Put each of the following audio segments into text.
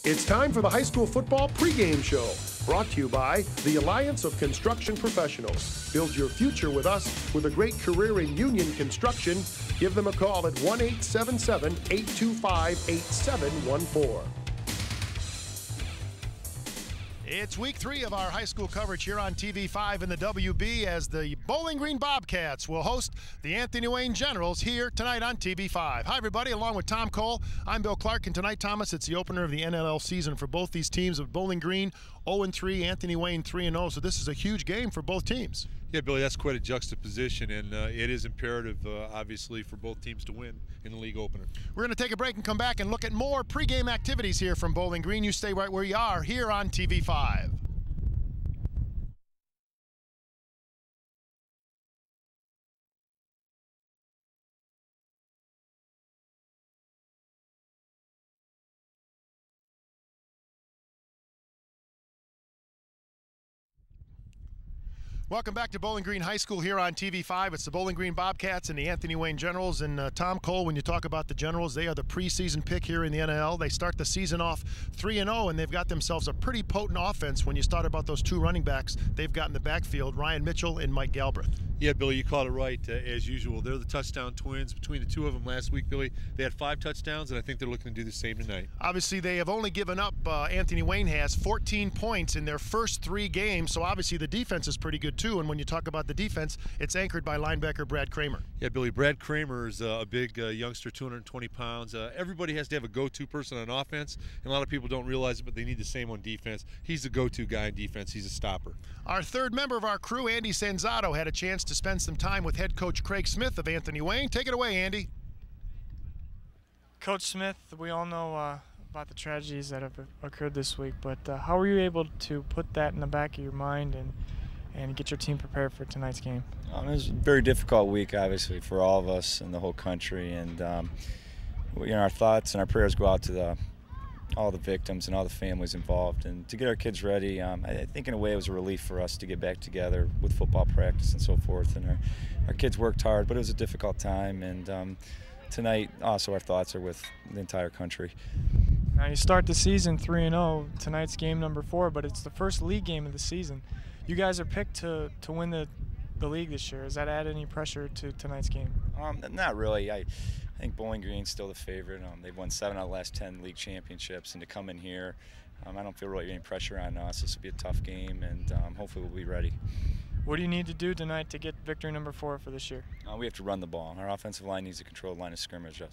It's time for the high school football pregame show, brought to you by the Alliance of Construction Professionals. Build your future with us with a great career in union construction. Give them a call at 1-877-825-8714. It's week 3 of our high school coverage here on TV5 in the WB as the Bowling Green Bobcats will host the Anthony Wayne Generals here tonight on TV5. Hi, everybody. Along with Tom Cole, I'm Bill Clark, and tonight, Thomas, it's the opener of the NLL season for both these teams of Bowling Green 0-3, Anthony Wayne 3-0, so this is a huge game for both teams. Yeah, Billy, that's quite a juxtaposition, and it is imperative, obviously, for both teams to win in the league opener. We're going to take a break and come back and look at more pregame activities here from Bowling Green. You stay right where you are here on TV5. Welcome back to Bowling Green High School here on TV5. It's the Bowling Green Bobcats and the Anthony Wayne Generals. And Tom Cole, when you talk about the Generals, they are the preseason pick here in the NL. They start the season off 3-0, and they've got themselves a pretty potent offense. When you start about those two running backs they've got in the backfield, Ryan Mitchell and Mike Galbraith. Yeah, Billy, you called it right, as usual. They're the touchdown twins. Between the two of them last week, Billy, they had 5 touchdowns, and I think they're looking to do the same tonight. Obviously, they have only given up, Anthony Wayne has 14 points in their first 3 games, so obviously the defense is pretty good too. And when you talk about the defense, it's anchored by linebacker Brad Kramer. Yeah, Billy, Brad Kramer is a big youngster, 220 pounds. Everybody has to have a go-to person on offense, and a lot of people don't realize it, but they need the same on defense. He's the go-to guy on defense. He's a stopper. Our third member of our crew, Andy Sanzato, had a chance to spend some time with head coach Craig Smith of Anthony Wayne. Take it away, Andy. Coach Smith, we all know about the tragedies that have occurred this week, but how were you able to put that in the back of your mind and get your team prepared for tonight's game? It was a very difficult week, obviously, for all of us in the whole country, and our thoughts and our prayers go out to all the victims and all the families involved, and to get our kids ready. I think in a way it was a relief for us to get back together with football practice and so forth, and our kids worked hard, but it was a difficult time, and tonight also our thoughts are with the entire country. Now you start the season 3-0, tonight's game number 4, but it's the first league game of the season. You guys are picked to win the league this year. Does that add any pressure to tonight's game? Not really. I think Bowling Green's still the favorite. They've won 7 out of the last 10 league championships, and to come in here, I don't feel really any pressure on us. This will be a tough game, and hopefully we'll be ready. What do you need to do tonight to get victory number 4 for this year? We have to run the ball. Our offensive line needs to control the line of scrimmage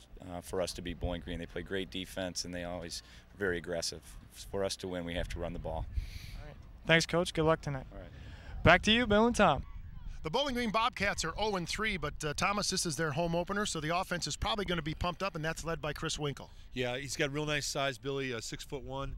for us to beat Bowling Green. They play great defense, and they always are very aggressive. For us to win, we have to run the ball. All right. Thanks, Coach. Good luck tonight. All right. Back to you, Bill and Tom. The Bowling Green Bobcats are 0-3, but Thomas, this is their home opener, so the offense is probably going to be pumped up, and that's led by Chris Winkle. Yeah, he's got real nice size, Billy, 6'1".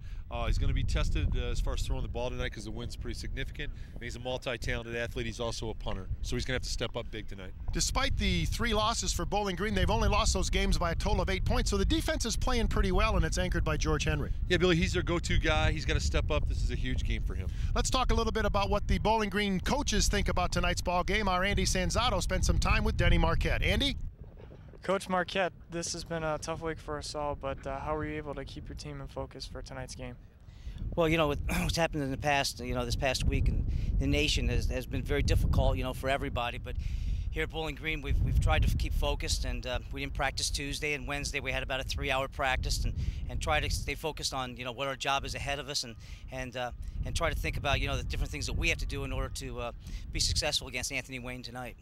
He's going to be tested as far as throwing the ball tonight because the wind's pretty significant. And he's a multi-talented athlete. He's also a punter, so he's going to have to step up big tonight. Despite the 3 losses for Bowling Green, they've only lost those games by a total of 8 points, so the defense is playing pretty well, and it's anchored by George Henry. Yeah, Billy, he's their go-to guy. He's got to step up. This is a huge game for him. Let's talk a little bit about what the Bowling Green coaches think about tonight's ball game. Our Andy Sanzato spent some time with Denny Marquette. Andy? Coach Marquette, this has been a tough week for us all, but how were you able to keep your team in focus for tonight's game? Well, with what's happened in the past, this past week in the nation has been very difficult, for everybody. But here at Bowling Green, we've tried to keep focused, and we didn't practice Tuesday and Wednesday. We had about a 3-hour practice, and try to stay focused on what our job is ahead of us, and try to think about the different things that we have to do in order to be successful against Anthony Wayne tonight.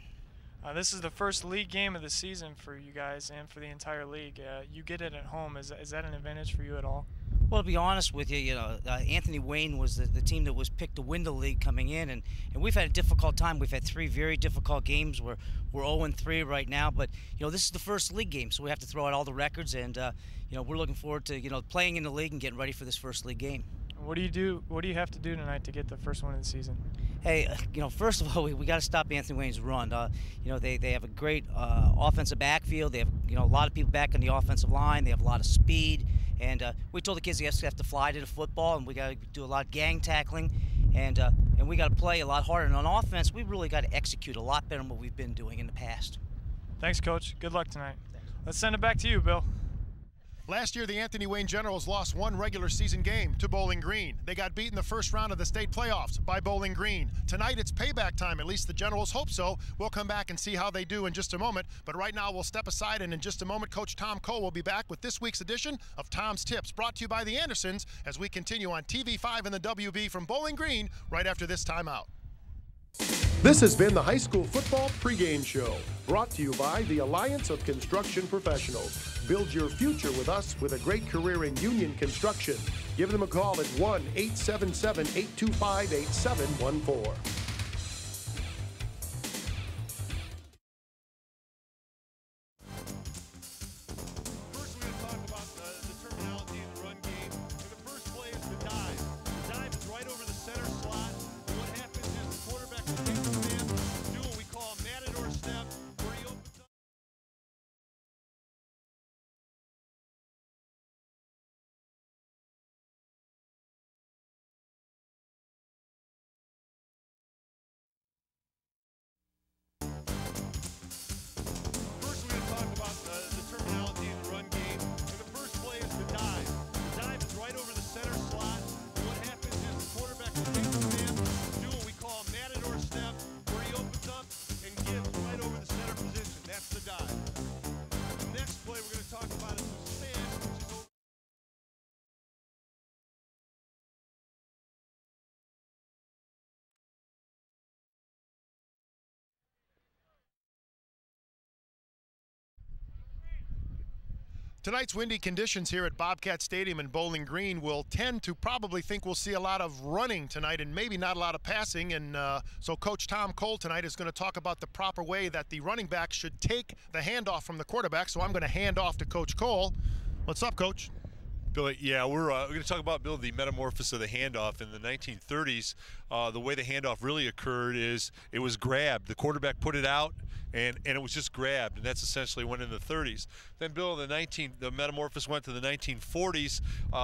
This is the first league game of the season for you guys and for the entire league. You get it at home. Is that an advantage for you at all? Well, to be honest with you, Anthony Wayne was the team that was picked to win the league coming in, and we've had a difficult time. We've had 3 very difficult games. We're 0-3 right now, but this is the first league game, so we have to throw out all the records, and we're looking forward to playing in the league and getting ready for this first league game. What do you have to do tonight to get the first one of the season? Hey, first of all, we got to stop Anthony Wayne's run. They have a great offensive backfield. They have a lot of people back on the offensive line. They have a lot of speed, and we told the kids they have to fly to the football, and we got to do a lot of gang tackling, and we got to play a lot harder. And on offense, we really got to execute a lot better than what we've been doing in the past. Thanks, Coach. Good luck tonight. Thanks. Let's send it back to you, Bill. Last year, the Anthony Wayne Generals lost one regular season game to Bowling Green. They got beat in the first round of the state playoffs by Bowling Green. Tonight, it's payback time. At least the Generals hope so. We'll come back and see how they do in just a moment. But right now, we'll step aside, and in just a moment, Coach Tom Cole will be back with this week's edition of Tom's Tips, brought to you by the Andersons, as we continue on TV5 and the WB from Bowling Green right after this timeout. This has been the high school football pregame show, brought to you by the Alliance of Construction Professionals. Build your future with us with a great career in union construction. Give them a call at 1-877-825-8714. Tonight's windy conditions here at Bobcat Stadium in Bowling Green will tend to probably think we'll see a lot of running tonight and maybe not a lot of passing. And so Coach Tom Cole tonight is going to talk about the proper way that the running back should take the handoff from the quarterback. So I'm going to hand off to Coach Cole. What's up, Coach? Billy, yeah, we're going to talk about, Bill, the metamorphosis of the handoff. In the 1930s, the way the handoff really occurred is it was grabbed. The quarterback put it out, and it was just grabbed, and that's essentially when in the 30s. Then, Bill, in the metamorphosis went to the 1940s.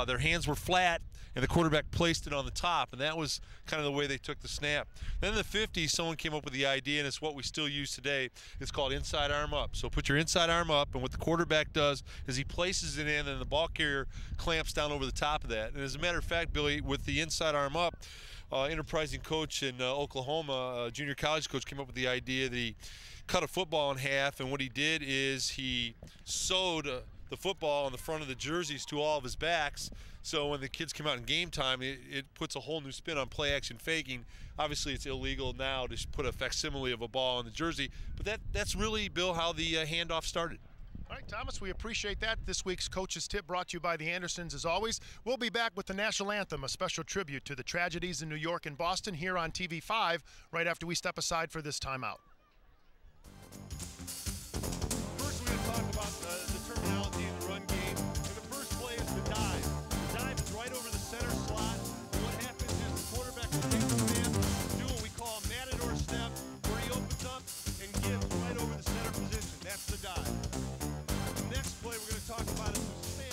Their hands were flat, and the quarterback placed it on the top, and that was kind of the way they took the snap. Then in the 50s, someone came up with the idea, and it's what we still use today. It's called inside arm up. So put your inside arm up, and what the quarterback does is he places it in, and the ball carrier clamps down over the top of that. And as a matter of fact, Billy, with the inside arm up, enterprising coach in Oklahoma, a junior college coach, came up with the idea that he cut a football in half, and what he did is he sewed the football on the front of the jerseys to all of his backs, so when the kids come out in game time, it puts a whole new spin on play action faking. Obviously, it's illegal now to put a facsimile of a ball on the jersey, but that's really, Bill, how the handoff started. All right, Thomas, we appreciate that. This week's Coach's Tip brought to you by the Andersons, as always. We'll be back with the National Anthem, a special tribute to the tragedies in New York and Boston, here on TV5, right after we step aside for this timeout. First, we're going to talk about the terminology in the run game. And the first play is the dive. The dive is right over the center slot. And what happens is the quarterback will take the man, do what we call a matador step, where he opens up and gives right over the center position. That's the dive. The next play we're going to talk about is the smash.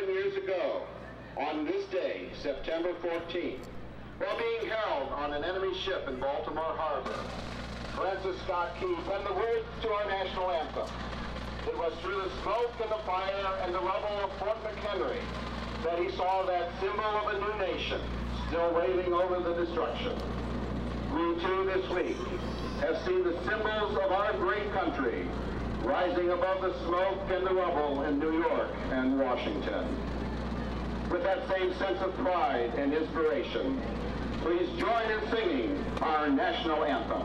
Years ago, on this day, September 14th, while being held on an enemy ship in Baltimore Harbor, Francis Scott Key penned the words to our national anthem. It was through the smoke and the fire and the rubble of Fort McHenry that he saw that symbol of a new nation still waving over the destruction. We too this week have seen the symbols of our great country rising above the smoke and the rubble in New York and Washington. With that same sense of pride and inspiration, please join in singing our national anthem.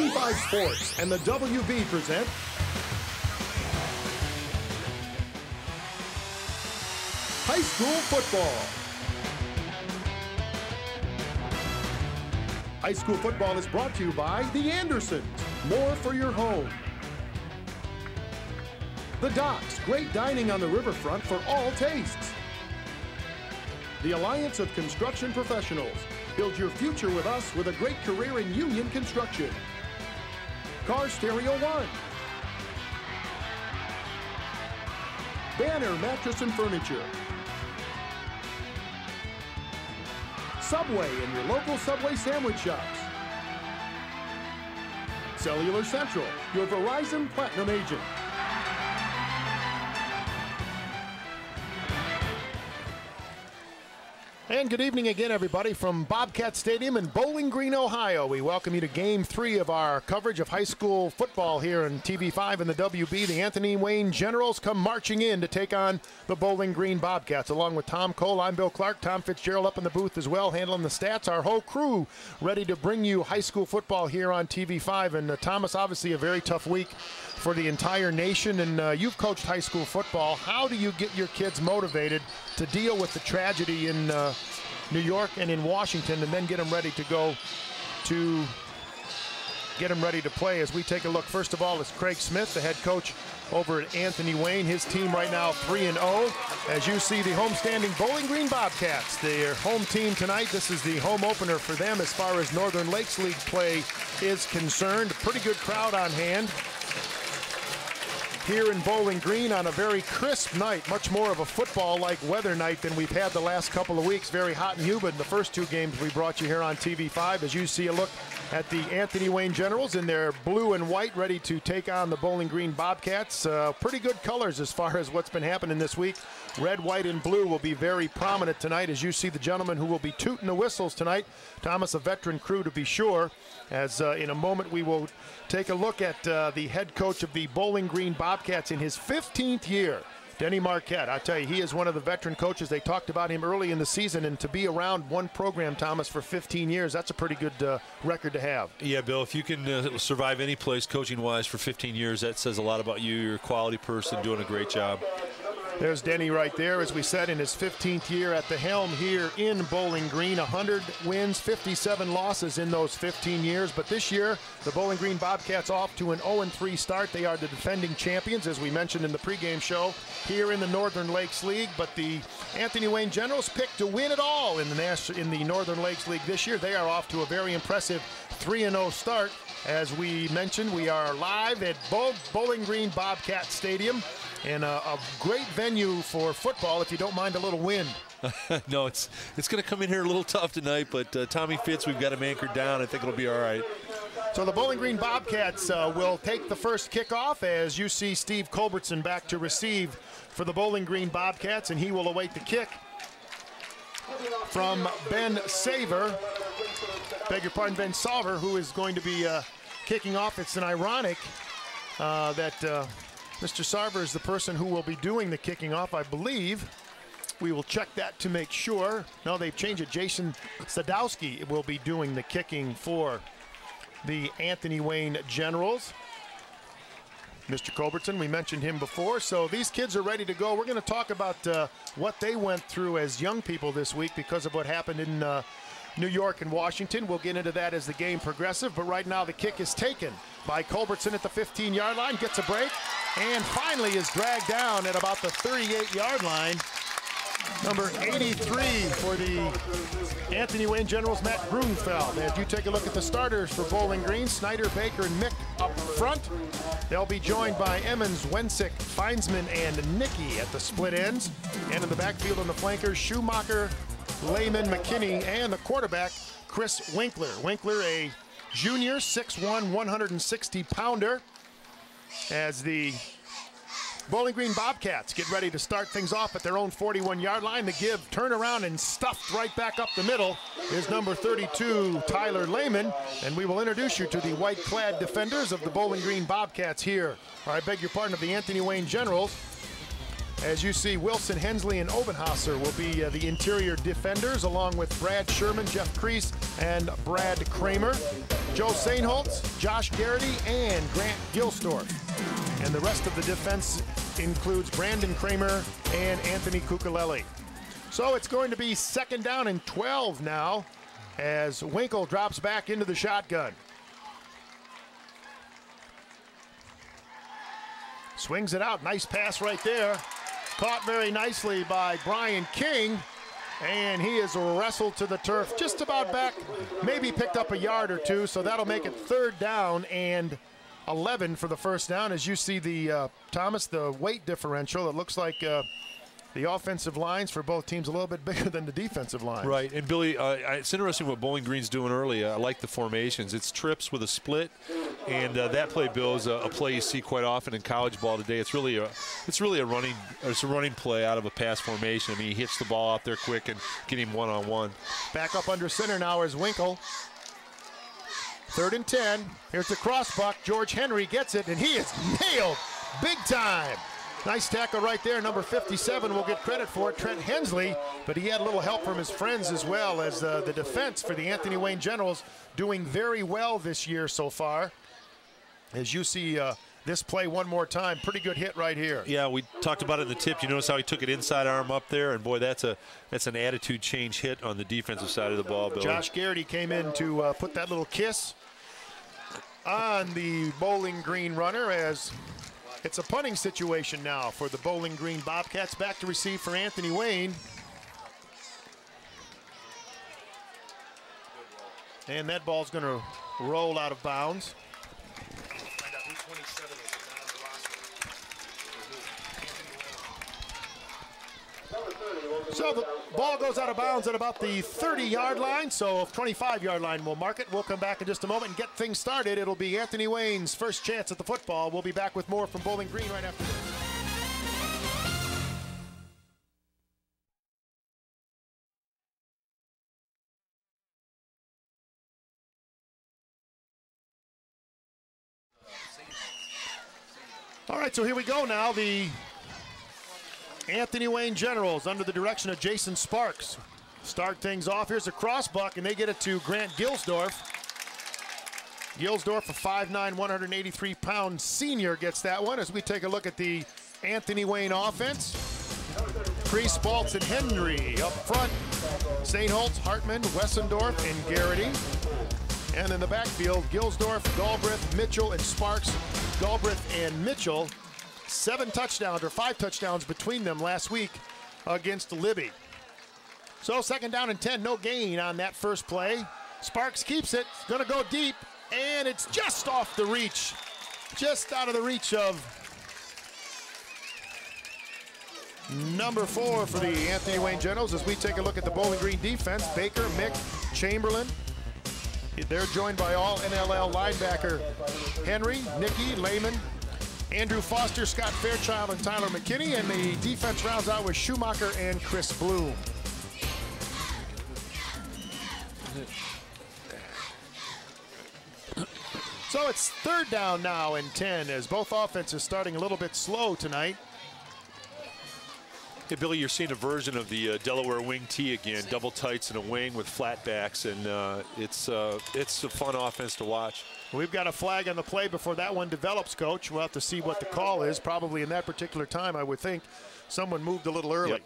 TV5 Sports and the WB present high school football. High school football is brought to you by the Andersons, more for your home. The Docks, great dining on the riverfront for all tastes. The Alliance of Construction Professionals, build your future with us with a great career in union construction. Car Stereo One. Banner Mattress and Furniture. Subway and your local Subway sandwich shops. Cellular Central, your Verizon Platinum agent. And good evening again, everybody, from Bobcat Stadium in Bowling Green, Ohio. We welcome you to Game 3 of our coverage of high school football here in TV5 and the WB. The Anthony Wayne Generals come marching in to take on the Bowling Green Bobcats. Along with Tom Cole, I'm Bill Clark. Tom Fitzgerald up in the booth as well, handling the stats. Our whole crew ready to bring you high school football here on TV5. And Thomas, obviously a very tough week for the entire nation, and you've coached high school football. How do you get your kids motivated to deal with the tragedy in New York and in Washington, and then get them ready to go to play? As we take a look, first of all, is Craig Smith, the head coach over at Anthony Wayne. His team right now 3-0. As you see, the homestanding Bowling Green Bobcats, their home team tonight. This is the home opener for them as far as Northern Lakes League play is concerned. Pretty good crowd on hand here in Bowling Green on a very crisp night, much more of a football-like weather night than we've had the last couple of weeks. Very hot and humid in the first two games we brought you here on TV5. As you see a look at the Anthony Wayne Generals in their blue and white, ready to take on the Bowling Green Bobcats. Pretty good colors as far as what's been happening this week. Red, white, and blue will be very prominent tonight as you see the gentlemen who will be tooting the whistles tonight. Thomas, a veteran crew to be sure, as in a moment we will take a look at the head coach of the Bowling Green Bobcats in his 15th year, Denny Marquette. I tell you, he is one of the veteran coaches. They talked about him early in the season, and to be around one program, Thomas, for 15 years, that's a pretty good record to have. Yeah, Bill, if you can survive any place coaching-wise for 15 years, that says a lot about you. You're a quality person doing a great job. There's Denny right there, as we said, in his 15th year at the helm here in Bowling Green. 100 wins, 57 losses in those 15 years. But this year, the Bowling Green Bobcats off to an 0-3 start. They are the defending champions, as we mentioned in the pregame show, here in the Northern Lakes League. But the Anthony Wayne Generals picked to win it all in the Northern Lakes League this year. They are off to a very impressive 3-0 start. As we mentioned, we are live at Bowling Green Bobcat Stadium, and a great venue for football if you don't mind a little wind. No, it's going to come in here a little tough tonight, but Tommy Fitz, we've got him anchored down. I think it'll be all right. So the Bowling Green Bobcats will take the first kickoff, as you see Steve Culbertson back to receive for the Bowling Green Bobcats, and he will await the kick from Ben Saver. Beg your pardon, Ben Sauver, who is going to be kicking off. It's an ironic that Mr. Sarver is the person who will be doing the kicking off, I believe. We will check that to make sure. No, they've changed it. Jason Sadowski will be doing the kicking for the Anthony Wayne Generals. Mr. Culbertson, we mentioned him before. So these kids are ready to go. We're going to talk about what they went through as young people this week because of what happened in New York and Washington. We'll get into that as the game progresses, but right now the kick is taken by Culbertson at the 15-yard line, gets a break, and finally is dragged down at about the 38-yard line. Number 83 for the Anthony Wayne Generals, Matt Grunfeld. As you take a look at the starters for Bowling Green, Snyder, Baker, and Mick up front. They'll be joined by Emmons, Wensick, Feinsman, and Nicky at the split ends. And in the backfield on the flankers, Schumacher, Lehman, McKinney, and the quarterback, Chris Winkler. Winkler, a junior, 6'1", 160-pounder, as the Bowling Green Bobcats get ready to start things off at their own 41-yard line. The give, turn around, and stuffed right back up the middle is number 32, Tyler Lehman. And we will introduce you to the white-clad defenders of the Bowling Green Bobcats here. Or I beg your pardon, of the Anthony Wayne Generals. As you see, Wilson, Hensley, and Obenhauser will be the interior defenders, along with Brad Sherman, Jeff Kreese, and Brad Kramer. Joe Sainholtz, Josh Garrity, and Grant Gilsdorf. And the rest of the defense includes Brandon Kramer and Anthony Cuccolelli. So it's going to be 2nd down and 12 now as Winkle drops back into the shotgun. Swings it out, nice pass right there. Caught very nicely by Brian King, and he is wrestled to the turf just about back, maybe picked up a yard or two, so that'll make it 3rd down and 11 for the first down. As you see the, Thomas, the weight differential, it looks like the offensive lines for both teams a little bit bigger than the defensive lines. Right, and Billy, it's interesting what Bowling Green's doing early. I like the formations. It's trips with a split, and that play, Bill, is a play you see quite often in college ball today. It's really a running play out of a pass formation. I mean, he hits the ball out there quick and get him one-on-one. Back up under center now is Winkle. 3rd and 10. Here's the crossbuck. George Henry gets it, and he is nailed big time. Nice tackle right there. Number 57 will get credit for it, Trent Hensley, but he had a little help from his friends as well, as the defense for the Anthony Wayne Generals doing very well this year so far. As you see this play one more time, pretty good hit right here. Yeah, we talked about it in the tip. You notice how he took it inside arm up there, and boy, that's an attitude change hit on the defensive side of the ball, Billy. Josh Garrity came in to put that little kiss on the Bowling Green runner, as it's a punting situation now for the Bowling Green Bobcats. Back to receive for Anthony Wayne. And that ball's going to roll out of bounds. So the ball goes out of bounds at about the 30-yard line, so 25-yard line we'll mark it. We'll come back in just a moment and get things started. It'll be Anthony Wayne's first chance at the football. We'll be back with more from Bowling Green right after this. All right, so here we go now. The Anthony Wayne Generals, under the direction of Jason Sparks, start things off. Here's a crossbuck, and they get it to Grant Gilsdorf. Gilsdorf, a 5'9", 183-pound senior, gets that one. As we take a look at the Anthony Wayne offense, Priest, Baltz, and Henry up front. Sainholtz, Hartman, Wessendorf, and Garrity. And in the backfield, Gilsdorf, Galbraith, Mitchell, and Sparks. Galbraith and Mitchell, 7 touchdowns or 5 touchdowns between them last week against Libby. So 2nd down and 10, no gain on that first play. Sparks keeps it, gonna go deep, and it's just off the reach, just out of the reach of number 4 for the Anthony Wayne Generals. As we take a look at the Bowling Green defense, Baker, Mick, Chamberlain. They're joined by all NLL linebacker Henry, Nicky, Lehman, Andrew Foster, Scott Fairchild, and Tyler McKinney, and the defense rounds out with Schumacher and Chris Bloom. So it's 3rd down now and 10, as both offenses starting a little bit slow tonight. Hey, Billy, you're seeing a version of the Delaware wing tee again, double tights and a wing with flat backs, and it's a fun offense to watch. We've got a flag on the play before that one develops, Coach. We'll have to see what the call is. Probably in that particular time, I would think someone moved a little early.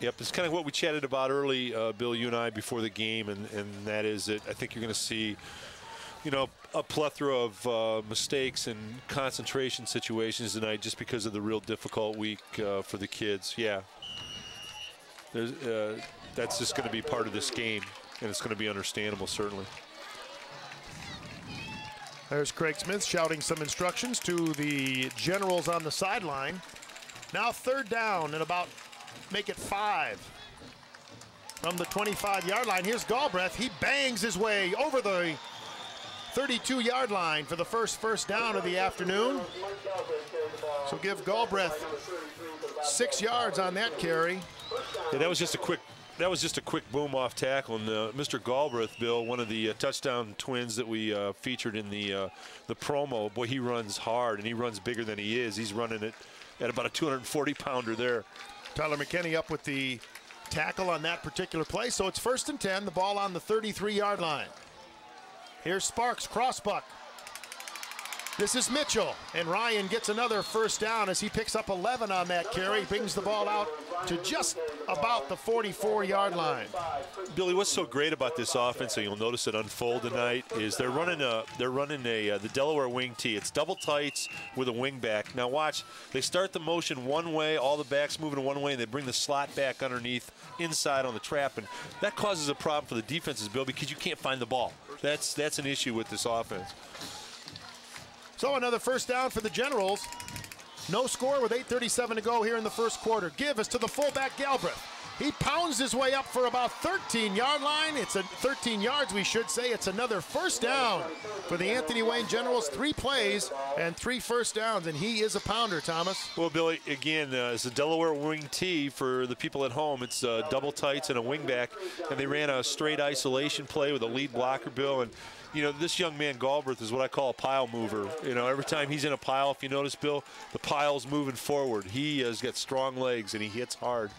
Yep, it's kind of what we chatted about early, Bill, you and I, before the game, and that is that I think you're going to see, you know, a plethora of mistakes and concentration situations tonight just because of the real difficult week for the kids. Yeah, that's just going to be part of this game, and it's going to be understandable, certainly. There's Craig Smith shouting some instructions to the Generals on the sideline. Now 3rd down and about, make it 5. From the 25-yard line, here's Galbraith. He bangs his way over the 32-yard line for the first down of the afternoon. So give Galbraith 6 yards on that carry. Yeah, that was just a quick boom off tackle, and Mr. Galbraith, Bill, one of the touchdown twins that we featured in the promo. Boy, he runs hard, and he runs bigger than he is. He's running it at about a 240-pounder there. Tyler McKinney up with the tackle on that particular play. So it's 1st and 10, the ball on the 33-yard line. Here's Sparks, crossbuck. This is Mitchell, and Ryan gets another first down as he picks up 11 on that carry, brings the ball out to just about the 44-yard line. Billy, what's so great about this offense, and you'll notice it unfold tonight, is they're running the Delaware wing tee. It's double tights with a wing back. Now watch, they start the motion one way, all the backs moving one way, and they bring the slot back underneath inside on the trap, and that causes a problem for the defenses, Bill, because you can't find the ball. That's an issue with this offense. So another first down for the Generals. No score with 8:37 to go here in the first quarter. Give is to the fullback, Galbraith. He pounds his way up for about 13-yard line. It's 13 yards, we should say. It's another first down for the Anthony Wayne Generals. 3 plays and 3 first downs, and he is a pounder, Thomas. Well, Billy, again, it's a Delaware wing tee for the people at home. It's double tights and a wing back, and they ran a straight isolation play with a lead blocker, Bill, and you know, this young man, Galbraith, is what I call a pile mover. You know, every time he's in a pile, if you notice, Bill, the pile's moving forward. He has got strong legs, and he hits hard.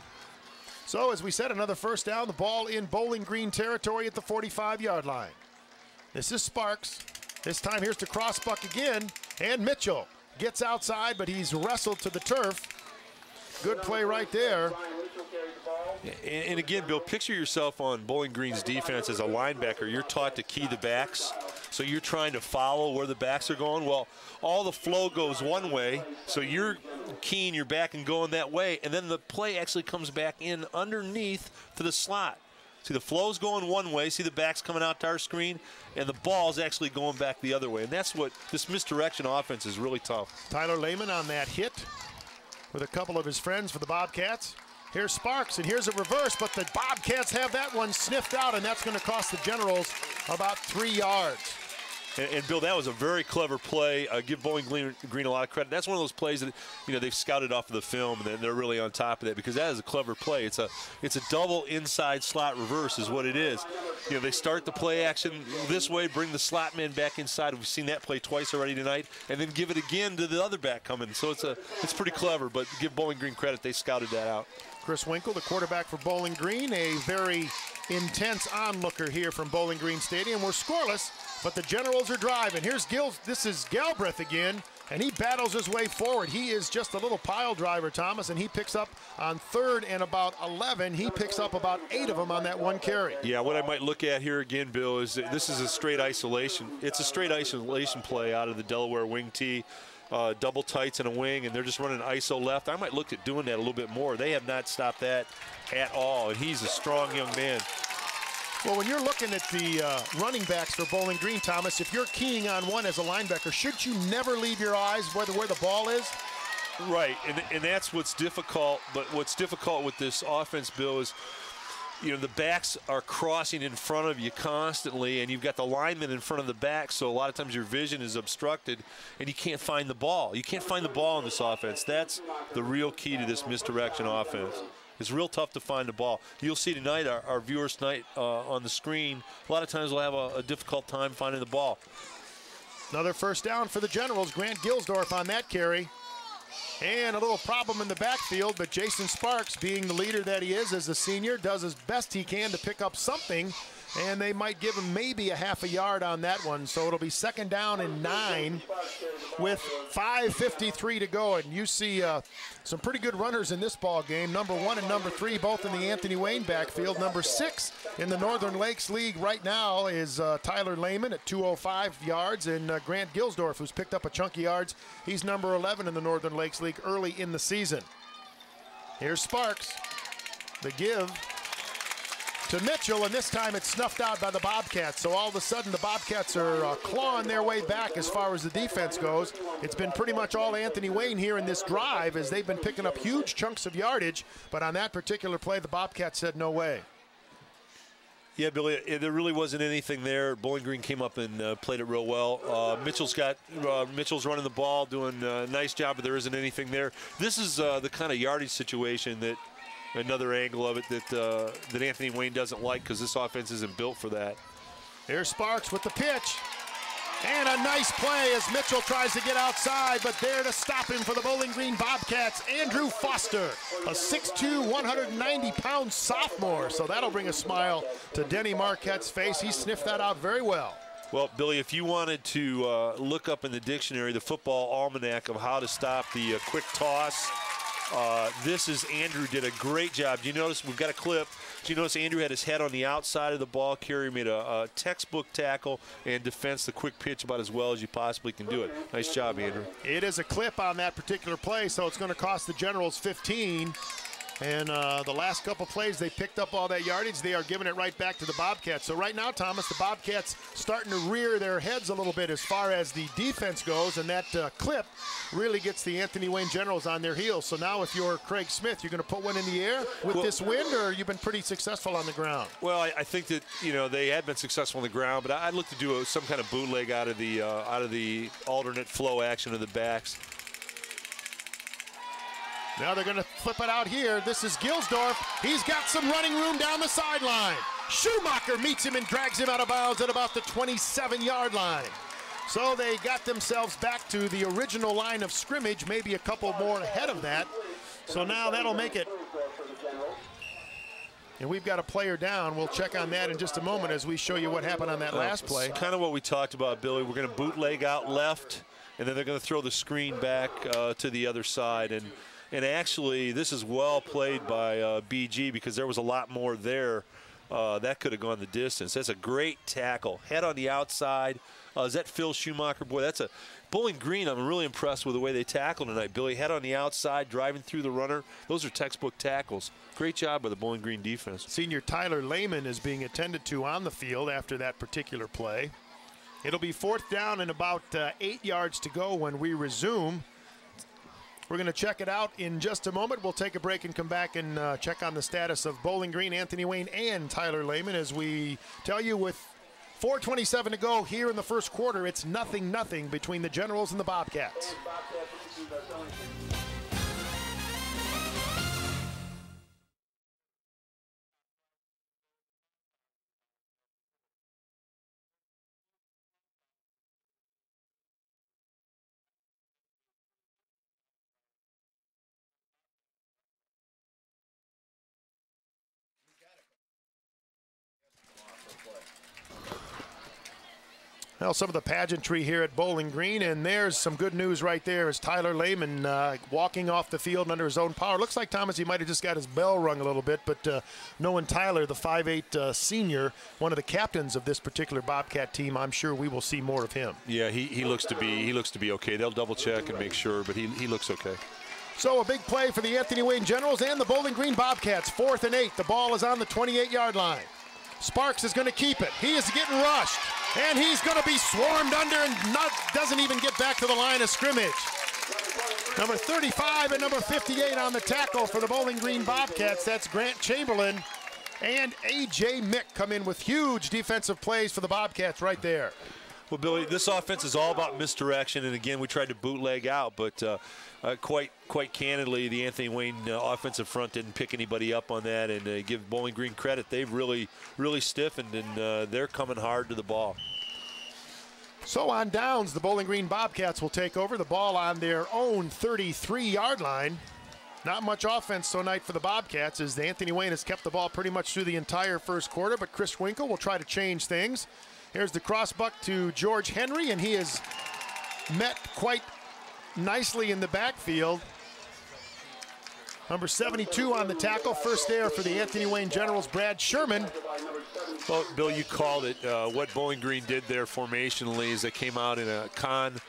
So, as we said, another first down. The ball in Bowling Green territory at the 45-yard line. This is Sparks. This time, here's to crossbuck again. And Mitchell gets outside, but he's wrestled to the turf. Good play right there. And again, Bill, picture yourself on Bowling Green's defense as a linebacker. You're taught to key the backs, so you're trying to follow where the backs are going. Well, all the flow goes one way, so you're keying your back and going that way, and then the play actually comes back in underneath to the slot. See, the flow's going one way, see the backs coming out to our screen, and the ball's actually going back the other way. And that's what this misdirection offense is really tough. Tyler Lehman on that hit with a couple of his friends for the Bobcats. Here's Sparks, and here's a reverse, but the Bobcats have that one sniffed out, and that's going to cost the Generals about 3 yards. And Bill, that was a very clever play. Give Bowling Green a lot of credit. That's one of those plays that, you know, they've scouted off of the film, and they're really on top of that because that is a clever play. It's a double inside slot reverse is what it is. You know, they start the play action this way, bring the slot man back inside. We've seen that play twice already tonight, and then give it again to the other back coming. So it's pretty clever, but give Bowling Green credit. They scouted that out. Chris Winkle, the quarterback for Bowling Green, a very intense onlooker here from Bowling Green Stadium. We're scoreless, but the Generals are driving. Here's this is Galbraith again, and he battles his way forward. He is just a little pile driver, Thomas, and he picks up on 3rd and about 11. He picks up about 8 of them on that one carry. Yeah, what I might look at here again, Bill, is this is a straight isolation. It's a straight isolation play out of the Delaware wing tee. Double tights and a wing, and they're just running ISO left. I might look at doing that a little bit more. They have not stopped that at all, and he's a strong young man. Well, when you're looking at the running backs for Bowling Green, Thomas, if you're keying on one as a linebacker, should you never leave your eyes where the ball is? Right, and that's what's difficult. But what's difficult with this offense, Bill, is you know, the backs are crossing in front of you constantly, and you've got the linemen in front of the back, so a lot of times your vision is obstructed, and you can't find the ball. You can't find the ball in this offense. That's the real key to this misdirection offense. It's real tough to find the ball. You'll see tonight, our viewers tonight on the screen, a lot of times we'll have a difficult time finding the ball. Another first down for the Generals. Grant Gilsdorf on that carry. And a little problem in the backfield, but Jason Sparks, being the leader that he is as a senior, does as best he can to pick up something, and they might give him maybe a half a yard on that one. So it'll be 2nd down and 9 with 5:53 to go. And you see some pretty good runners in this ball game. Number 1 and number 3 both in the Anthony Wayne backfield. Number 6 in the Northern Lakes League right now is Tyler Lehman at 205 yards, and Grant Gilsdorf, who's picked up a chunk of yards. He's number 11 in the Northern Lakes League early in the season. Here's Sparks. The give to Mitchell, and this time it's snuffed out by the Bobcats. So all of a sudden the Bobcats are clawing their way back as far as the defense goes. It's been pretty much all Anthony Wayne here in this drive as they've been picking up huge chunks of yardage, but on that particular play the Bobcats said no way. Yeah, Billy, there really wasn't anything there. Bowling Green came up and played it real well. Mitchell's running the ball, doing a nice job, but there isn't anything there. This is the kind of yardage situation that another angle of it that Anthony Wayne doesn't like because this offense isn't built for that. Here's Sparks with the pitch. And a nice play as Mitchell tries to get outside, but there to stop him for the Bowling Green Bobcats, Andrew Foster, a 6'2", 190-pound sophomore. So that'll bring a smile to Denny Marquette's face. He sniffed that out very well. Well, Billy, if you wanted to look up in the dictionary the football almanac of how to stop the quick toss, Andrew did a great job. Do you notice we've got a clip? Do you notice Andrew had his head on the outside of the ball carrier, made a textbook tackle, and defense the quick pitch about as well as you possibly can do it. Nice job, Andrew. It is a clip on that particular play, so it's going to cost the Generals 15. And the last couple plays, they picked up all that yardage. They are giving it right back to the Bobcats. So right now, Thomas, the Bobcats starting to rear their heads a little bit as far as the defense goes, and that clip really gets the Anthony Wayne Generals on their heels. So now if you're Craig Smith, you're going to put one in the air with this wind, or you've been pretty successful on the ground? Well, I think that, you know, they had been successful on the ground, but I'd look to do some kind of bootleg out of the alternate flow action of the backs. Now they're going to flip it out here. This is Gilsdorf. He's got some running room down the sideline. Schumacher meets him and drags him out of bounds at about the 27-yard line. So they got themselves back to the original line of scrimmage, maybe a couple more ahead of that. So now that'll make it. And we've got a player down. We'll check on that in just a moment as we show you what happened on that last play. Kind of what we talked about, Billy. We're going to bootleg out left, and then they're going to throw the screen back to the other side. And actually, this is well played by BG because there was a lot more there. That could have gone the distance. That's a great tackle. Head on the outside. Is that Phil Schumacher? Boy, that's a Bowling Green. I'm really impressed with the way they tackled tonight, Billy. Head on the outside, driving through the runner. Those are textbook tackles. Great job by the Bowling Green defense. Senior Tyler Lehman is being attended to on the field after that particular play. It'll be 4th down and about 8 yards to go when we resume. We're going to check it out in just a moment. We'll take a break and come back and check on the status of Bowling Green, Anthony Wayne, and Tyler Lehman as we tell you with 4:27 to go here in the first quarter, it's 0-0 between the Generals and the Bobcats. Well, some of the pageantry here at Bowling Green, and there's some good news right there as Tyler Lehman walking off the field under his own power. Looks like, Thomas, he might have just got his bell rung a little bit, but knowing Tyler, the 5'8" senior, one of the captains of this particular Bobcat team, I'm sure we will see more of him. Yeah, he looks to be okay. They'll double check and make sure, but he looks okay. So a big play for the Anthony Wayne Generals and the Bowling Green Bobcats. 4th and 8. The ball is on the 28-yard line. Sparks is going to keep it. He is getting rushed, and he's going to be swarmed under and doesn't even get back to the line of scrimmage. Number 35 and number 58 on the tackle for the Bowling Green Bobcats. That's Grant Chamberlain and A.J. Mick come in with huge defensive plays for the Bobcats right there. Well, Billy, this offense is all about misdirection, and again, we tried to bootleg out, but quite candidly, the Anthony Wayne offensive front didn't pick anybody up on that, and give Bowling Green credit. They've really stiffened, and they're coming hard to the ball. So on downs, the Bowling Green Bobcats will take over the ball on their own 33-yard line. Not much offense tonight for the Bobcats as Anthony Wayne has kept the ball pretty much through the entire first quarter, but Chris Winkle will try to change things. Here's the crossbuck to George Henry, and he is met quite nicely in the backfield. Number 72 on the tackle. First there for the Anthony Wayne Generals, Brad Sherman. Well, Bill, you called it. What Bowling Green did there formationally is they came out in a con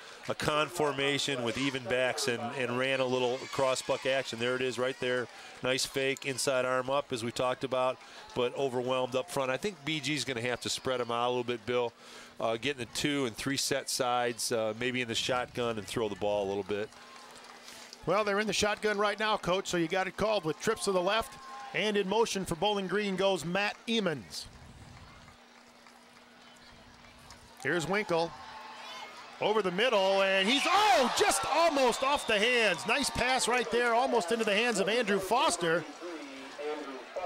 formation with even backs and ran a little crossbuck action. There it is right there. Nice fake, inside arm up, as we talked about, but overwhelmed up front. I think BG's going to have to spread them out a little bit, Bill. Get in the 2 and 3 set sides, maybe in the shotgun and throw the ball a little bit. Well, they're in the shotgun right now, Coach, so you got it called with trips to the left. And in motion for Bowling Green goes Matt Emmons. Here's Winkle. Over the middle, and he's, just almost off the hands. Nice pass right there, almost into the hands of Andrew Foster.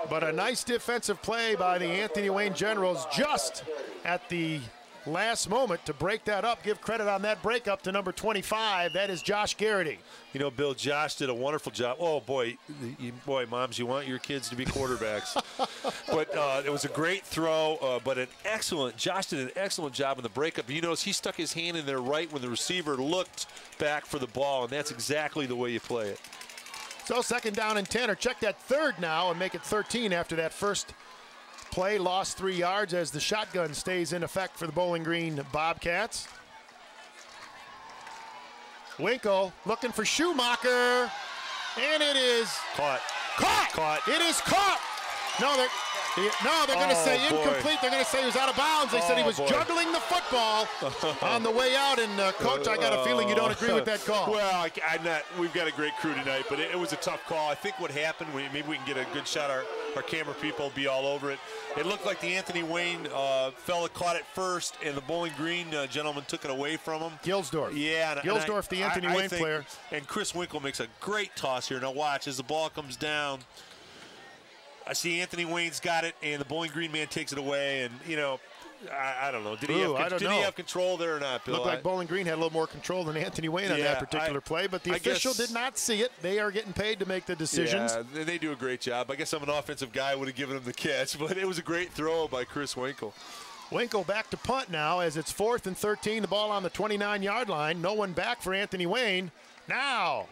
But a nice defensive play by the Anthony Wayne Generals just at the last moment to break that up. Give credit on that breakup to number 25. That is Josh Garrity. You know, Bill, Josh did a wonderful job. Oh, boy, moms, you want your kids to be quarterbacks. But it was a great throw, but Josh did an excellent job in the breakup. You notice he stuck his hand in there right when the receiver looked back for the ball, and that's exactly the way you play it. So 2nd down and 10, or check that 3rd now and make it 13 after that first play. Lost 3 yards as the shotgun stays in effect for the Bowling Green Bobcats. Winkle looking for Schumacher, and it is caught. It is caught. No, they're going to say incomplete. They're going to say he was out of bounds. They said he was juggling the football on the way out. And, Coach, I got a feeling you don't agree with that call. Well, I'm not. We've got a great crew tonight, but it was a tough call. I think what happened, maybe we can get a good shot. Our camera people will be all over it. It looked like the Anthony Wayne fella caught it first, and the Bowling Green gentleman took it away from him. Gilsdorf. Yeah. Gilsdorf, the Anthony Wayne player. And Chris Winkle makes a great toss here. Now watch, as the ball comes down, I see Anthony Wayne's got it, and the Bowling Green man takes it away, and, you know, I don't know. Did he have control there or not, Bill? Looked like Bowling Green had a little more control than Anthony Wayne on that particular play, but the official did not see it. They are getting paid to make the decisions. Yeah, they do a great job. I guess I'm an offensive guy, would have given him the catch, but it was a great throw by Chris Winkle. Winkle back to punt now as it's 4th and 13. The ball on the 29-yard line. No one back for Anthony Wayne. Now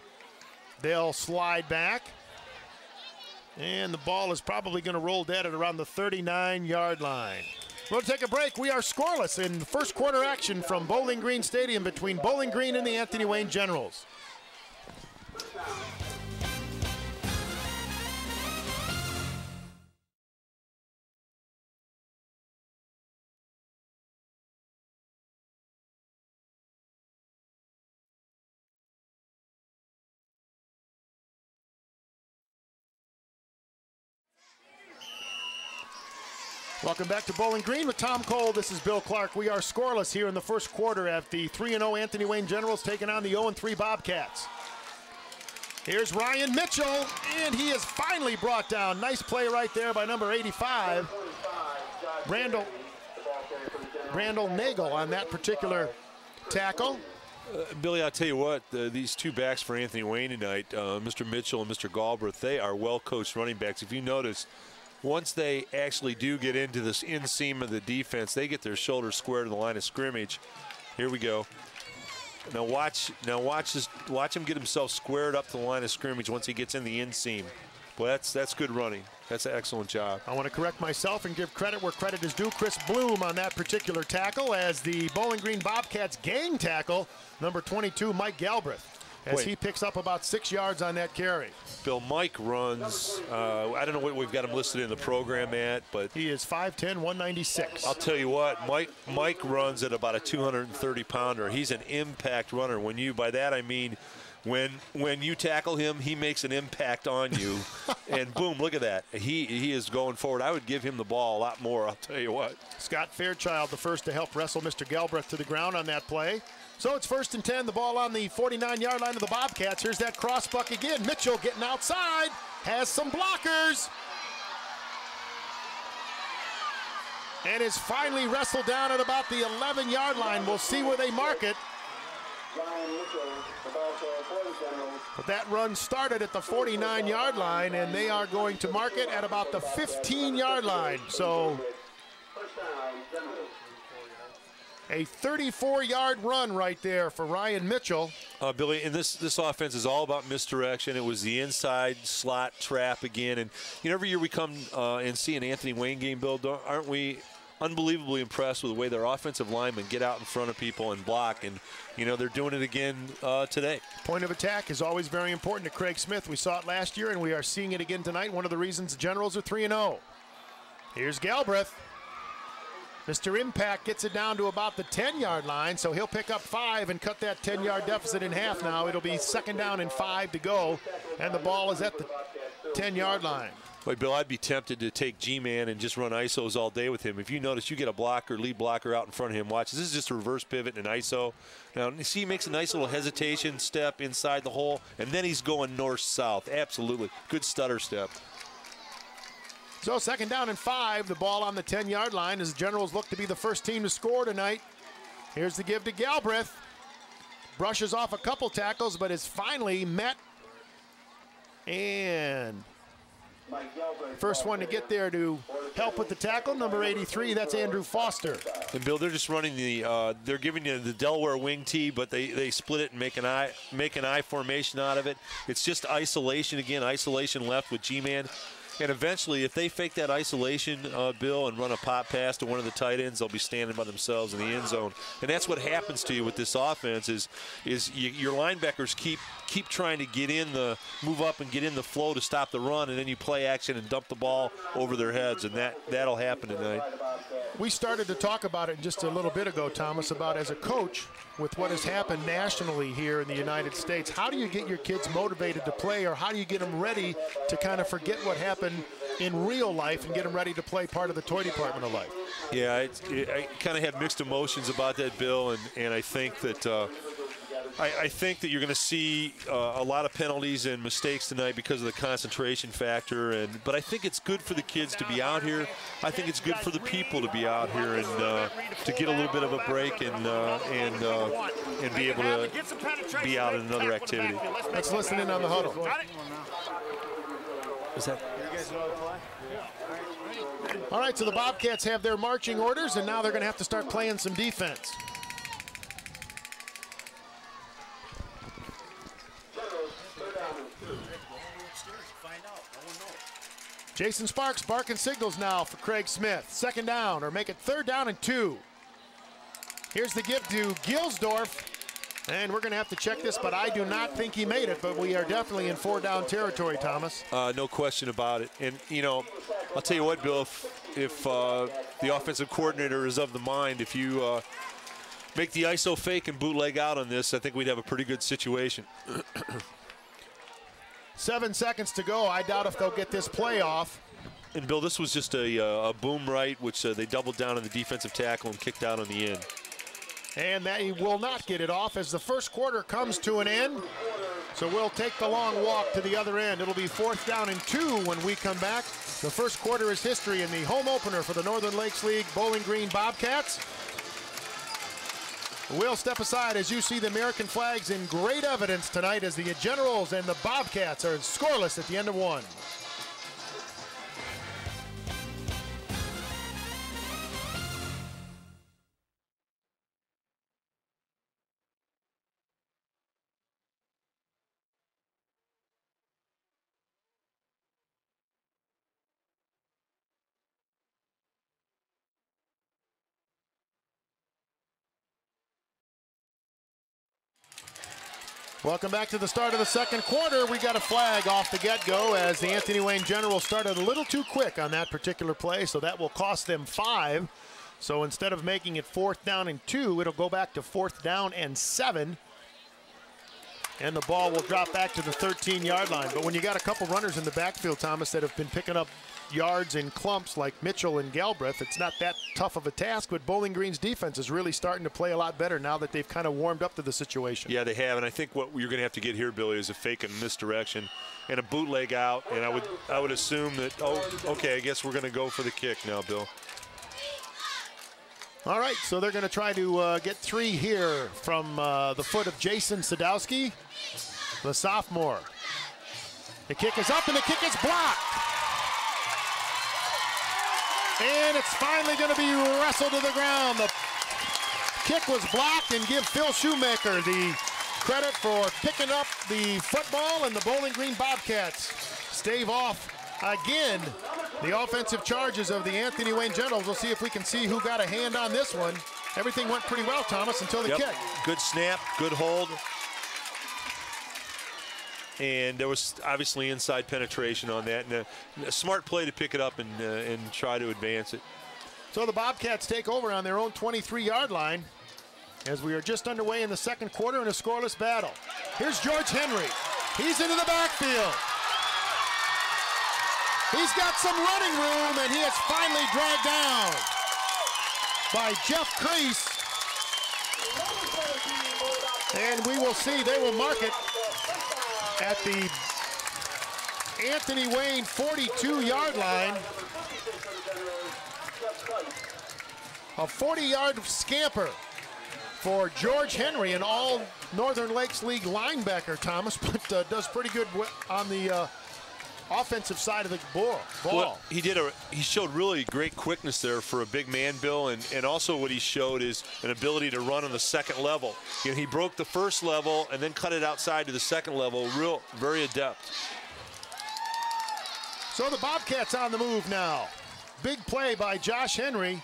they'll slide back. And the ball is probably going to roll dead at around the 39-yard line. We'll take a break. We are scoreless in the first quarter action from Bowling Green Stadium between Bowling Green and the Anthony Wayne Generals. Welcome back to Bowling Green with Tom Cole. This is Bill Clark. We are scoreless here in the first quarter at the 3-0 Anthony Wayne Generals taking on the 0-3 Bobcats. Here's Ryan Mitchell, and he is finally brought down. Nice play right there by number 85, Randall Nagel on that particular tackle. Billy, I'll tell you what, these two backs for Anthony Wayne tonight, Mr. Mitchell and Mr. Galbraith, they are well-coached running backs. If you notice, once they actually do get into this inseam of the defense, they get their shoulders squared to the line of scrimmage. Here we go. Now watch him get himself squared up to the line of scrimmage once he gets in the inseam. Boy, that's good running. That's an excellent job. I want to correct myself and give credit where credit is due. Chris Bloom on that particular tackle as the Bowling Green Bobcats gang tackle, number 22, Mike Galbraith, as he picks up about 6 yards on that carry. Bill, Mike runs, I don't know what we've got him listed in the program at, but he is 5'10", 196. I'll tell you what, Mike runs at about a 230-pounder. He's an impact runner. By that I mean when you tackle him, he makes an impact on you. And boom, look at that. He is going forward. I would give him the ball a lot more, I'll tell you what. Scott Fairchild, the first to help wrestle Mr. Galbraith to the ground on that play. So it's 1st and 10, the ball on the 49-yard line of the Bobcats. Here's that cross buck again. Mitchell getting outside, has some blockers. And is finally wrestled down at about the 11-yard line. We'll see where they mark it. But that run started at the 49-yard line, and they are going to mark it at about the 15-yard line. So a 34-yard run right there for Ryan Mitchell. Billy, and this offense is all about misdirection. It was the inside slot trap again. And every year we come and see an Anthony Wayne game, Bill, aren't we unbelievably impressed with the way their offensive linemen get out in front of people and block, and they're doing it again today. Point of attack is always very important to Craig Smith. We saw it last year, and we are seeing it again tonight. One of the reasons the Generals are 3-0. Here's Galbraith. Mr. Impact gets it down to about the 10-yard line, so he'll pick up 5 and cut that 10-yard deficit in half now. It'll be 2nd down and 5 to go, and the ball is at the 10-yard line. Boy, Bill, I'd be tempted to take G-Man and just run ISOs all day with him. If you notice, you get a lead blocker out in front of him. Watch, this is just a reverse pivot and an ISO. Now, you see he makes a nice little hesitation step inside the hole, and then he's going north-south. Absolutely. Good stutter step. So 2nd down and 5, the ball on the 10-yard line as the Generals look to be the first team to score tonight. Here's the give to Galbraith. Brushes off a couple tackles, but is finally met. And first one to get there to help with the tackle, number 83, that's Andrew Foster. And Bill, they're just running the, they're giving you the Delaware wing tee, but they split it and make an I formation out of it. It's just isolation again, isolation left with G-man. And eventually, if they fake that isolation, Bill, and run a pop pass to one of the tight ends, they'll be standing by themselves in the end zone. And that's what happens to you with this offense is your linebackers keep trying to get in the move up and get in the flow to stop the run, and then you play action and dump the ball over their heads, and that'll happen tonight. We started to talk about it just a little bit ago, Thomas, about as a coach with what has happened nationally here in the United States, how do you get your kids motivated to play, or how do you get them ready to kind of forget what happened in real life and get them ready to play part of the toy department of life? Yeah, I kind of have mixed emotions about that, Bill, and I think that I think that you're going to see a lot of penalties and mistakes tonight because of the concentration factor. But I think it's good for the kids to be out here. I think it's good for the people to be out here and to get a little bit of a break and be able to be out in another activity. Let's listen in on the huddle. Is that? All right, so the Bobcats have their marching orders, and now they're going to have to start playing some defense. Jason Sparks barking signals now for Craig Smith. 2nd down, or make it 3rd down and 2. Here's the give to Gilsdorf. And we're going to have to check this, but I do not think he made it. But we are definitely in 4-down territory, Thomas. No question about it. And, you know, I'll tell you what, Bill, if the offensive coordinator is of the mind, if you make the ISO fake and bootleg out on this, I think we'd have a pretty good situation. 7 seconds to go. I doubt if they'll get this play off. And, Bill, this was just a boom right, which they doubled down on the defensive tackle and kicked out on the end. And they will not get it off as the first quarter comes to an end. So we'll take the long walk to the other end. It'll be 4th down and 2 when we come back. The first quarter is history in the home opener for the Northern Lakes League Bowling Green Bobcats. We'll step aside as you see the American flags in great evidence tonight as the Generals and the Bobcats are scoreless at the end of 1. Welcome back to the start of the second quarter. We got a flag off the get-go as the Anthony Wayne Generals started a little too quick on that particular play, so that will cost them 5. So instead of making it 4th down and 2, it'll go back to 4th down and 7. And the ball will drop back to the 13-yard line. But when you got a couple runners in the backfield, Thomas, that have been picking up yards in clumps like Mitchell and Galbraith, it's not that tough of a task, but Bowling Green's defense is really starting to play a lot better now that they've kind of warmed up to the situation. Yeah, they have, and I think what you're going to have to get here, Billy, is a fake and misdirection and a bootleg out, and I would assume that, oh, okay, I guess we're going to go for the kick now, Bill. All right, so they're going to try to get 3 here from the foot of Jason Sadowski, the sophomore. The kick is up, and the kick is blocked. And it's finally going to be wrestled to the ground. The kick was blocked, and give Phil Shoemaker the credit for picking up the football, and the Bowling Green Bobcats stave off again the offensive charges of the Anthony Wayne Generals. We'll see if we can see who got a hand on this one. Everything went pretty well, Thomas, until the kick. Good snap, good hold. And there was obviously inside penetration on that, and a smart play to pick it up and try to advance it. So the Bobcats take over on their own 23-yard line as we are just underway in the second quarter in a scoreless battle. Here's George Henry. He's into the backfield. He's got some running room, and he is finally dragged down by Jeff Crease. And we will see, they will mark it at the Anthony Wayne 42-yard line. A 40-yard scamper for George Henry, an all Northern Lakes League linebacker, Thomas, but does pretty good on the offensive side of the ball. Well, he showed really great quickness there for a big man, Bill, and also what he showed is an ability to run on the second level. You know, he broke the first level and then cut it outside to the second level. Very adept. So the Bobcats on the move now. Big play by Josh Henry.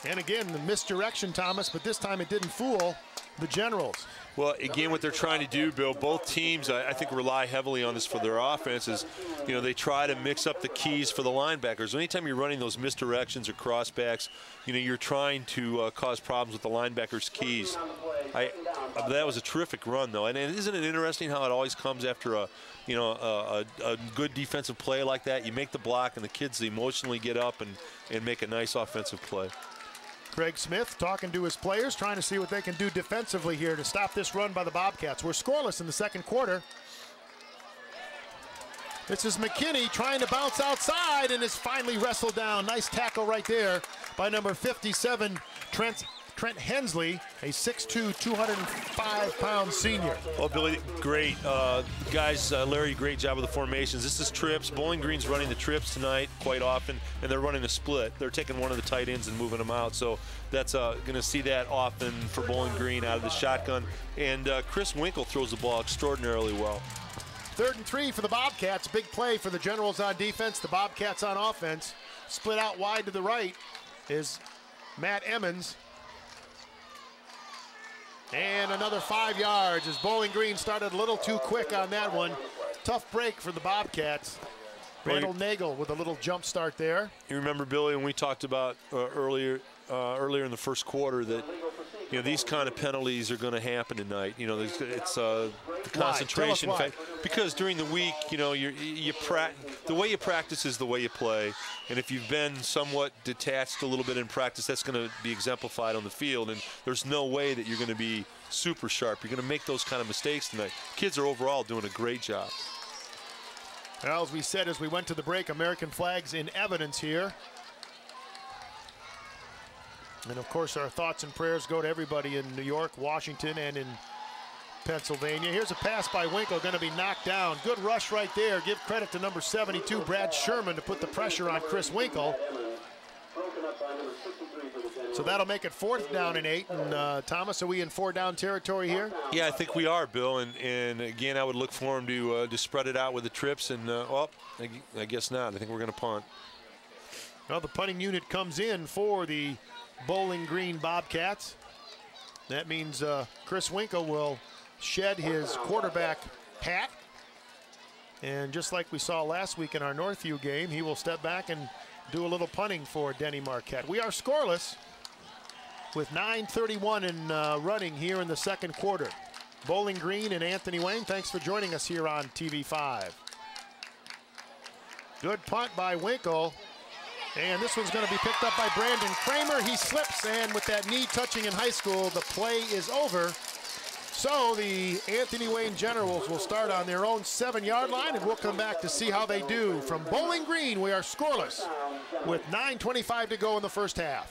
And again, the misdirection, Thomas, but this time it didn't fool the Generals. Well, again, what they're trying to do, Bill, both teams, I think, rely heavily on this for their offenses. You know, they try to mix up the keys for the linebackers. Anytime you're running those misdirections or crossbacks, you know, you're trying to cause problems with the linebackers' keys. That was a terrific run, though. And isn't it interesting how it always comes after a good defensive play like that? You make the block, and the kids emotionally get up and make a nice offensive play. Craig Smith talking to his players, trying to see what they can do defensively here to stop this run by the Bobcats. We're scoreless in the second quarter. This is McKinney trying to bounce outside and is finally wrestled down. Nice tackle right there by number 57, Trent Hensley, a 6'2", 205-pound senior. Oh, Billy, great. Guys, Larry, great job with the formations. This is trips. Bowling Green's running the trips tonight quite often, and they're running a split. They're taking one of the tight ends and moving them out, so that's going to see that often for Bowling Green out of the shotgun. And Chris Winkle throws the ball extraordinarily well. 3rd and 3 for the Bobcats. Big play for the Generals on defense, the Bobcats on offense. Split out wide to the right is Matt Emmons. And another 5 yards as Bowling Green started a little too quick on that one. Tough break for the Bobcats. Randall Nagel with a little jump start there. You remember, Billy, when we talked about earlier in the first quarter that, you know, these kind of penalties are going to happen tonight. You know, it's the concentration effect. Because during the week, you know, the way you practice is the way you play. And if you've been somewhat detached a little bit in practice, that's going to be exemplified on the field. And there's no way that you're going to be super sharp. You're going to make those kind of mistakes tonight. Kids are overall doing a great job. Well, as we said as we went to the break, American flags in evidence here. And of course, our thoughts and prayers go to everybody in New York, Washington, and in Pennsylvania. Here's a pass by Winkle, going to be knocked down. Good rush right there. Give credit to number 72, Brad Sherman, to put the pressure on Chris Winkle. So that'll make it 4th down and 8. And Thomas, are we in 4-down territory here? Yeah, I think we are, Bill. And again, I would look for him to spread it out with the trips. And, well, I guess not. I think we're going to punt. Well, the punting unit comes in for the Bowling Green Bobcats. That means Chris Winkle will shed his quarterback hat. And just like we saw last week in our Northview game, he will step back and do a little punting for Denny Marquette. We are scoreless with 9:31 in running here in the second quarter. Bowling Green and Anthony Wayne, thanks for joining us here on TV5. Good punt by Winkle. And this one's going to be picked up by Brandon Kramer. He slips, and with that knee touching in high school, the play is over. So the Anthony Wayne Generals will start on their own 7-yard line, and we'll come back to see how they do. From Bowling Green, we are scoreless with 9:25 to go in the first half.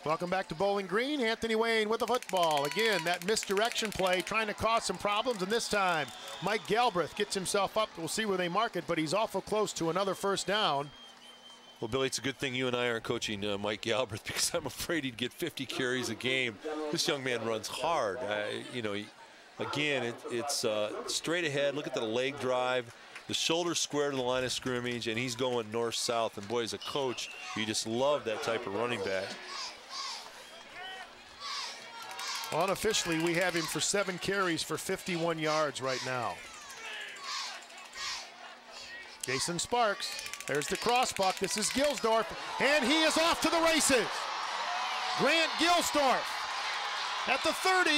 Welcome back to Bowling Green. Anthony Wayne with the football. Again, that misdirection play trying to cause some problems, and this time Mike Galbraith gets himself up. We'll see where they mark it, but he's awful close to another first down. Well, Billy, it's a good thing you and I aren't coaching Mike Galbraith, because I'm afraid he'd get 50 carries a game. This young man runs hard. You know, again, it's straight ahead. Look at the leg drive. The shoulder square to the line of scrimmage, and he's going north-south. And, boy, as a coach, you just love that type of running back. Unofficially, we have him for 7 carries for 51 yards right now. Jason Sparks, there's the crossbuck. This is Gilsdorf, and he is off to the races. Grant Gilsdorf at the 30,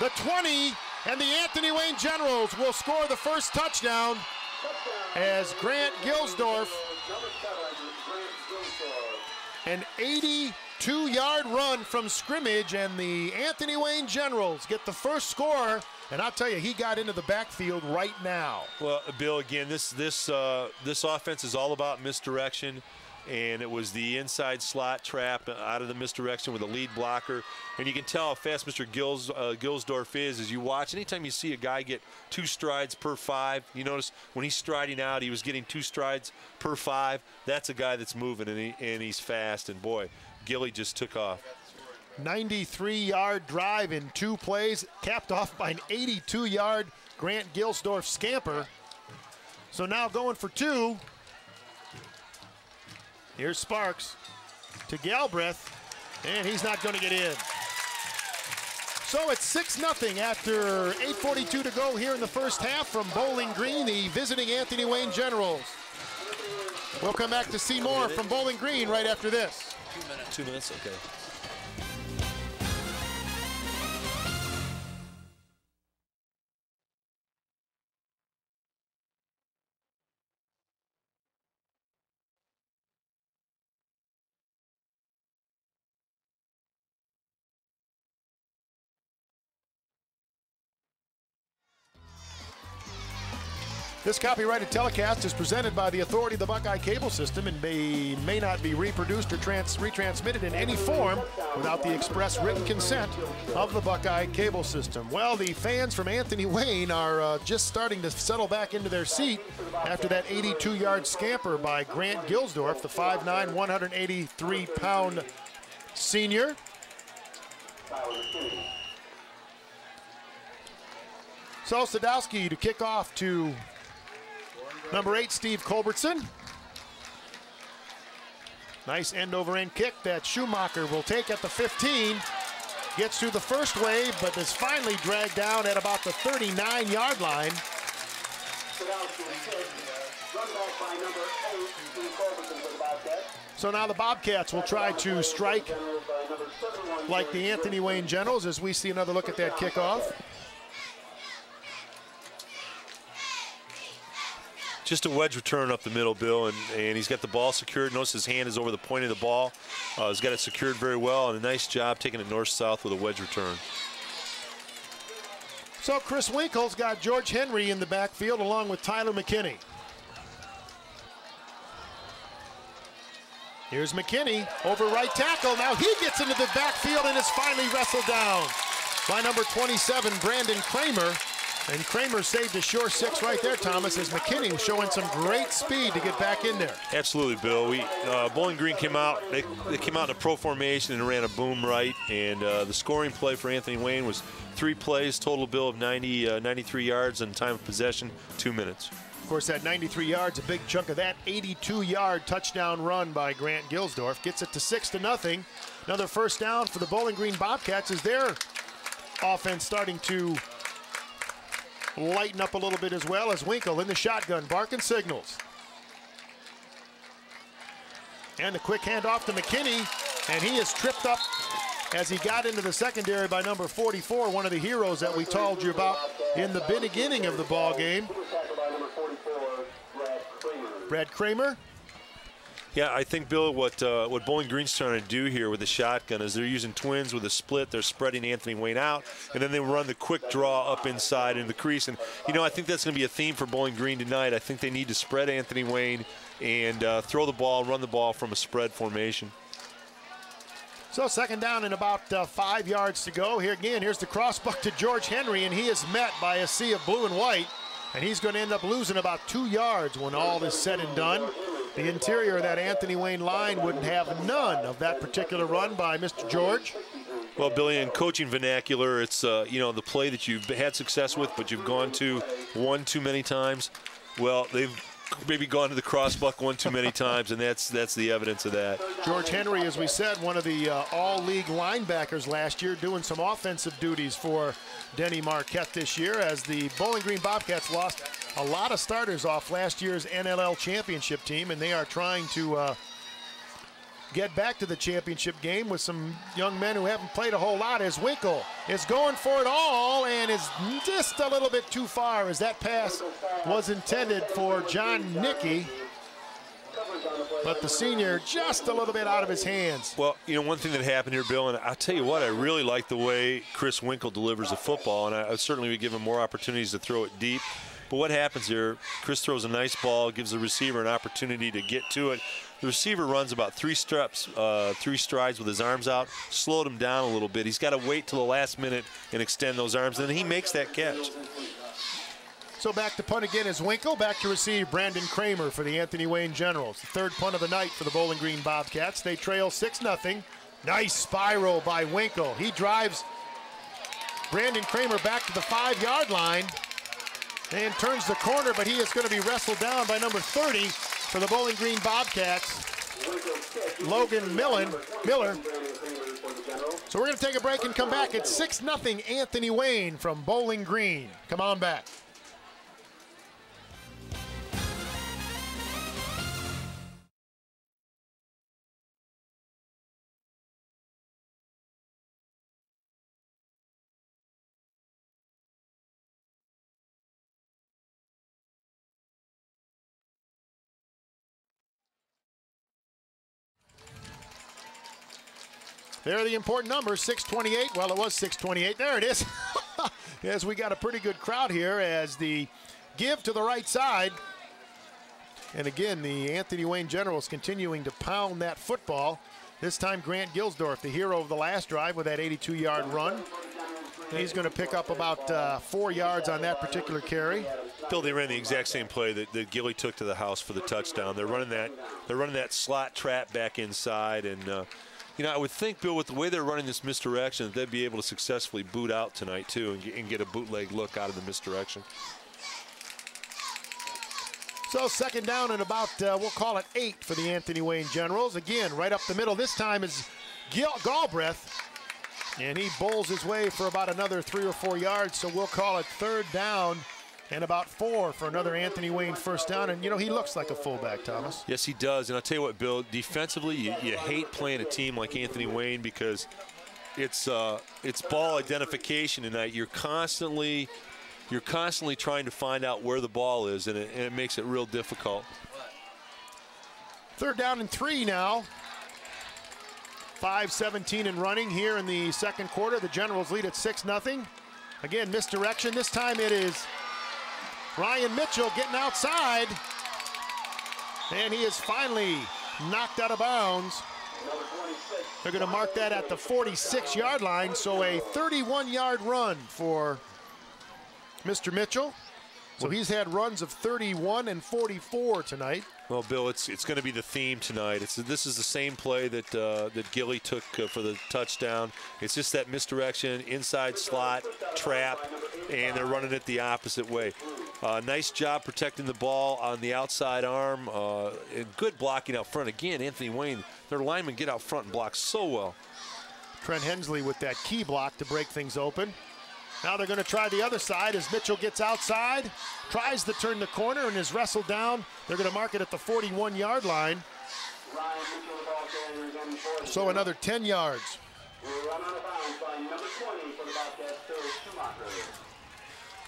the 20, and the Anthony Wayne Generals will score the first touchdown as Grant Gilsdorf, an 82-yard run from scrimmage, and the Anthony Wayne Generals get the first score. And I'll tell you, he got into the backfield right now. Well, Bill, again, this offense is all about misdirection, and it was the inside slot trap out of the misdirection with a lead blocker. And you can tell how fast Mr. Gilsdorf is as you watch. Anytime you see a guy get 2 strides per 5, you notice when he's striding out, he was getting 2 strides per 5. That's a guy that's moving, and he's fast. And boy, Gilly just took off. 93-yard drive in 2 plays, capped off by an 82-yard Grant Gilsdorf scamper. So now going for 2. Here's Sparks to Galbraith, and he's not going to get in. So it's 6-0 after 8:42 to go here in the first half from Bowling Green, the visiting Anthony Wayne Generals. We'll come back to see more from Bowling Green right after this. 2 minutes, okay. This copyrighted telecast is presented by the authority of the Buckeye Cable System and may not be reproduced or retransmitted in any form without the express written consent of the Buckeye Cable System. Well, the fans from Anthony Wayne are just starting to settle back into their seat after that 82-yard scamper by Grant Gilsdorf, the 5'9", 183-pound senior. So Sadowski to kick off to number 8, Steve Culbertson. Nice end-over-end kick that Schumacher will take at the 15. Gets through the first wave, but is finally dragged down at about the 39-yard line. So now the Bobcats will try to strike like the Anthony Wayne Generals as we see another look at that kickoff. Just a wedge return up the middle, Bill, and he's got the ball secured. Notice his hand is over the point of the ball. He's got it secured very well, and a nice job taking it north-south with a wedge return. So Chris Winkle's got George Henry in the backfield along with Tyler McKinney. Here's McKinney over right tackle. Now he gets into the backfield and is finally wrestled down by number 27, Brandon Kramer. And Kramer saved a sure 6 right there, Thomas, as McKinney showing some great speed to get back in there. Absolutely, Bill. Bowling Green came out. They came out in a pro formation and ran a boom right. And the scoring play for Anthony Wayne was 3 plays, total, Bill, of 93 yards, and time of possession, 2 minutes. Of course, that 93 yards, a big chunk of that 82-yard touchdown run by Grant Gilsdorf gets it to 6-0. Another first down for the Bowling Green Bobcats as their offense starting to lighten up a little bit as well, as Winkle in the shotgun, barking signals. And the quick handoff to McKinney, and he is tripped up as he got into the secondary by number 44, one of the heroes that we told you about in the beginning of the ball game. Brad Kramer. Yeah, I think, Bill, what Bowling Green's trying to do here with the shotgun is they're using twins with a split. They're spreading Anthony Wayne out, and then they run the quick draw up inside in the crease. And, you know, I think that's going to be a theme for Bowling Green tonight. I think they need to spread Anthony Wayne and throw the ball, run the ball from a spread formation. So second down and about 5 yards to go. Here again, here's the crossbuck to George Henry, and he is met by a sea of blue and white. And he's going to end up losing about 2 yards when all is said and done. The interior of that Anthony Wayne line would have none of that particular run by Mr. George. Well, Billy, in coaching vernacular, it's you know, the play that you've had success with, but you've gone to one too many times. Well, they've maybe gone to the crossbuck one too many times, and that's the evidence of that. George Henry, as we said, one of the all-league linebackers last year, doing some offensive duties for Denny Marquette this year, as the Bowling Green Bobcats lost a lot of starters off last year's NLL championship team, and they are trying to get back to the championship game with some young men who haven't played a whole lot, as Winkle is going for it all and is just a little bit too far, as that pass was intended for John Nicky. But the senior just a little bit out of his hands. Well, you know, one thing that happened here, Bill, and I'll tell you what, I really like the way Chris Winkle delivers the football, and I certainly would give him more opportunities to throw it deep. But what happens here, Chris throws a nice ball, gives the receiver an opportunity to get to it. The receiver runs about 3 strides with his arms out, slowed him down a little bit. He's got to wait till the last minute and extend those arms, and he makes that catch. So back to punt again is Winkle. Back to receive Brandon Kramer for the Anthony Wayne Generals. The third punt of the night for the Bowling Green Bobcats. They trail 6-0. Nice spiral by Winkle. He drives Brandon Kramer back to the 5-yard line and turns the corner, but he is going to be wrestled down by number 30 for the Bowling Green Bobcats, Logan Miller. So we're going to take a break and come back. It's 6-0 Anthony Wayne from Bowling Green. Come on back. There are the important numbers, 628. Well, it was 628. There it is. As we got a pretty good crowd here as the give to the right side. And again, the Anthony Wayne Generals continuing to pound that football. This time Grant Gilsdorf, the hero of the last drive with that 82-yard run. He's going to pick up about 4 yards on that particular carry. Bill, they ran the exact same play that Gilly took to the house for the touchdown. They're running that slot trap back inside, and you know, I would think, Bill, with the way they're running this misdirection, that they'd be able to successfully boot out tonight, too, and get a bootleg look out of the misdirection. So second down and about, we'll call it 8 for the Anthony Wayne Generals. Again, right up the middle. This time is Galbraith, and he bowls his way for about another 3 or 4 yards, so we'll call it third down and about 4 for another Anthony Wayne first down. And, you know, he looks like a fullback, Thomas. Yes, he does. And I'll tell you what, Bill, defensively, you hate playing a team like Anthony Wayne because it's ball identification tonight. You're constantly trying to find out where the ball is, and it makes it real difficult. Third down and 3 now. 5:17 and running here in the second quarter. The Generals lead at 6-0. Again, misdirection. This time it is Ryan Mitchell getting outside, and he is finally knocked out of bounds. They're going to mark that at the 46-yard line, so a 31-yard run for Mr. Mitchell. So he's had runs of 31 and 44 tonight. Well, Bill, it's going to be the theme tonight. This is the same play that Gilly took for the touchdown. It's just that misdirection, inside slot, trap, and they're running it the opposite way. Nice job protecting the ball on the outside arm. And good blocking out front. Again, Anthony Wayne, their linemen get out front and block so well. Trent Hensley with that key block to break things open. Now they're going to try the other side as Mitchell gets outside, tries to turn the corner and is wrestled down. They're going to mark it at the 41-yard line. So another 10 yards.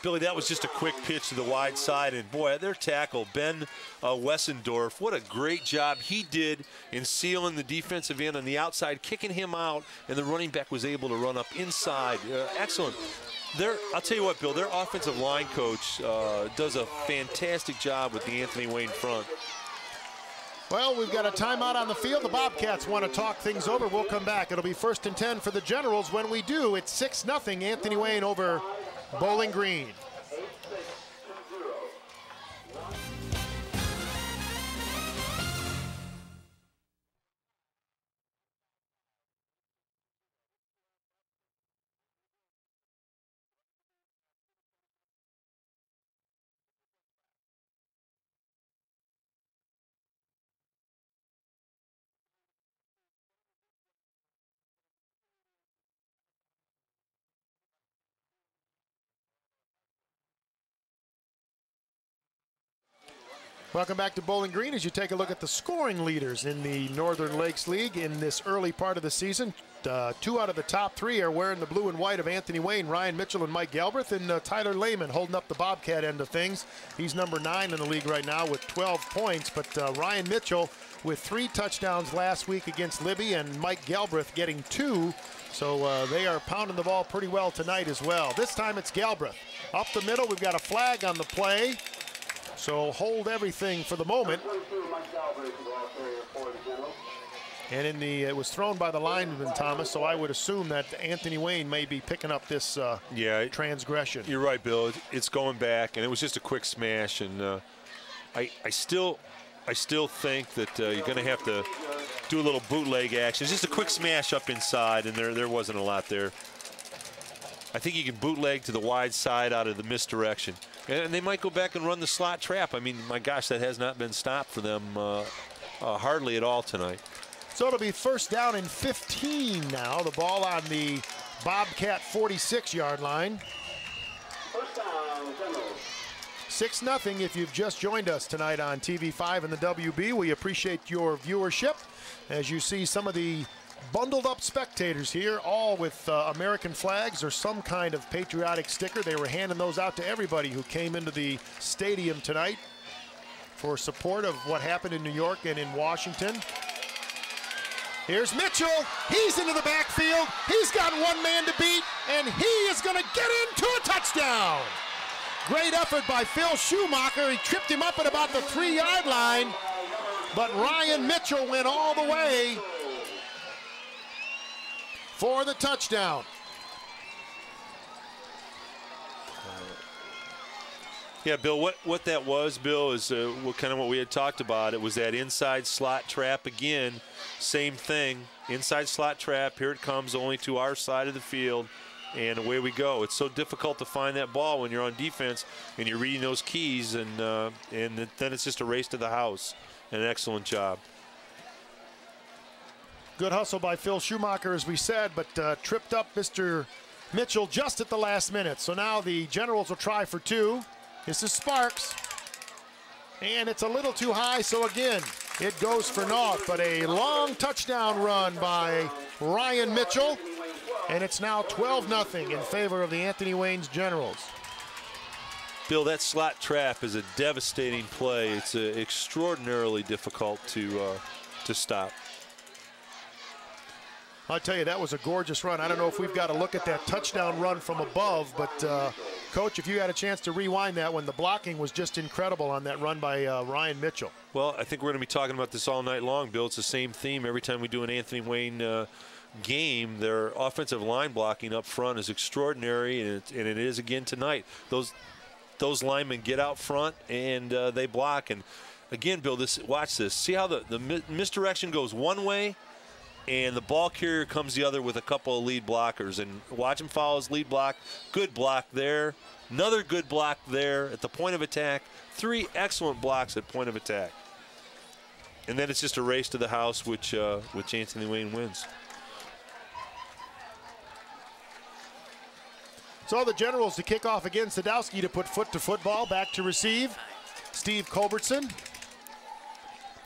Billy, that was just a quick pitch to the wide side, and boy, their tackle, Ben Wessendorf, what a great job he did in sealing the defensive end on the outside, kicking him out, and the running back was able to run up inside. Excellent. I'll tell you what, Bill, their offensive line coach does a fantastic job with the Anthony Wayne front. Well, we've got a timeout on the field. The Bobcats want to talk things over. We'll come back. It'll be 1st and 10 for the Generals. When we do, it's 6-0 Anthony Wayne over Bowling Green. Welcome back to Bowling Green as you take a look at the scoring leaders in the Northern Lakes League in this early part of the season. 2 out of the top 3 are wearing the blue and white of Anthony Wayne, Ryan Mitchell and Mike Galbraith, and Tyler Lehman holding up the Bobcat end of things. He's number 9 in the league right now with 12 points, but Ryan Mitchell with 3 touchdowns last week against Libby, and Mike Galbraith getting 2. So they are pounding the ball pretty well tonight as well. This time it's Galbraith. Up the middle, we've got a flag on the play. So hold everything for the moment. And it was thrown by the lineman, Thomas, so I would assume that Anthony Wayne may be picking up this transgression. You're right, Bill. It's going back, and it was just a quick smash. And I still think that you're going to have to do a little bootleg action. It's just a quick smash up inside, and there wasn't a lot there. I think you can bootleg to the wide side out of the misdirection. And they might go back and run the slot trap. I mean, my gosh, that has not been stopped for them hardly at all tonight. So it'll be first down and 15 now. The ball on the Bobcat 46-yard line. 6-0 if you've just joined us tonight on TV5 and the WB. We appreciate your viewership as you see some of the bundled up spectators here, all with American flags or some kind of patriotic sticker. They were handing those out to everybody who came into the stadium tonight for support of what happened in New York and in Washington. Here's Mitchell. He's into the backfield. He's got one man to beat, and he is going to get into a touchdown. Great effort by Phil Schumacher. He tripped him up at about the 3-yard line, but Ryan Mitchell went all the way for the touchdown. Yeah, Bill, what that was, Bill, is kind of what we had talked about. It was that inside slot trap again. Same thing, inside slot trap. Here it comes, only to our side of the field, and away we go. It's so difficult to find that ball when you're on defense and you're reading those keys, and then it's just a race to the house. An excellent job. Good hustle by Phil Schumacher, as we said, but tripped up Mr. Mitchell just at the last minute. So now the Generals will try for 2. This is Sparks, and it's a little too high, so again, it goes for naught, but a long touchdown run by Ryan Mitchell, and it's now 12-0 in favor of the Anthony Wayne's Generals. Bill, that slot trap is a devastating play. It's extraordinarily difficult to stop. I'll tell you, that was a gorgeous run. I don't know if we've got to look at that touchdown run from above, but Coach, if you had a chance to rewind that one, the blocking was just incredible on that run by Ryan Mitchell. Well, I think we're going to be talking about this all night long, Bill. It's the same theme every time we do an Anthony Wayne game. Their offensive line blocking up front is extraordinary, and it is again tonight. Those linemen get out front and they block. And again, Bill, watch this. See how the misdirection goes one way, and the ball carrier comes the other with a couple of lead blockers. And watch him follow his lead block. Good block there. Another good block there at the point of attack. 3 excellent blocks at point of attack. And then it's just a race to the house, which Anthony Wayne wins. So the Generals to kick off again. Sadowski to put foot to football. Back to receive. Steve Culbertson.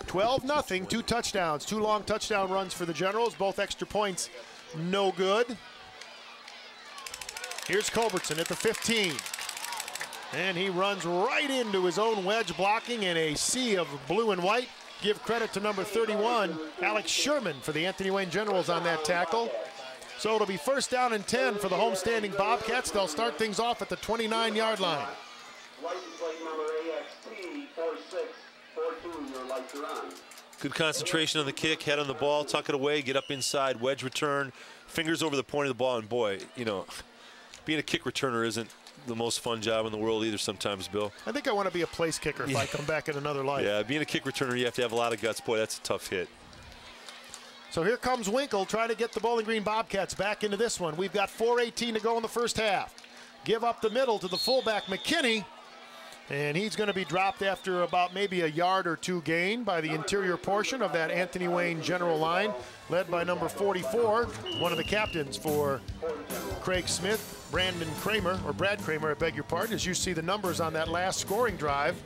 12-0, 2 touchdowns, 2 long touchdown runs for the Generals, both extra points, no good. Here's Culbertson at the 15. And he runs right into his own wedge blocking in a sea of blue and white. Give credit to number 31, Alex Sherman, for the Anthony Wayne Generals on that tackle. So it'll be first down and 10 for the homestanding Bobcats. They'll start things off at the 29-yard line. Good concentration on the kick, head on the ball, tuck it away, get up inside, wedge return, fingers over the point of the ball. And boy, you know, being a kick returner isn't the most fun job in the world either sometimes, Bill. I think I want to be a place kicker if I come back in another life. Yeah, being a kick returner, you have to have a lot of guts. Boy, that's a tough hit. So here comes Winkle trying to get the Bowling Green Bobcats back into this one. We've got 4:18 to go in the first half. Give up the middle to the fullback, McKinney. And he's going to be dropped after about maybe a yard or 2 gain by the interior portion of that Anthony Wayne General line, led by number 44, one of the captains for Craig Smith, Brad Kramer, I beg your pardon, as you see the numbers on that last scoring drive.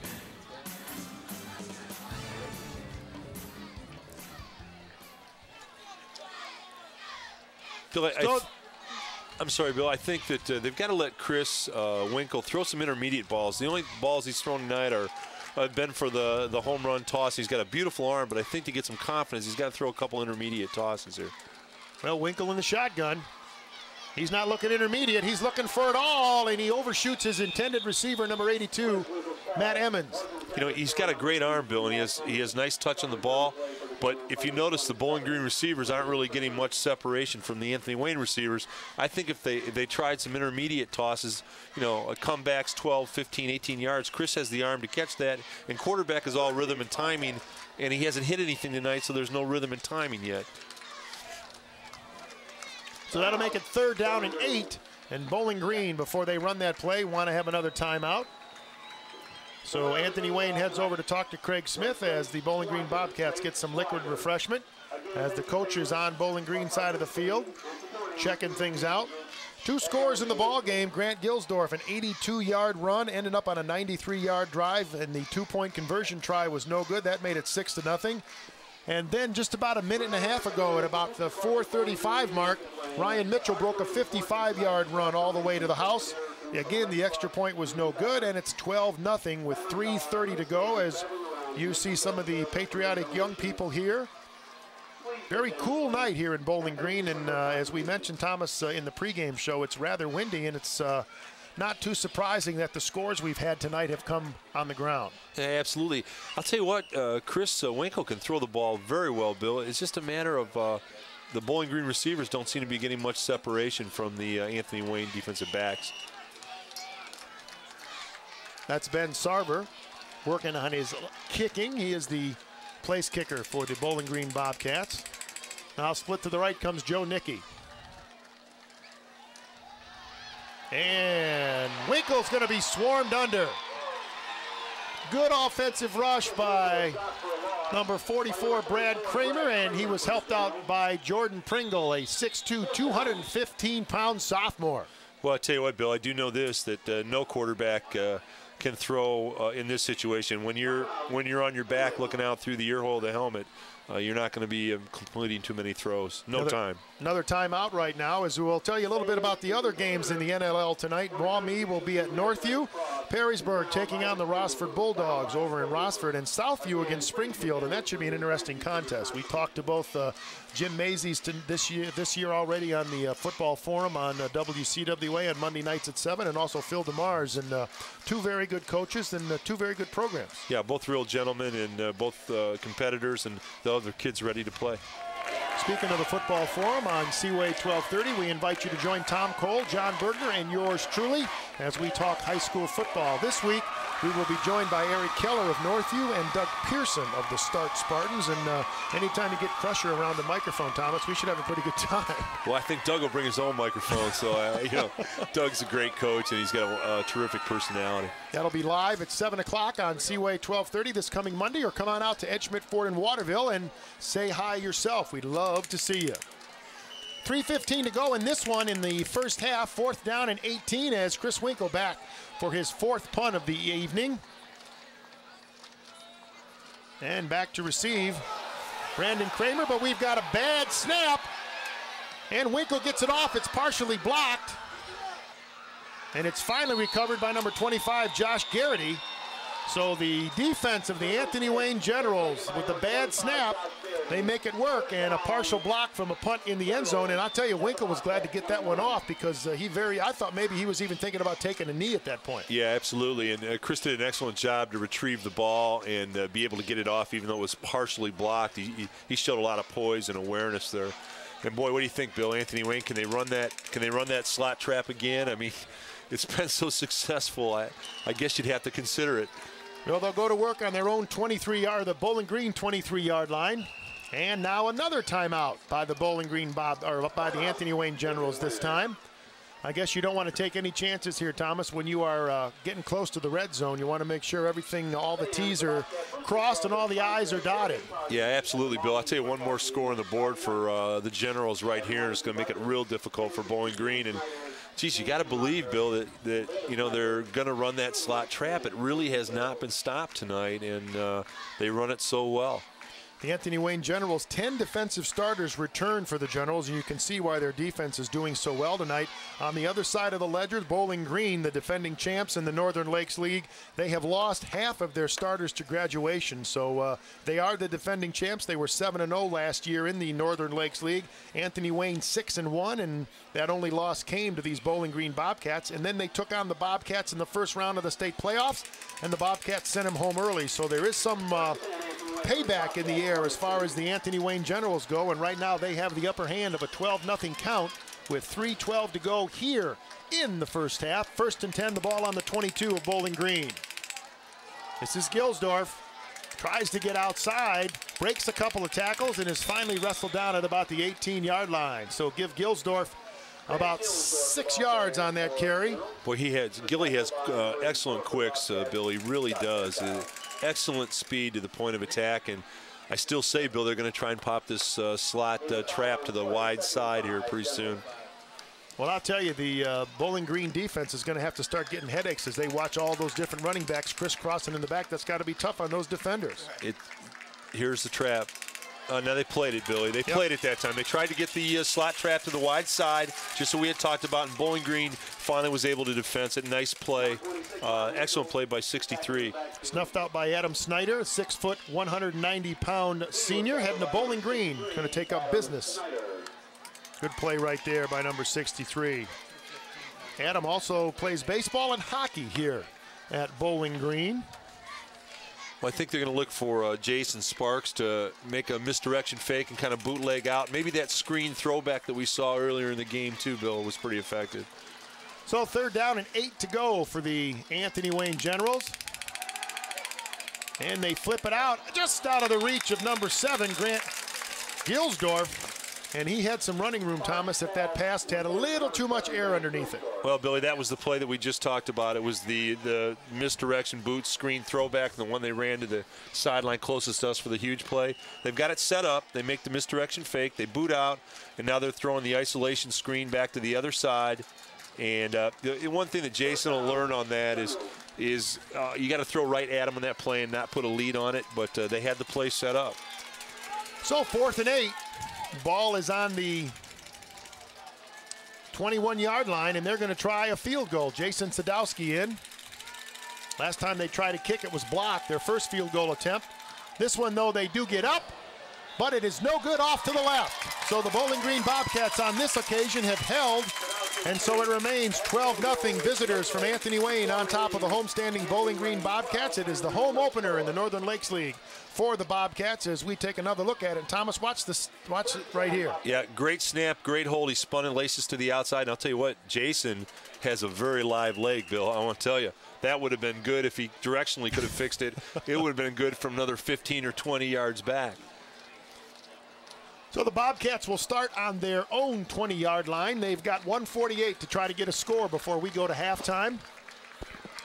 Bill, I'm sorry, Bill. I think that they've got to let Chris Winkle throw some intermediate balls. The only balls he's thrown tonight have been for the home run toss. He's got a beautiful arm, but I think to get some confidence, he's got to throw a couple intermediate tosses here. Well, Winkle in the shotgun. He's not looking intermediate. He's looking for it all, and he overshoots his intended receiver, number 82, Matt Emmons. You know, he's got a great arm, Bill, and he has nice touch on the ball. But if you notice, the Bowling Green receivers aren't really getting much separation from the Anthony Wayne receivers. I think if they tried some intermediate tosses, you know, comebacks 12, 15, 18 yards, Chris has the arm to catch that, and quarterback is all rhythm and timing, and he hasn't hit anything tonight, so there's no rhythm and timing yet. So that'll make it 3rd down and 8, and Bowling Green, before they run that play, want to have another timeout. So Anthony Wayne heads over to talk to Craig Smith as the Bowling Green Bobcats get some liquid refreshment, as the coach is on Bowling Green side of the field, checking things out. 2 scores in the ball game. Grant Gilsdorf, an 82-yard run, ended up on a 93-yard drive, and the 2-point conversion try was no good. That made it 6-0. And then just about a minute and a half ago, at about the 4:35 mark, Ryan Mitchell broke a 55-yard run all the way to the house. Again, the extra point was no good, and it's 12-0 with 3:30 to go, as you see some of the patriotic young people here. Very cool night here in Bowling Green, and as we mentioned, Thomas, in the pregame show, it's rather windy, and it's not too surprising that the scores we've had tonight have come on the ground. Yeah, absolutely. I'll tell you what, Chris Winkle can throw the ball very well, Bill. It's just a matter of the Bowling Green receivers don't seem to be getting much separation from the Anthony Wayne defensive backs. That's Ben Sarver working on his kicking. He is the place kicker for the Bowling Green Bobcats. Now split to the right comes Joe Nickey. And Winkle's going to be swarmed under. Good offensive rush by number 44, Brad Kramer, and he was helped out by Jordan Pringle, a 6'2", 215-pound sophomore. Well, I tell you what, Bill, I do know this, that no quarterback can throw in this situation. When you're on your back looking out through the ear hole of the helmet, you're not going to be completing too many throws. Another timeout right now, as we'll tell you a little bit about the other games in the NLL tonight. Maumee will be at Northview. Perrysburg taking on the Rossford Bulldogs over in Rossford, and Southview against Springfield, and that should be an interesting contest. We talked to both Jim Mazies this year already on the Football Forum on WCWA on Monday nights at 7, and also Phil DeMars, and 2 very good coaches and 2 very good programs. Yeah, both real gentlemen and both competitors, and the other kids ready to play. Speaking of the Football Forum on Seaway 1230, we invite you to join Tom Cole, John Bergner, and yours truly as we talk high school football. This week, we will be joined by Eric Keller of Northview and Doug Pearson of the Stark Spartans. And anytime you get Crusher around the microphone, Thomas, we should have a pretty good time. Well, I think Doug will bring his own microphone. So, you know, Doug's a great coach, and he's got a terrific personality. That'll be live at 7 o'clock on Seaway 1230 this coming Monday, or come on out to Edgemont Ford in Waterville and say hi yourself. We'd love to see you. 3:15 to go in this one in the first half. 4th down and 18 as Chris Winkle back for his 4th punt of the evening. And back to receive Brandon Kramer, but we've got a bad snap. And Winkle gets it off. It's partially blocked. And it's finally recovered by number 25, Josh Garrity. So the defense of the Anthony Wayne Generals, with the bad snap, they make it work, and a partial block from a punt in the end zone. And I'll tell you, Winkle was glad to get that one off, because I thought maybe he was even thinking about taking a knee at that point. Yeah, absolutely. And Chris did an excellent job to retrieve the ball and be able to get it off, even though it was partially blocked. He showed a lot of poise and awareness there. And boy, what do you think, Bill? Anthony Wayne, can they run that slot trap again? I mean, it's been so successful. I guess you'd have to consider it. Well, they'll go to work on their own 23-yard, the Bowling Green 23-yard line. And now another timeout by the by the Anthony Wayne Generals this time. I guess you don't want to take any chances here, Thomas, when you are getting close to the red zone. You want to make sure all the T's are crossed and all the I's are dotted. Yeah, absolutely, Bill. I'll tell you, one more score on the board for the Generals right here is going to make it real difficult for Bowling Green. And geez, you got to believe, Bill, that you know, they're going to run that slot trap. It really has not been stopped tonight, and they run it so well. The Anthony Wayne Generals, 10 defensive starters return for the Generals, and you can see why their defense is doing so well tonight. On the other side of the ledger, Bowling Green, the defending champs in the Northern Lakes League, they have lost half of their starters to graduation, so they are the defending champs. They were 7-0 last year in the Northern Lakes League. Anthony Wayne 6-1, and that only loss came to these Bowling Green Bobcats, and then they took on the Bobcats in the first round of the state playoffs, and the Bobcats sent them home early, so there is some payback in the air as far as the Anthony Wayne Generals go, and right now they have the upper hand of a 12-0 count with 3:12 to go here in the first half. 1st and 10, the ball on the 22 of Bowling Green. This is Gilsdorf. Tries to get outside, breaks a couple of tackles, and is finally wrestled down at about the 18-yard line. So give Gilsdorf about 6 yards on that carry. Boy, Gilly has excellent quicks, Bill. He really does. Excellent speed to the point of attack, and I still say, Bill, they're going to try and pop this slot trap to the wide side here pretty soon. Well, I'll tell you, the Bowling Green defense is going to have to start getting headaches as they watch all those different running backs crisscrossing in the back. That's got to be tough on those defenders. Here's the trap. Now they played it, Billy. They played it that time. They tried to get the slot trap to the wide side, just so we had talked about, and Bowling Green finally was able to defense it. Nice play. Excellent play by 63. Snuffed out by Adam Snyder, 6 foot, 190-pound senior, heading to Bowling Green. Going to take up business. Good play right there by number 63. Adam also plays baseball and hockey here at Bowling Green. Well, I think they're going to look for Jason Sparks to make a misdirection fake and kind of bootleg out. Maybe that screen throwback that we saw earlier in the game, too, Bill, was pretty effective. So 3rd down and 8 to go for the Anthony Wayne Generals. And they flip it out just out of the reach of number 7, Grant Gilsdorf. And he had some running room, Thomas, if that pass had a little too much air underneath it. Well, Billy, that was the play that we just talked about. It was the misdirection boot screen throwback, the one they ran to the sideline closest to us for the huge play. They've got it set up. They make the misdirection fake. They boot out, and now they're throwing the isolation screen back to the other side. And the one thing that Jason will learn on that is you got to throw right at him on that play and not put a lead on it, but they had the play set up. So 4th and 8. Ball is on the 21-yard line, and they're going to try a field goal. Jason Sadowski in. Last time they tried to kick, it was blocked, their first field goal attempt. This one, though, they do get up, but it is no good off to the left. So the Bowling Green Bobcats on this occasion have held, and so it remains 12-0 visitors from Anthony Wayne on top of the homestanding Bowling Green Bobcats. It is the home opener in the Northern Lakes League for the Bobcats as we take another look at it. Thomas, watch it right here. Yeah, great snap, great hold. He spun and laces to the outside. And I'll tell you what, Jason has a very live leg, Bill. I want to tell you, that would have been good if he directionally could have fixed it. It would have been good from another 15 or 20 yards back. So the Bobcats will start on their own 20-yard line. They've got 1:48 to try to get a score before we go to halftime.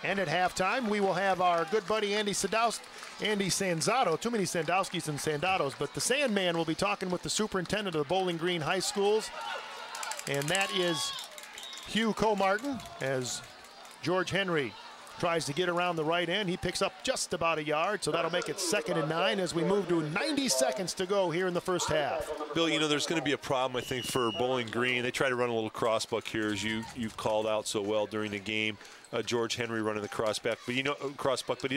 And at halftime, we will have our good buddy Andy Sanzato. Too many Sandowskis and Sandatos, but the Sandman will be talking with the superintendent of the Bowling Green High Schools, and that is Hugh Comartin, as George Henry tries to get around the right end. He picks up just about a yard, so that'll make it 2nd and 9 as we move to 90 seconds to go here in the first half. Bill, you know, there's going to be a problem, I think, for Bowling Green. They try to run a little crossbuck here, as you've called out so well during the game. George Henry running the crossbuck, but he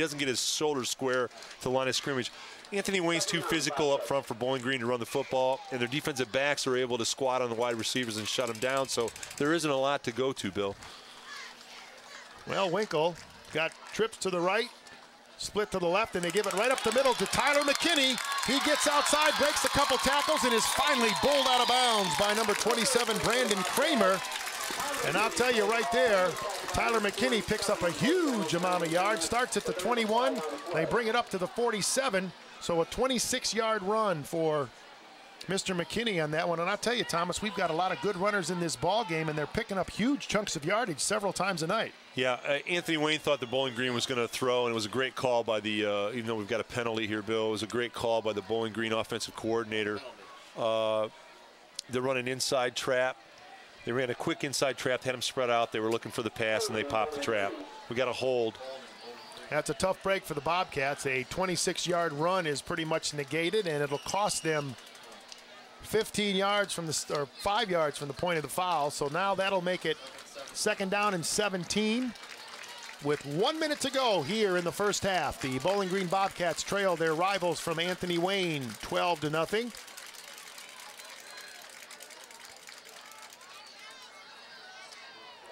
doesn't get his shoulder square to the line of scrimmage. Anthony Wayne's too physical up front for Bowling Green to run the football, and their defensive backs are able to squat on the wide receivers and shut them down, so there isn't a lot to go to, Bill. Well, Winkle got trips to the right, split to the left, and they give it right up the middle to Tyler McKinney. He gets outside, breaks a couple tackles, and is finally bowled out of bounds by number 27, Brandon Kramer. And I'll tell you right there, Tyler McKinney picks up a huge amount of yards, starts at the 21, they bring it up to the 47, so a 26-yard run for Mr. McKinney on that one. And I'll tell you, Thomas, we've got a lot of good runners in this ball game, and they're picking up huge chunks of yardage several times a night. Yeah, Anthony Wayne thought the Bowling Green was going to throw, and it was a great call by the, even though we've got a penalty here, Bill, it was a great call by the Bowling Green offensive coordinator. They're running inside trap. They ran a quick inside trap, had them spread out. They were looking for the pass, and they popped the trap. We got a hold. That's a tough break for the Bobcats. A 26-yard run is pretty much negated, and it'll cost them 15 yards from the, or 5 yards from the point of the foul. So now that'll make it 2nd down and 17 with 1 minute to go here in the first half. The Bowling Green Bobcats trail their rivals from Anthony Wayne 12-0.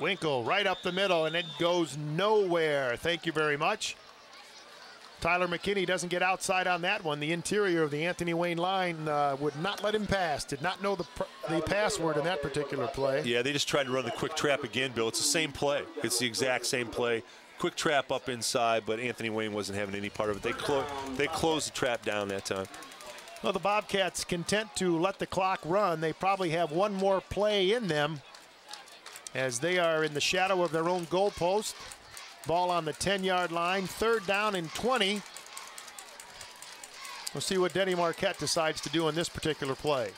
Winkle right up the middle, and it goes nowhere. Thank you very much. Tyler McKinney doesn't get outside on that one. The interior of the Anthony Wayne line would not let him pass. Did not know the password in that particular play. Yeah, they just tried to run the quick trap again, Bill. It's the same play. It's the exact same play. Quick trap up inside, but Anthony Wayne wasn't having any part of it. They closed the trap down that time. Well, the Bobcats content to let the clock run. They probably have one more play in them as they are in the shadow of their own goalpost. Ball on the 10-yard line, 3rd down and 20. We'll see what Denny Marquette decides to do in this particular play.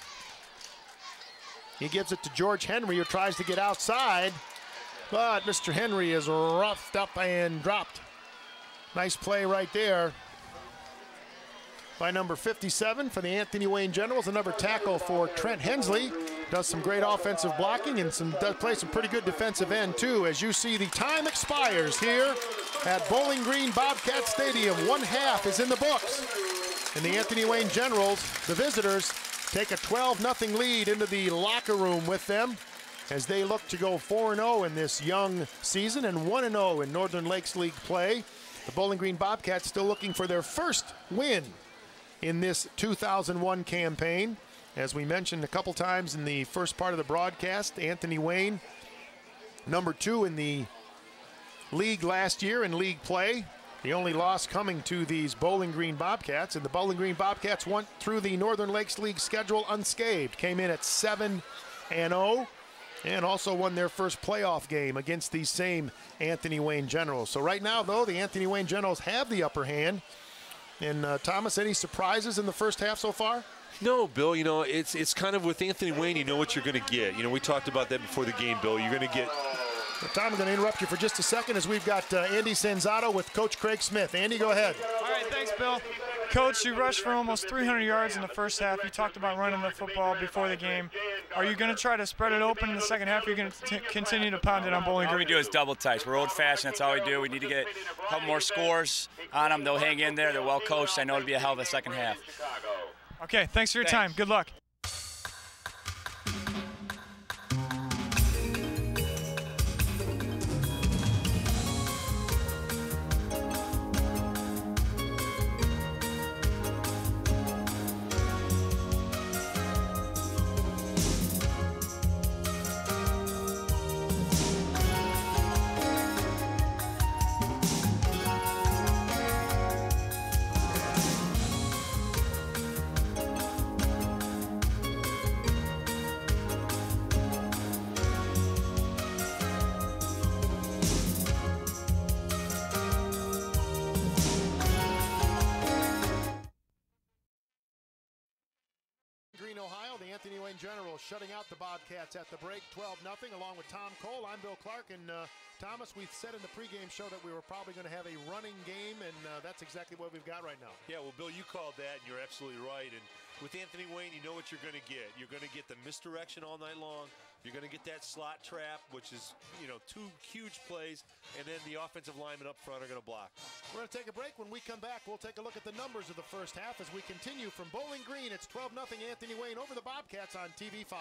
He gives it to George Henry, who tries to get outside, but Mr. Henry is roughed up and dropped. Nice play right there by number 57 for the Anthony Wayne Generals. Another tackle for Trent Hensley. Does some great offensive blocking and does play some pretty good defensive end too. As you see, the time expires here at Bowling Green Bobcat Stadium. 1 half is in the books. And the Anthony Wayne Generals, the visitors, take a 12-0 lead into the locker room with them as they look to go 4-0 in this young season and 1-0 in Northern Lakes League play. The Bowling Green Bobcats still looking for their first win in this 2001 campaign. As we mentioned a couple times in the first part of the broadcast, Anthony Wayne, number 2 in the league last year in league play. The only loss coming to these Bowling Green Bobcats, and the Bowling Green Bobcats went through the Northern Lakes League schedule unscathed. Came in at 7-0 and also won their first playoff game against the same Anthony Wayne Generals. So right now, though, the Anthony Wayne Generals have the upper hand. And Thomas, any surprises in the first half so far? No, Bill, you know, it's kind of with Anthony Wayne, you know what you're going to get. You know, we talked about that before the game, Bill. You're going to get... Well, Tom, I'm going to interrupt you for just a second as we've got Andy Sanzato with Coach Craig Smith. Andy, go ahead. All right, thanks, Bill. Coach, you rushed for almost 300 yards in the first half. You talked about running the football before the game. Are you going to try to spread it open in the second half, or are you going to continue to pound it on Bowling Green? All we do is double tights. We're old-fashioned. That's all we do. We need to get a couple more scores on them. They'll hang in there. They're well coached. I know it'll be a hell of a second half. Okay, thanks for your time. Good luck. Ohio, the Anthony Wayne Generals shutting out the Bobcats at the break, 12-0, along with Tom Cole. I'm Bill Clark, and Thomas, we said in the pregame show that we were probably going to have a running game, and that's exactly what we've got right now. Yeah, well, Bill, you called that, and you're absolutely right. And with Anthony Wayne, you know what you're going to get. You're going to get the misdirection all night long. You're going to get that slot trap, which is, you know, 2 huge plays, and then the offensive linemen up front are going to block. We're going to take a break. When we come back, we'll take a look at the numbers of the first half as we continue from Bowling Green. It's 12-0 Anthony Wayne over the Bobcats on TV5.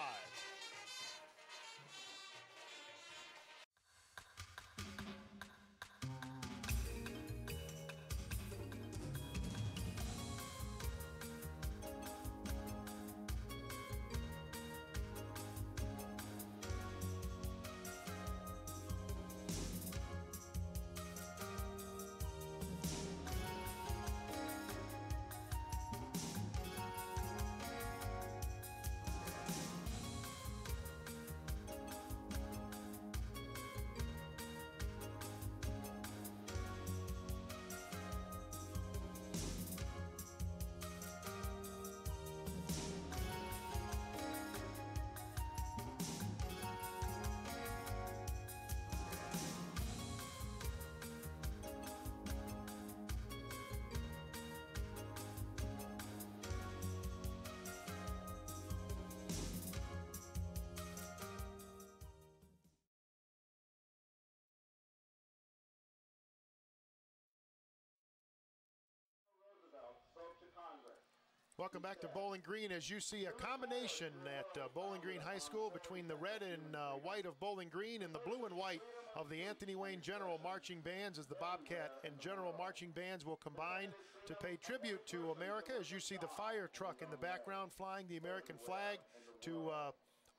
Welcome back to Bowling Green. As you see, a combination at Bowling Green High School between the red and white of Bowling Green and the blue and white of the Anthony Wayne General Marching Bands, as the Bobcat and General Marching Bands will combine to pay tribute to America. As you see the fire truck in the background flying the American flag to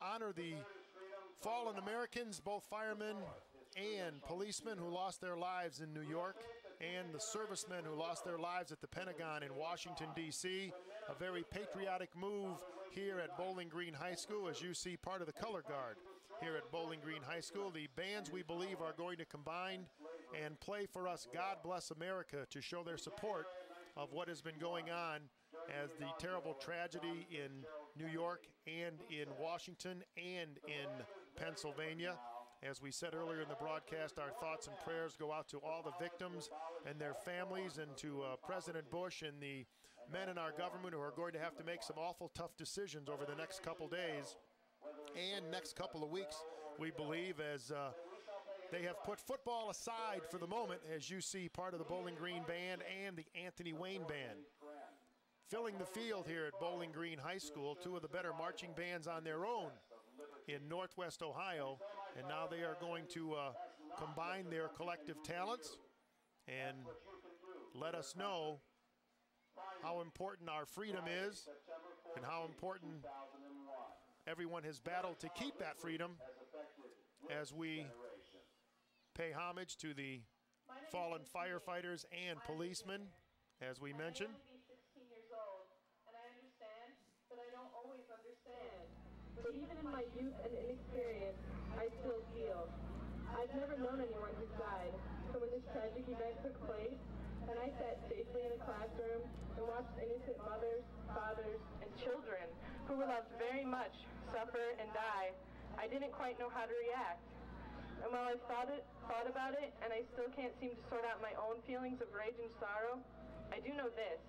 honor the fallen Americans, both firemen and policemen who lost their lives in New York, and the servicemen who lost their lives at the Pentagon in Washington, D.C. A very patriotic move here at Bowling Green High School, as you see part of the color guard here at Bowling Green High School. The bands, we believe, are going to combine and play for us God Bless America to show their support of what has been going on as the terrible tragedy in New York and in Washington and in Pennsylvania. As we said earlier in the broadcast, our thoughts and prayers go out to all the victims and their families, and to President Bush and the men in our government who are going to have to make some awful tough decisions over the next couple days and next couple of weeks, we believe, as they have put football aside for the moment, as you see part of the Bowling Green Band and the Anthony Wayne Band filling the field here at Bowling Green High School, two of the better marching bands on their own in Northwest Ohio, and now they are going to combine their collective talents and let us know how important our freedom is and how important everyone has battled to keep that freedom, as we pay homage to the fallen firefighters and policemen, as we mentioned. And I understand, but I don't always understand. But even in my youth and inexperience, I still feel. I've never known anyone who died. So when this tragic event took place, and I sat safely in a classroom and watched innocent mothers, fathers, and children who were loved very much suffer and die, I didn't quite know how to react. And while I thought about it, and I still can't seem to sort out my own feelings of rage and sorrow, I do know this.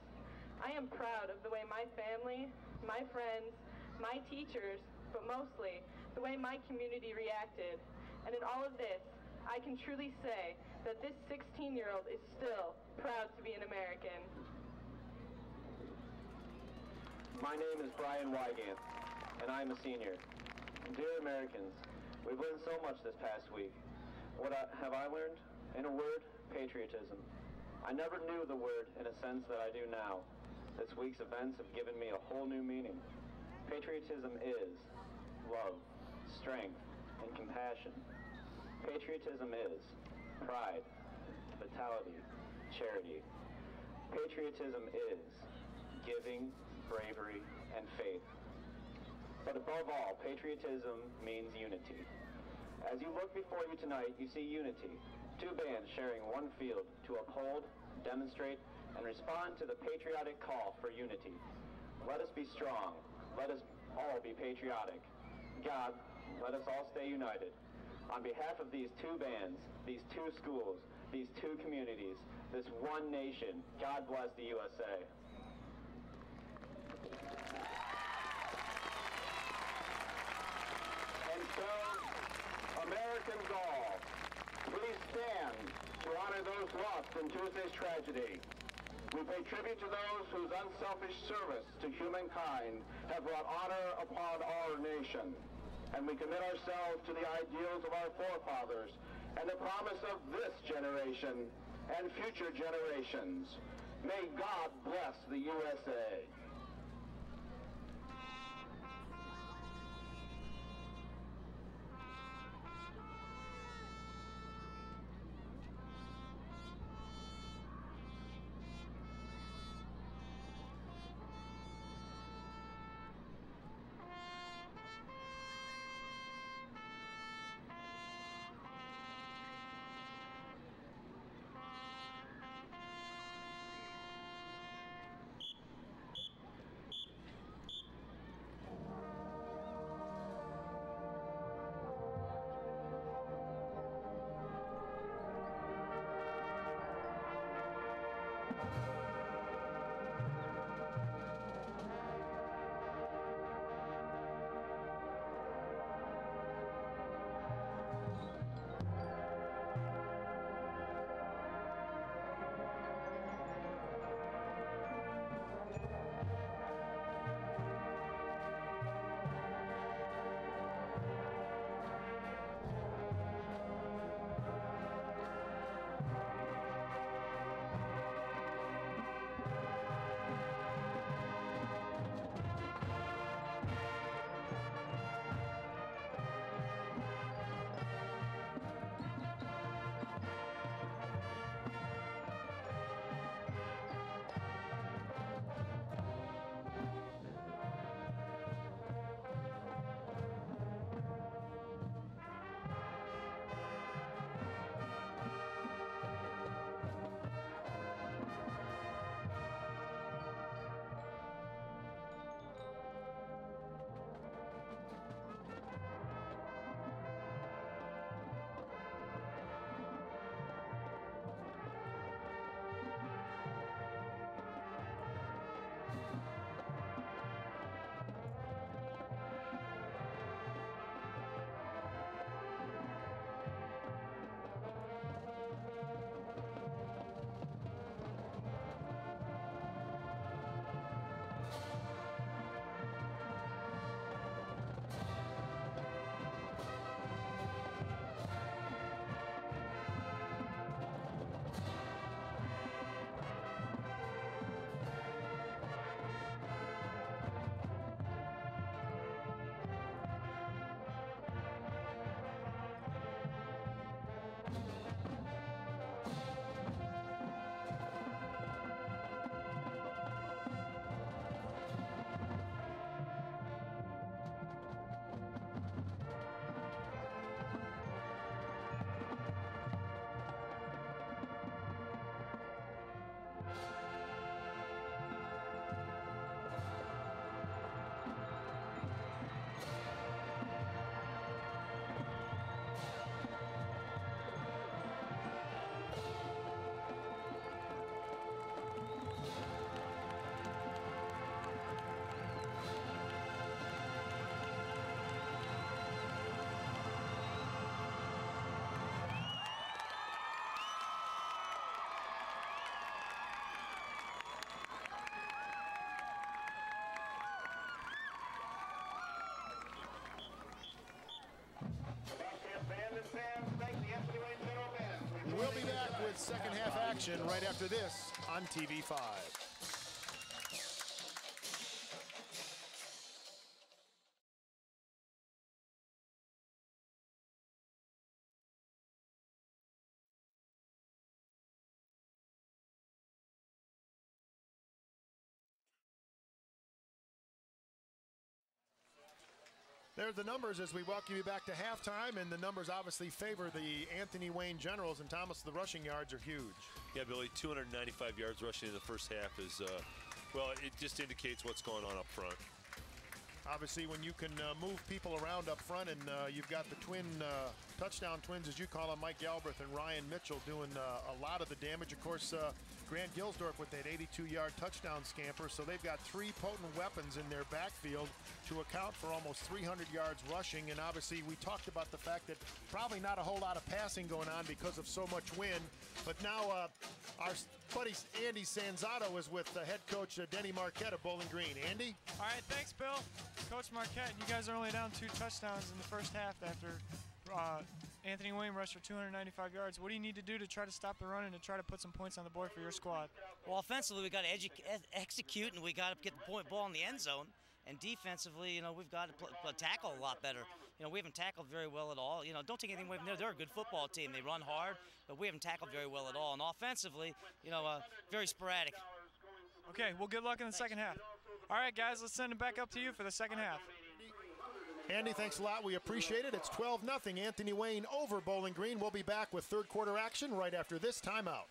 I am proud of the way my family, my friends, my teachers, but mostly the way my community reacted. And in all of this, I can truly say that this 16-year-old is still proud to be an American. My name is Brian Wygant, and I am a senior. Dear Americans, we've learned so much this past week. What have I learned? In a word, patriotism. I never knew the word in a sense that I do now. This week's events have given me a whole new meaning. Patriotism is love, strength, and compassion. Patriotism is pride, vitality, charity. Patriotism is giving, bravery, and faith. But above all, patriotism means unity. As you look before you tonight, you see unity. Two bands sharing one field to uphold, demonstrate, and respond to the patriotic call for unity. Let us be strong. Let us all be patriotic. God, let us all stay united. On behalf of these two bands, these two schools, these two communities, this one nation, God bless the USA. And so, Americans all, please stand to honor those lost in Tuesday's tragedy. We pay tribute to those whose unselfish service to humankind have brought honor upon our nation. And we commit ourselves to the ideals of our forefathers and the promise of this generation and future generations. May God bless the USA. with second half action right after this on TV5. There's the numbers as we welcome you back to halftime, and the numbers obviously favor the Anthony Wayne Generals, and Thomas, the rushing yards are huge. Yeah, Billy, 295 yards rushing in the first half is, well, it just indicates what's going on up front. Obviously, when you can move people around up front, and you've got the touchdown twins, as you call them, Mike Galbraith and Ryan Mitchell, doing a lot of the damage. Of course, Grant Gilsdorf with that 82-yard touchdown scamper, so they've got three potent weapons in their backfield to account for almost 300 yards rushing. And obviously, we talked about the fact that probably not a whole lot of passing going on because of so much wind. But now our buddy Andy Sanzato is with head coach Denny Marquette of Bowling Green. Andy? All right, thanks, Bill. Coach Marquette, you guys are only down 2 touchdowns in the first half after Anthony Wayne rushed for 295 yards. What do you need to do to try to stop the run and to try to put some points on the board for your squad? Well, offensively, we got to execute, and we got to get the ball in the end zone. And defensively, we've got to tackle a lot better. We haven't tackled very well at all. Don't take anything away from them. They're a good football team. They run hard, but we haven't tackled very well at all. And offensively, very sporadic. Okay, well, good luck in the second half. All right, guys, let's send it back up to you for the second half. Andy, thanks a lot. We appreciate it. It's 12-0. Anthony Wayne over Bowling Green. We'll be back with third quarter action right after this timeout.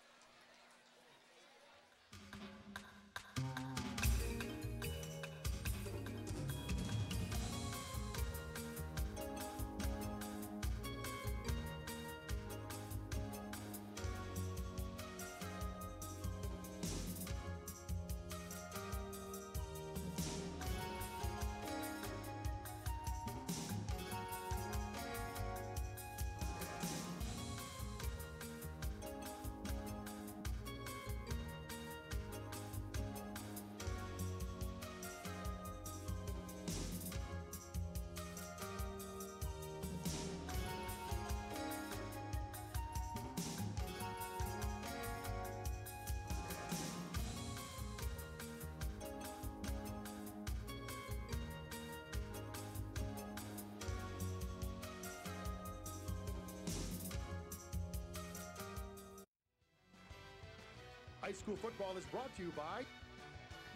High school football is brought to you by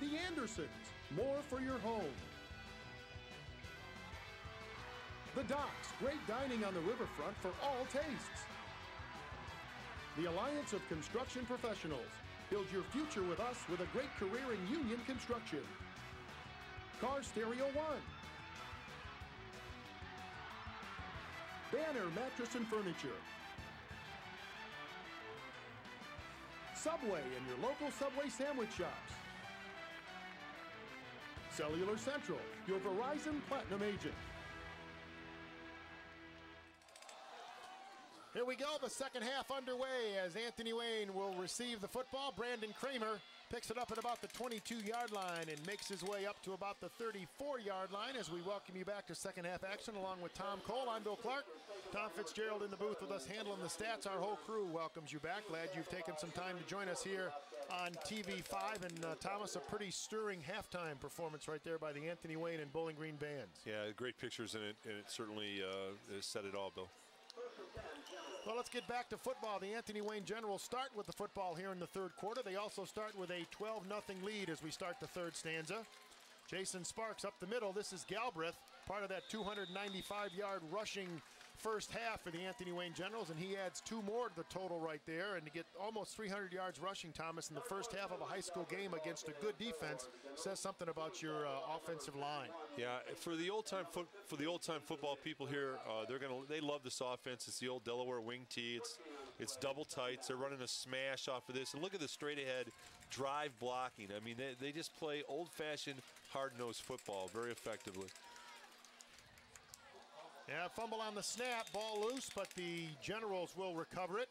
The Andersons, more for your home. The Docks, great dining on the riverfront for all tastes. The Alliance of Construction Professionals, build your future with us with a great career in union construction. Car Stereo One. Banner Mattress and Furniture. Subway and your local Subway sandwich shops. Cellular Central, your Verizon Platinum agent. Here we go, the second half underway as Anthony Wayne will receive the football. Brandon Kramer picks it up at about the 22-yard line and makes his way up to about the 34-yard line as we welcome you back to second half action along with Tom Cole. I'm Bill Clark. Tom Fitzgerald in the booth with us handling the stats. Our whole crew welcomes you back. Glad you've taken some time to join us here on TV5. And Thomas, a pretty stirring halftime performance right there by the Anthony Wayne and Bowling Green bands. Yeah, great pictures in it, and it certainly said it all, Bill. Well, let's get back to football. The Anthony Wayne Generals start with the football here in the third quarter. They also start with a 12-0 lead as we start the third stanza. Jason Sparks up the middle. This is Galbraith, part of that 295-yard rushing first half for the Anthony Wayne Generals, and he adds 2 more to the total right there. And to get almost 300 yards rushing, Thomas, in the first half of a high school game against a good defense says something about your offensive line. Yeah, for the old-time football people here, they love this offense. It's the old Delaware wing tee. It's double tights. They're running a smash off of this, and look at the straight-ahead drive blocking. I mean, they just play old-fashioned, hard-nosed football very effectively. Yeah, fumble on the snap, ball loose, but the Generals will recover it.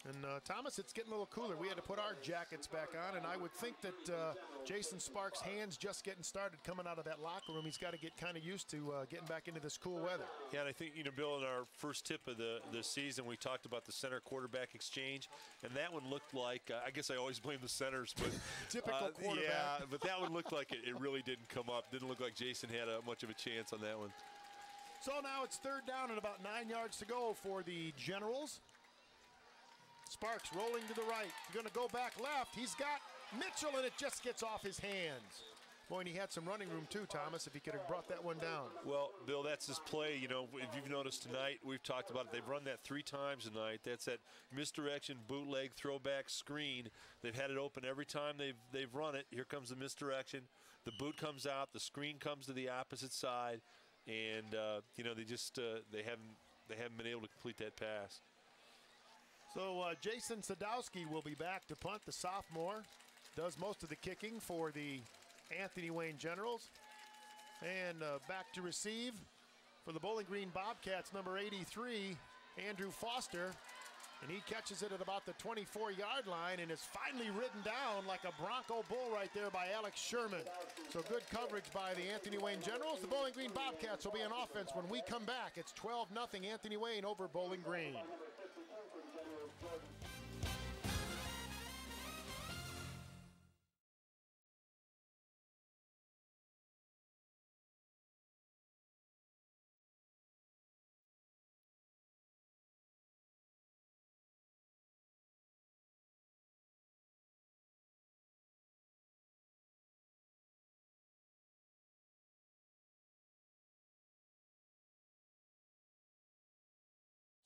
And Thomas, it's getting a little cooler. We had to put our jackets back on, and I would think that Jason Sparks' hands just getting started coming out of that locker room. He's got to get kind of used to getting back into this cool weather. Yeah, and I think, Bill, in our first tip of the season, we talked about the center quarterback exchange, and that one looked like, I guess I always blame the centers, but typical quarterback. Yeah, but that one looked like it really didn't come up. Didn't look like Jason had much of a chance on that one. So now it's 3rd down and about 9 yards to go for the Generals. Sparks rolling to the right. He's going to go back left. He's got Mitchell, and it just gets off his hands. Boy, and he had some running room too, Thomas, if he could have brought that one down. Well, Bill, that's his play. If you've noticed tonight, we've talked about it. They've run that 3 times tonight. That's that misdirection, bootleg, throwback, screen. They've had it open every time they've run it. Here comes the misdirection. The boot comes out. The screen comes to the opposite side, and they haven't been able to complete that pass. So Jason Sadowski will be back to punt. The sophomore does most of the kicking for the Anthony Wayne Generals. And back to receive for the Bowling Green Bobcats, number 83, Andrew Foster. And he catches it at about the 24-yard line and is finally ridden down like a Bronco bull right there by Alex Sherman. So good coverage by the Anthony Wayne Generals. The Bowling Green Bobcats will be on offense when we come back. It's 12-0 Anthony Wayne over Bowling Green.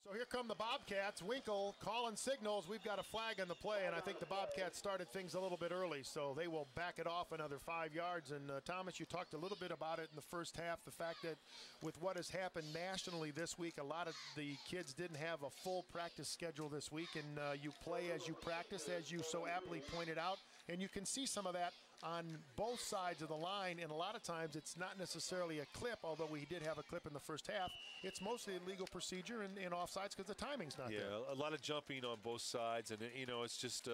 So here come the Bobcats. Winkle calling signals. We've got a flag on the play, and I think the Bobcats started things a little bit early, so they will back it off another 5 yards. And Thomas, you talked a little bit about it in the first half, the fact that with what has happened nationally this week, a lot of the kids didn't have a full practice schedule this week, and you play as you practice, as you so aptly pointed out, and you can see some of that on both sides of the line, and a lot of times it's not necessarily a clip, although we did have a clip in the first half. It's mostly a legal procedure and offsides because the timing's not there. Yeah, a lot of jumping on both sides, and it's just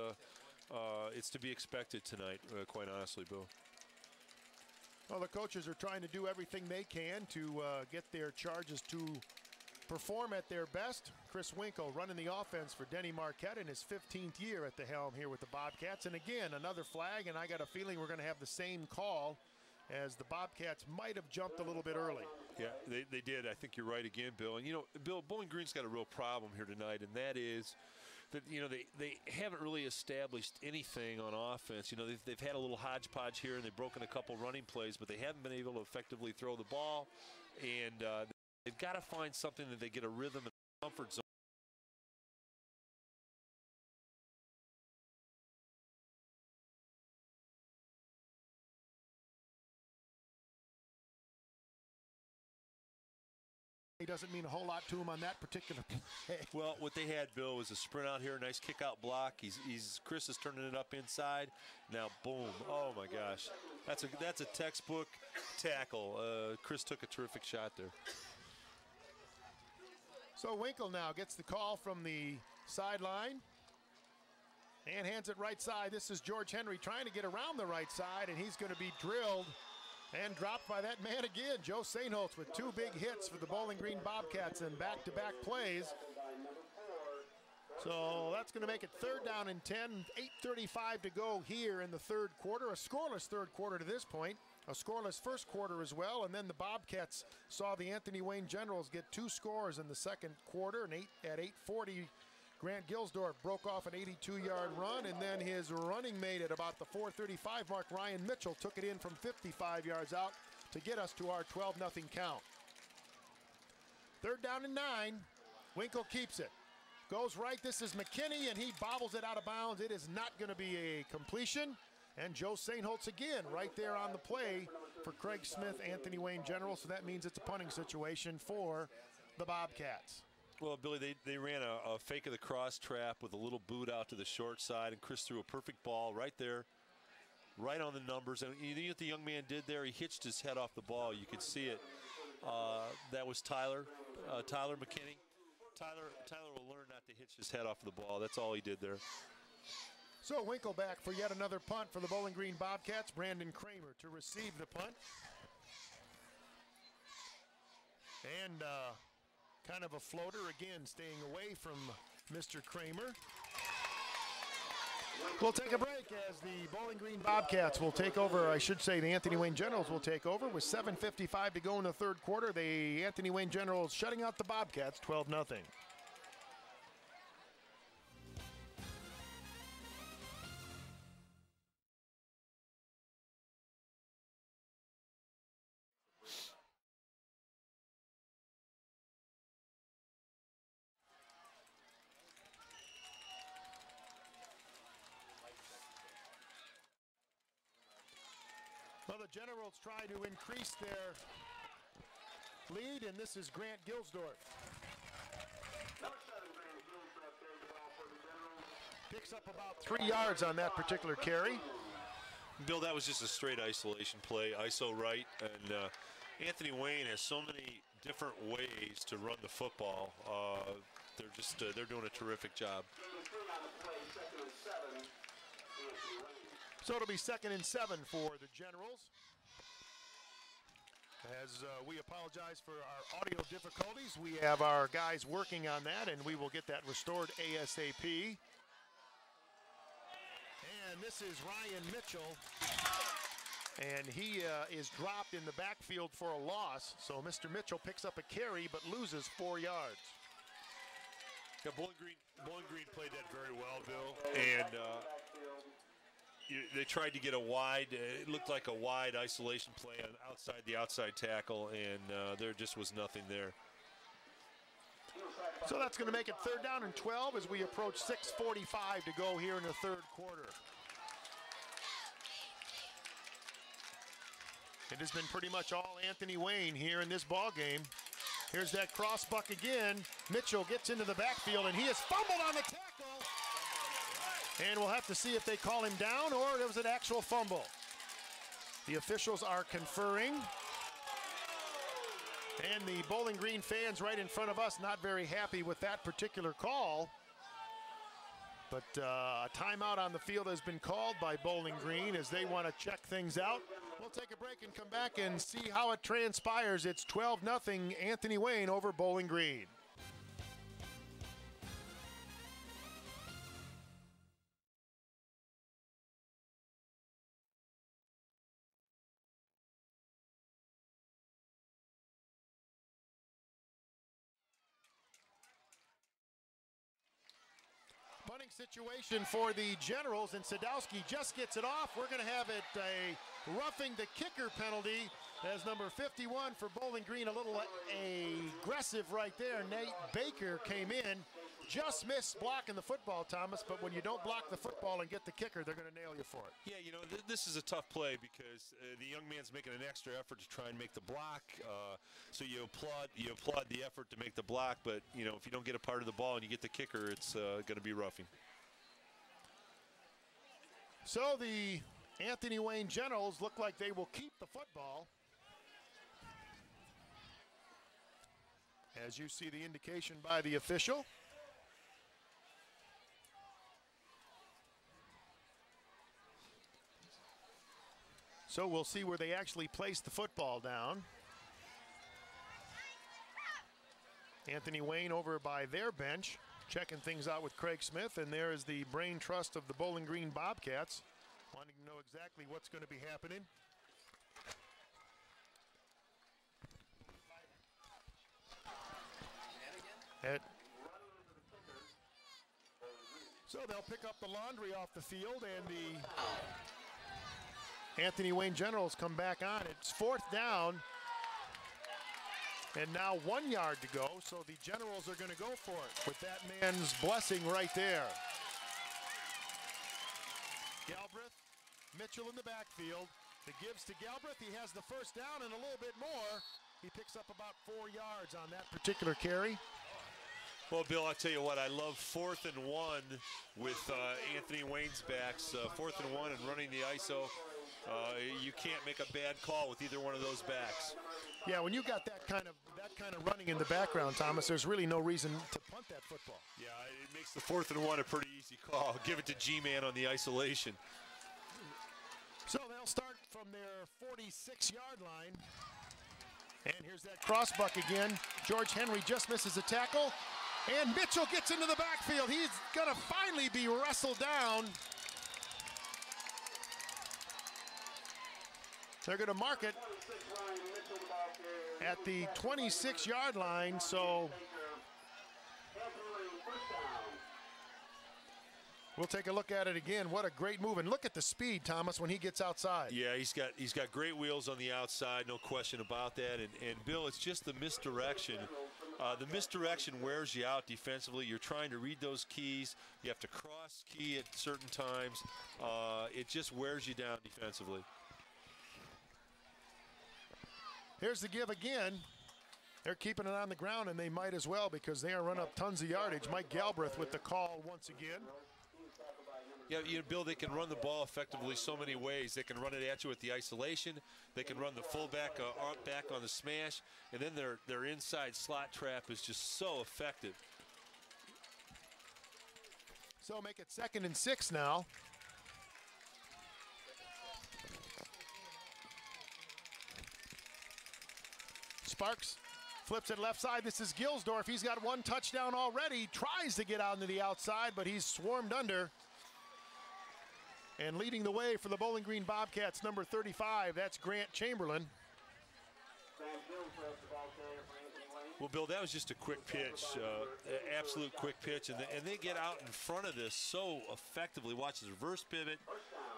it's to be expected tonight, quite honestly, Bill. Well, the coaches are trying to do everything they can to get their charges to perform at their best. Chris Winkle running the offense for Denny Marquette in his 15th year at the helm here with the Bobcats. And again, another flag, and I got a feeling we're going to have the same call, as the Bobcats might have jumped a little bit early. Yeah, they did. I think you're right again, Bill. And, Bill, Bowling Green's got a real problem here tonight, and that is that, they haven't really established anything on offense. They've had a little hodgepodge here, and they've broken a couple running plays, but they haven't been able to effectively throw the ball. And they've got to find something that they get a rhythm and comfort zone. He doesn't mean a whole lot to him on that particular play. Well, what they had, Bill, was a sprint out here, nice kick out block. Chris is turning it up inside. Now, boom! Oh my gosh, that's a textbook tackle. Chris took a terrific shot there. So Winkle now gets the call from the sideline and hands it right side. This is George Henry trying to get around the right side, and he's going to be drilled and dropped by that man again. Joe Sainholtz with 2 big hits for the Bowling Green Bobcats in back-to-back plays. So that's going to make it 3rd down and 10, 8:35 to go here in the 3rd quarter. A scoreless 3rd quarter to this point. A scoreless 1st quarter as well, and then the Bobcats saw the Anthony Wayne Generals get 2 scores in the 2nd quarter, and at 8:40, Grant Gilsdorf broke off an 82-yard run, and then his running mate at about the 4:35 mark, Ryan Mitchell, took it in from 55 yards out to get us to our 12-0 count. 3rd down and 9. Winkle keeps it. Goes right. This is McKinney, and he bobbles it out of bounds. It is not going to be a completion. And Joe Sainholtz again right there on the play for Craig Smith, Anthony Wayne General. So that means it's a punting situation for the Bobcats. Well, Billy, they ran a fake of the cross trap with a little boot out to the short side, and Chris threw a perfect ball right there, right on the numbers. And you know what the young man did there? He hitched his head off the ball. You could see it. That was Tyler McKinney. Tyler will learn not to hit hitched his head off the ball. That's all he did there. So Winkle back for yet another punt for the Bowling Green Bobcats. Brandon Kramer to receive the punt. And kind of a floater, again, staying away from Mr. Kramer. We'll take a break as the Bowling Green Bobcats will take over. I should say the Anthony Wayne Generals will take over with 7:55 to go in the third quarter. The Anthony Wayne Generals shutting out the Bobcats 12-0. Well, the Generals try to increase their lead, and this is Grant Gilsdorf. Picks up about 3 yards on that particular carry. Bill, that was just a straight isolation play, ISO right, and Anthony Wayne has so many different ways to run the football. They're doing a terrific job. So it'll be 2nd and 7 for the Generals. As we apologize for our audio difficulties, we have our guys working on that, and we will get that restored ASAP. And this is Ryan Mitchell, and he is dropped in the backfield for a loss. So Mr. Mitchell picks up a carry but loses 4 yards. Yeah, Bowling Green played that very well, Bill, and they tried to get a wide, it looked like a wide isolation play on outside the outside tackle, and there just was nothing there. So that's going to make it 3rd down and 12 as we approach 6:45 to go here in the third quarter. It has been pretty much all Anthony Wayne here in this ball game. Here's that cross buck again. Mitchell gets into the backfield, and he is fumbled on the tackle. And we'll have to see if they call him down or it was an actual fumble. The officials are conferring. And the Bowling Green fans right in front of us not very happy with that particular call. But a timeout on the field has been called by Bowling Green as they want to check things out. We'll take a break and come back and see how it transpires. It's 12-0 Anthony Wayne over Bowling Green. Punting situation for the Generals, and Sadowski just gets it off. We're going to have it a roughing the kicker penalty as number 51 for Bowling Green, a little aggressive right there. Nate Baker came in, just missed blocking the football, Thomas, but when you don't block the football and get the kicker, they're going to nail you for it. Yeah, you know, this is a tough play because the young man's making an extra effort to try and make the block. So you applaud the effort to make the block, but you know, if you don't get a part of the ball and you get the kicker, it's going to be roughing. So the Anthony Wayne Generals look like they will keep the football. As you see the indication by the official. So we'll see where they actually place the football down. Anthony Wayne over by their bench, checking things out with Craig Smith, and there is the brain trust of the Bowling Green Bobcats, wanting to know exactly what's going to be happening. So they'll pick up the laundry off the field, and the Anthony Wayne Generals come back on. It's 4th down, and now 1 yard to go, so the Generals are going to go for it with that man's blessing right there. Galbraith, Mitchell in the backfield. It gives to Galbraith. He has the first down and a little bit more. He picks up about 4 yards on that particular carry. Well, Bill, I'll tell you what, I love 4th and 1 with Anthony Wayne's backs. 4th and 1 and running the ISO. You can't make a bad call with either one of those backs. Yeah, when you got that kind of running in the background, Thomas, there's really no reason to punt that football. Yeah, it makes the 4th and 1 a pretty easy call. Give it to G-Man on the isolation. So they'll start from their 46-yard line. And here's that crossbuck again. George Henry just misses a tackle. And Mitchell gets into the backfield. He's going to finally be wrestled down. They're going to mark it at the 26-yard line. So we'll take a look at it again. What a great move. And look at the speed, Thomas, when he gets outside. Yeah, he's got great wheels on the outside, no question about that. And Bill, it's just the misdirection. The misdirection wears you out defensively. You're trying to read those keys. You have to cross key at certain times. It just wears you down defensively. Here's the give again. They're keeping it on the ground, and they might as well because they are run up tons of yardage. Mike Galbraith with the call once again. Yeah, Bill, they can run the ball effectively so many ways. They can run it at you with the isolation. They can run the fullback back on the smash, and then their inside slot trap is just so effective. So make it 2nd and 6 now. Sparks flips it left side. This is Gilsdorf. He's got 1 touchdown already. Tries to get out into the outside, but he's swarmed under. And leading the way for the Bowling Green Bobcats, number 35, that's Grant Chamberlain. Well, Bill, that was just a quick pitch, absolute quick pitch, and they get out in front of this so effectively. Watch this reverse pivot,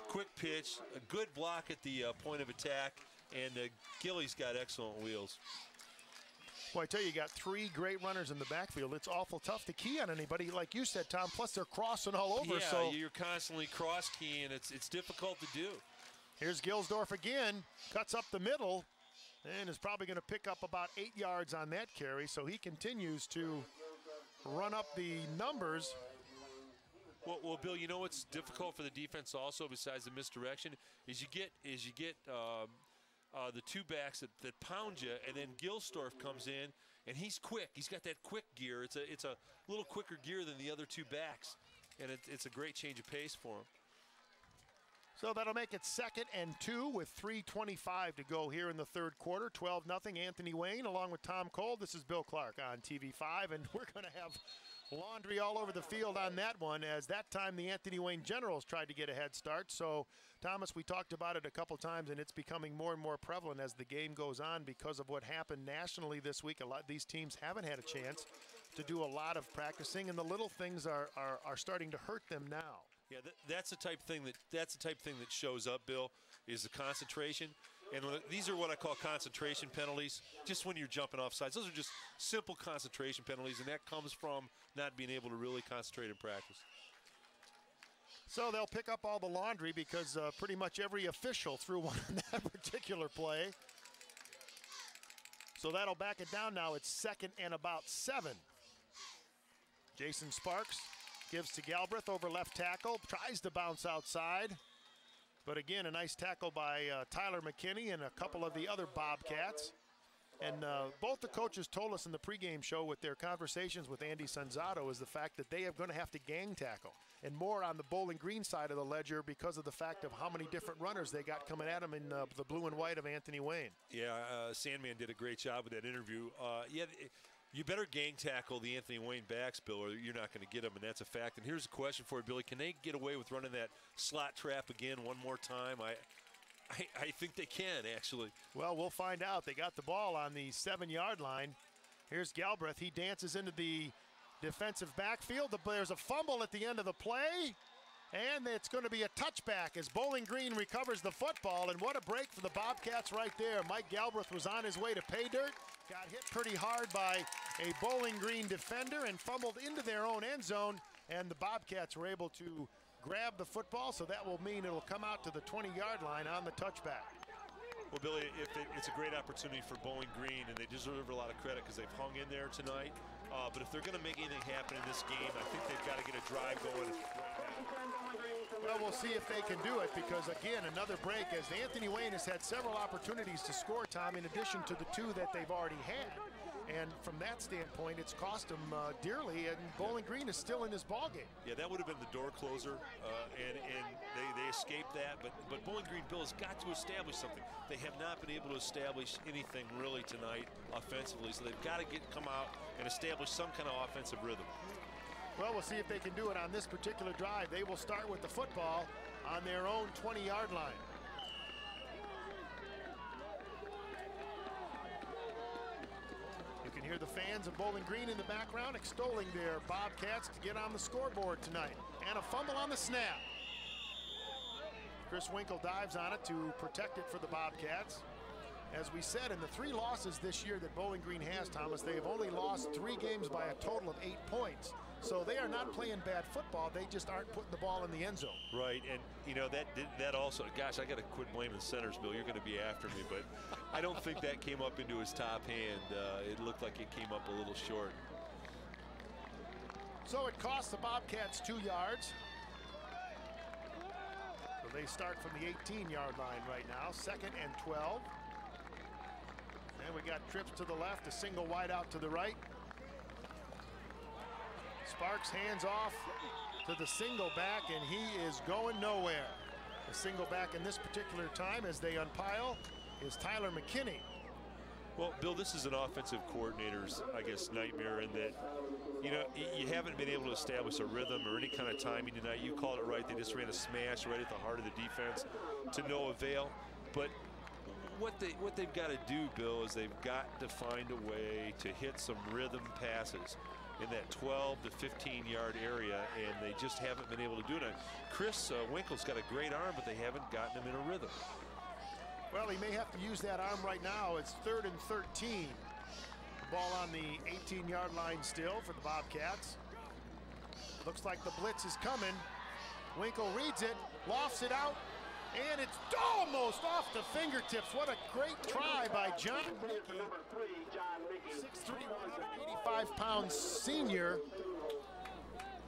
quick pitch, a good block at the point of attack, and Gilly's got excellent wheels. Well, I tell you, you got 3 great runners in the backfield. It's awful tough to key on anybody, like you said, Tom. Plus, they're crossing all over. Yeah, so you're constantly cross-keying. It's difficult to do. Here's Gilsdorf again, cuts up the middle, and is probably going to pick up about 8 yards on that carry. So he continues to run up the numbers. Well, Bill, you know what's difficult for the defense also, besides the misdirection, is you get the 2 backs that pound you, and then Gilsdorf comes in, and he's quick. He's got that quick gear. It's a little quicker gear than the other 2 backs, and it's a great change of pace for him. So that'll make it 2nd and 2 with 3:25 to go here in the 3rd quarter. 12-0 Anthony Wayne along with Tom Cole. This is Bill Clark on TV5, and we're going to have laundry all over the field on that one, as that time the Anthony Wayne Generals tried to get a head start. So, Thomas, we talked about it a couple times, and it's becoming more and more prevalent as the game goes on because of what happened nationally this week. A lot of these teams haven't had a chance to do a lot of practicing, and the little things are starting to hurt them now. Yeah, that's the type thing that shows up, Bill, is the concentration. And these are what I call concentration penalties, just when you're jumping off sides. Those are just simple concentration penalties, and that comes from not being able to really concentrate in practice. So they'll pick up all the laundry because pretty much every official threw one on that particular play. So that'll back it down now. It's 2nd and about 7. Jason Sparks gives to Galbraith over left tackle, tries to bounce outside. But again, a nice tackle by Tyler McKinney and a couple of the other Bobcats. And both the coaches told us in the pregame show with their conversations with Andy Sanzato is the fact that they are going to have to gang tackle, and more on the Bowling Green side of the ledger because of the fact of how many different runners they got coming at them in the blue and white of Anthony Wayne. Yeah, Sandman did a great job with that interview. You better gang tackle the Anthony Wayne backs, Bill, or you're not going to get them, and that's a fact. And here's a question for you, Billy. Can they get away with running that slot trap again one more time? I think they can, actually. Well, we'll find out. They got the ball on the 7-yard line. Here's Galbraith. He dances into the defensive backfield. There's a fumble at the end of the play, and it's going to be a touchback as Bowling Green recovers the football. And what a break for the Bobcats right there. Mike Galbraith was on his way to pay dirt, got hit pretty hard by a Bowling Green defender and fumbled into their own end zone, and the Bobcats were able to grab the football, so that will mean it'll come out to the 20-yard line on the touchback. Well, Billy, it's a great opportunity for Bowling Green, and they deserve a lot of credit because they've hung in there tonight. But if they're going to make anything happen in this game, I think they've got to get a drive going. Well, we'll see if they can do it, because, again, another break, as Anthony Wayne has had several opportunities to score, Tom, in addition to the 2 that they've already had. And from that standpoint, it's cost them dearly, and Bowling Green is still in this ballgame. Yeah, that would have been the door closer, and they escaped that. But Bowling Green, Bill, has got to establish something. They have not been able to establish anything really tonight offensively, so they've got to come out and establish some kind of offensive rhythm. Well, we'll see if they can do it on this particular drive. They will start with the football on their own 20-yard line. You can hear the fans of Bowling Green in the background extolling their Bobcats to get on the scoreboard tonight. And a fumble on the snap. Chris Winkle dives on it to protect it for the Bobcats. As we said, in the 3 losses this year that Bowling Green has, Thomas, they have only lost 3 games by a total of 8 points. So they are not playing bad football. They just aren't putting the ball in the end zone. Right, and you know that also. Gosh, I got to quit blaming the centers, Bill. You're going to be after me, but I don't think that came up into his top hand. It looked like it came up a little short. So it costs the Bobcats 2 yards. So they start from the 18-yard line right now. 2nd and 12. And we got trips to the left, a single wide out to the right. Sparks hands off to the single back, and he is going nowhere. The single back in this particular time, as they unpile, is Tyler McKinney. Well, Bill, this is an offensive coordinator's, I guess, nightmare in that, you know, you haven't been able to establish a rhythm or any kind of timing tonight. You called it right. They just ran a smash right at the heart of the defense to no avail. But what they've got to do, Bill, is they've got to find a way to hit some rhythm passes in that 12 to 15-yard area, and they just haven't been able to do it. Chris Winkle's got a great arm, but they haven't gotten him in a rhythm. Well, he may have to use that arm right now. It's 3rd and 13. The ball on the 18-yard line still for the Bobcats. Looks like the blitz is coming. Winkle reads it, lofts it out, and it's almost off the fingertips. What a great try by John Mickey. 6'3", 185-pound senior.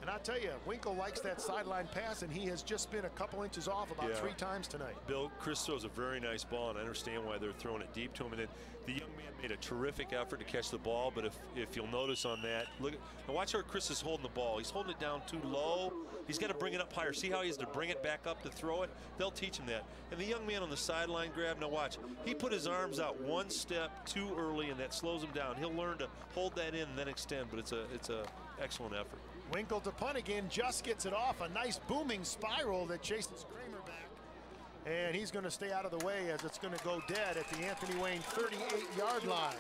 And I'll tell you, Winkle likes that sideline pass, and he has just been a couple inches off about 3 times tonight. Bill, Chris throws a very nice ball, and I understand why they're throwing it deep to him. And then the young man made a terrific effort to catch the ball, but if you'll notice on that, look at, now watch how Chris is holding the ball. He's holding it down too low. He's got to bring it up higher. See how he has to bring it back up to throw it? They'll teach him that. And the young man on the sideline grab, now watch, he put his arms out 1 step too early, and that slows him down. He'll learn to hold that in and then extend, but it's a excellent effort. Winkle to punt again, just gets it off. A nice booming spiral that chases Kramer back. And he's going to stay out of the way as it's going to go dead at the Anthony Wayne 38-yard line.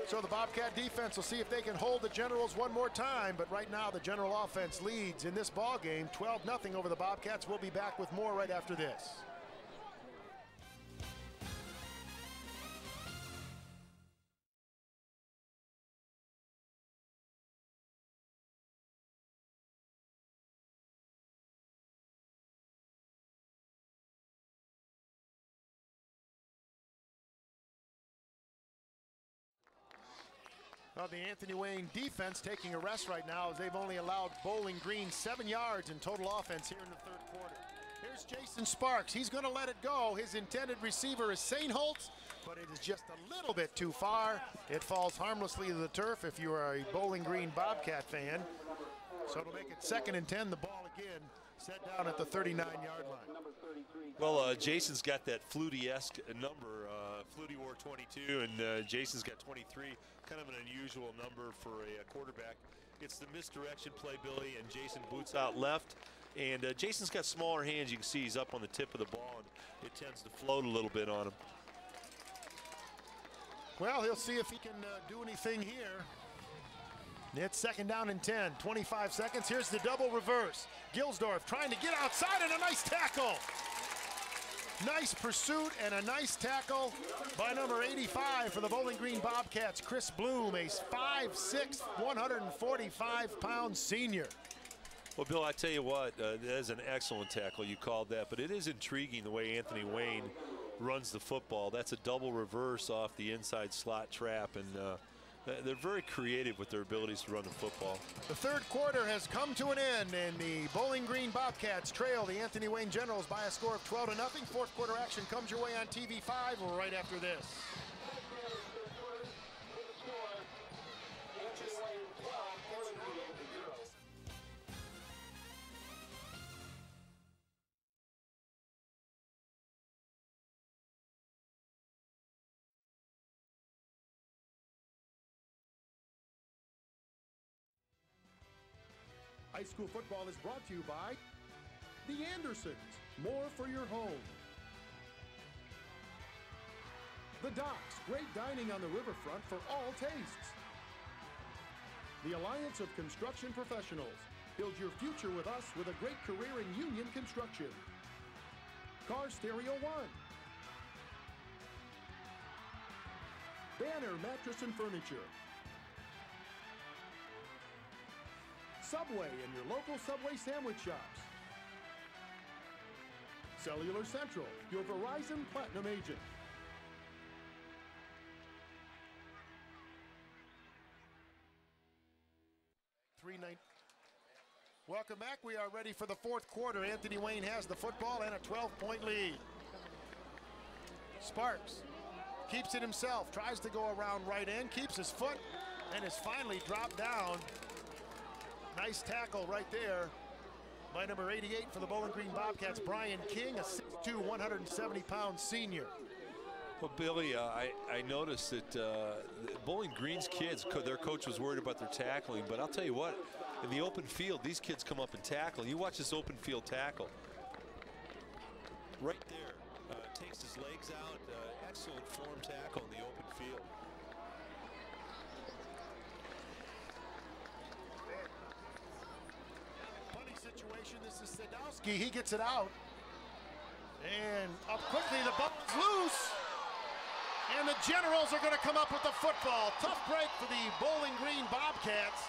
So the Bobcat defense will see if they can hold the Generals one more time, but right now the General offense leads in this ball game 12-0 over the Bobcats. We'll be back with more right after this. Well, the Anthony Wayne defense taking a rest right now as they've only allowed Bowling Green 7 yards in total offense here in the 3rd quarter. Here's Jason Sparks. He's going to let it go. His intended receiver is Sainholtz, but it is just a little bit too far. It falls harmlessly to the turf if you are a Bowling Green Bobcat fan. So it'll make it 2nd and 10. The ball again set down at the 39-yard line. Well, Jason's got that Flutie-esque number. Flutie wore 22, and Jason's got 23. Kind of an unusual number for a quarterback. It's the misdirection play, Billy, and Jason boots out left. And Jason's got smaller hands. You can see he's up on the tip of the ball, and it tends to float a little bit on him. Well, he'll see if he can do anything here. It's 2nd down and 10, 25 seconds. Here's the double reverse. Gilsdorf trying to get outside, and a nice tackle. Nice pursuit and a nice tackle by number 85 for the Bowling Green Bobcats, Chris Bloom, a 5'6", 145-pound senior. Well, Bill, I tell you what, that is an excellent tackle. You called that, but it is intriguing the way Anthony Wayne runs the football. That's a double reverse off the inside slot trap, and they're very creative with their abilities to run the football. The third quarter has come to an end, and the Bowling Green Bobcats trail the Anthony Wayne Generals by a score of 12-0. Fourth quarter action comes your way on TV5 right after this. High school football is brought to you by The Andersons, more for your home. The Docks, great dining on the riverfront for all tastes. The Alliance of Construction Professionals, build your future with us with a great career in union construction. Car Stereo One. Banner Mattress and Furniture. Subway and your local Subway sandwich shops. Cellular Central, your Verizon Platinum agent. Welcome back. We are ready for the fourth quarter. Anthony Wayne has the football and a 12-point lead. Sparks keeps it himself, tries to go around right end, keeps his foot, and is finally dropped down. Nice tackle right there by number 88 for the Bowling Green Bobcats, Brian King, a 6'2", 170-pound senior. Well, Billy, I noticed that Bowling Green's kids, their coach was worried about their tackling, but I'll tell you what, in the open field, these kids come up and tackle. You watch this open field tackle. Right there, takes his legs out, excellent form tackle in the open field. Situation. This is Sadowski. He gets it out. And up quickly, the ball is loose. And the Generals are going to come up with the football. Tough break for the Bowling Green Bobcats.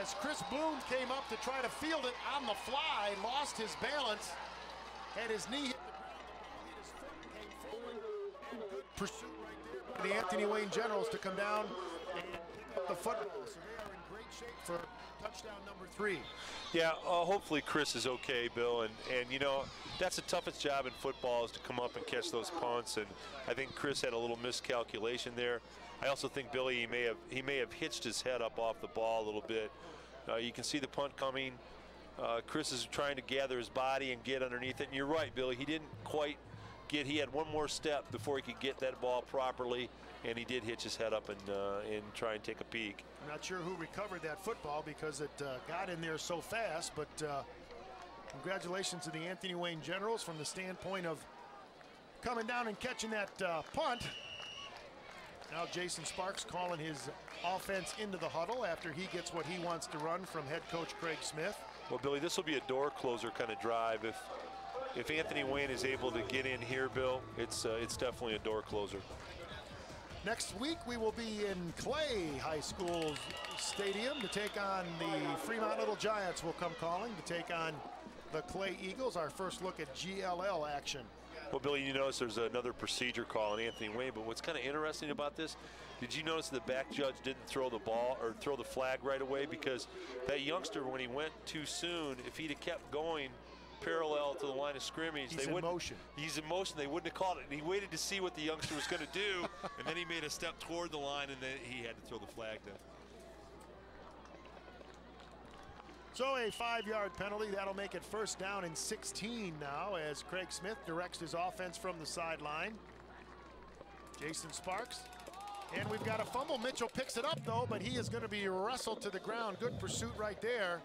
As Chris Bloom came up to try to field it on the fly, lost his balance, had his knee hit the ground, his foot came forward, and good pursuit right there by the Anthony Wayne Generals to come down and pick up the football. So they are in great shape for touchdown number 3. Yeah, hopefully Chris is okay, Bill, and you know, that's the toughest job in football, is to come up and catch those punts, and I think Chris had a little miscalculation there. I also think, Billy, he may have hitched his head up off the ball a little bit. You can see the punt coming. Chris is trying to gather his body and get underneath it, and you're right, Billy, he didn't quite he had one more step before he could get that ball properly, and he did hitch his head up and try and take a peek. I'm not sure who recovered that football because it got in there so fast, but congratulations to the Anthony Wayne Generals from the standpoint of coming down and catching that punt. Now Jason Sparks calling his offense into the huddle after he gets what he wants to run from head coach Craig Smith. Well, Billy, this will be a door closer kind of drive. If Anthony Wayne is able to get in here, Bill, it's definitely a door closer. Next week we will be in Clay High School Stadium to take on the Fremont Little Giants. Will come calling to take on the Clay Eagles. Our first look at GLL action. Well, Billy, you notice there's another procedure call on Anthony Wayne, but what's kind of interesting about this, did you notice the back judge didn't throw the ball or throw the flag right away? Because that youngster, when he went too soon, if he'd have kept going parallel to the line of scrimmage, he's in motion. He's in motion. They wouldn't have called it. And he waited to see what the youngster was going to do, and then he made a step toward the line, and then he had to throw the flag down. So a 5-yard penalty. That'll make it first down and 16 now as Craig Smith directs his offense from the sideline. Jason Sparks. And we've got a fumble. Mitchell picks it up, though, but he is going to be wrestled to the ground. Good pursuit right there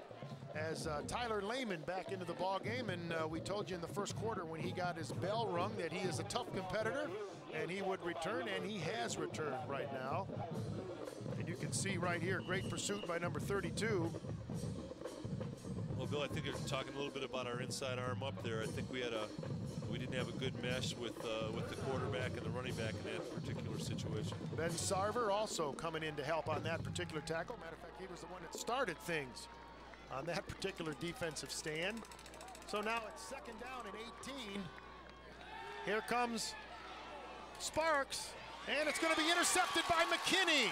as Tyler Lehman back into the ball game. And we told you in the first quarter when he got his bell rung that he is a tough competitor and he would return, and he has returned right now. And you can see right here, great pursuit by number 32. Well, Bill, I think you're talking a little bit about our inside arm up there. I think we didn't have a good mesh with the quarterback and the running back in that particular situation. Ben Sarver also coming in to help on that particular tackle. Matter of fact, he was the one that started things on that particular defensive stand. So now it's second down and 18. Here comes Sparks. And it's going to be intercepted by McKinney.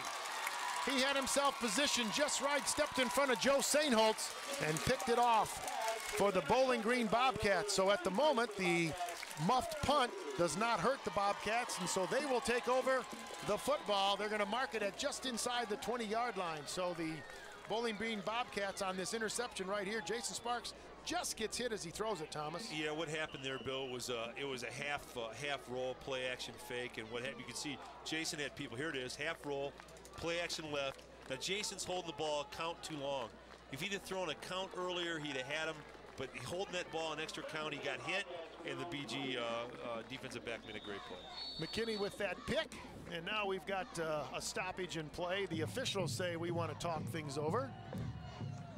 He had himself positioned just right, stepped in front of Joe Sainholtz, and picked it off for the Bowling Green Bobcats. So at the moment, the muffed punt does not hurt the Bobcats, and so they will take over the football. They're going to mark it at just inside the 20-yard line. So the Bowling Green Bobcats on this interception right here, Jason Sparks just gets hit as he throws it, Thomas. Yeah, what happened there, Bill, was it was a half roll, play action fake, and what happened, you can see Jason had people. Here it is, half roll, play action left. Now Jason's holding the ball, count too long. If he'd have thrown a count earlier, he'd have had him. But holding that ball an extra count, he got hit, and the BG defensive back made a great play. McKinney with that pick, and now we've got a stoppage in play. The officials say we want to talk things over.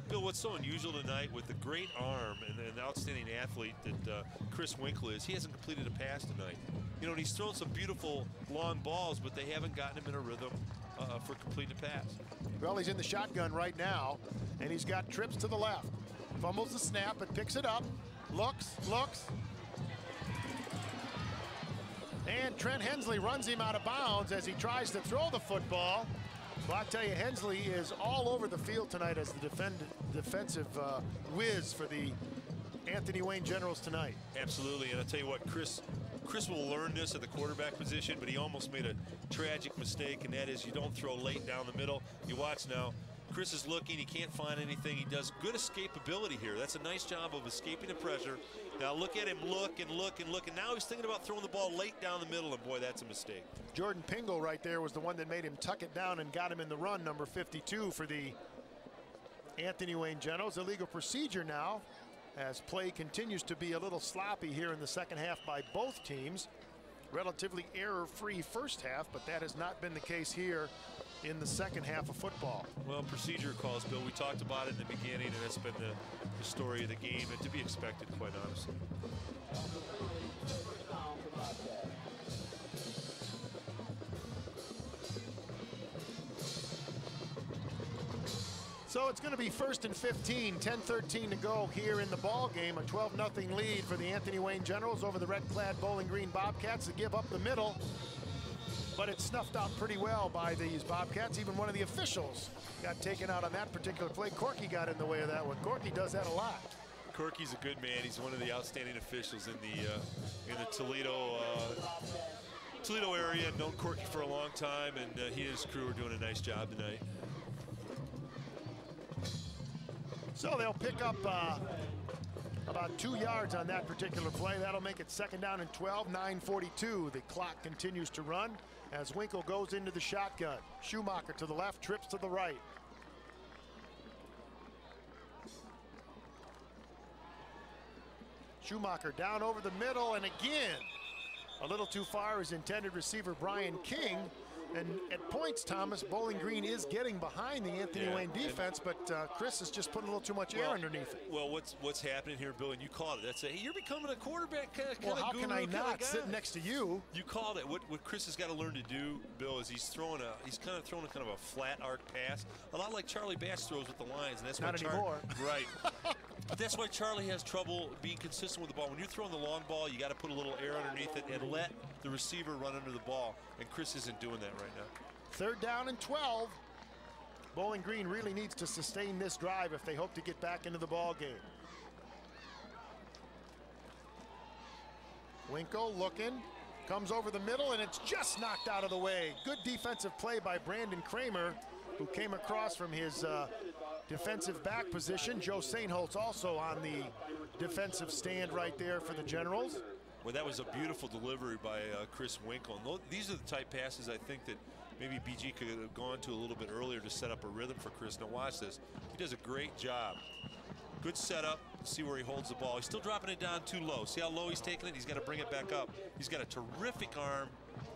Bill, what's so unusual tonight with the great arm and an outstanding athlete that Chris Winkle is, he hasn't completed a pass tonight. You know, and he's thrown some beautiful long balls, but they haven't gotten him in a rhythm for completing a pass. Well, he's in the shotgun right now, and he's got trips to the left. Fumbles the snap, but picks it up. Looks. And Trent Hensley runs him out of bounds as he tries to throw the football. Well, I tell you, Hensley is all over the field tonight as the defensive whiz for the Anthony Wayne Generals tonight. Absolutely, and I'll tell you what, Chris will learn this at the quarterback position, but he almost made a tragic mistake, and that is you don't throw late down the middle. You watch now. Chris is looking, he can't find anything. He does good escapability here. That's a nice job of escaping the pressure. Now look at him, look, and now he's thinking about throwing the ball late down the middle, and boy, that's a mistake. Jordan Pingle right there was the one that made him tuck it down and got him in the run, number 52 for the Anthony Wayne Generals. Illegal procedure now as play continues to be a little sloppy here in the second half by both teams. Relatively error-free first half, but that has not been the case here in the second half of football. Well, procedure calls, Bill. We talked about it in the beginning, and that's been the story of the game, and to be expected, quite honestly. So it's going to be 1st and 15, 10-13 to go here in the ball game. A 12-0 lead for the Anthony Wayne Generals over the red-clad Bowling Green Bobcats to give up the middle. But it's snuffed out pretty well by these Bobcats. Even one of the officials got taken out on that particular play. Corky got in the way of that one. Corky does that a lot. Corky's a good man. He's one of the outstanding officials in the Toledo area. Known Corky for a long time, and he and his crew are doing a nice job tonight. So they'll pick up about 2 yards on that particular play. That'll make it 2nd down and 12, 9:42. The clock continues to run as Winkle goes into the shotgun. Schumacher to the left, trips to the right. Schumacher down over the middle, and again, a little too far is intended receiver Brian King. And at points, Thomas, Bowling Green is getting behind the Anthony Wayne defense, but Chris is just putting a little too much air underneath it. Well, what's happening here, Bill, and you called it. That's hey, you're becoming a quarterback kind of Well, how can I not sit next to you? You called it. What Chris has got to learn to do, Bill, is he's kind of throwing a flat arc pass, a lot like Charlie Bass throws with the Lions, and that's not anymore. Right. That's why Charlie has trouble being consistent with the ball. When you're throwing the long ball, you got to put a little air underneath it and let the receiver run under the ball, and Chris isn't doing that right now. 3rd down and 12. Bowling Green really needs to sustain this drive if they hope to get back into the ball game. Winkle looking, comes over the middle, and it's just knocked out of the way. Good defensive play by Brandon Kramer, who came across from his defensive back position. Joe Sainholtz also on the defensive stand right there for the Generals. Well, that was a beautiful delivery by Chris Winkle. And these are the type passes I think that maybe BG could have gone to a little bit earlier to set up a rhythm for Chris. Now watch this. He does a great job. Good setup. See where he holds the ball. He's still dropping it down too low. See how low he's taking it? He's got to bring it back up. He's got a terrific arm,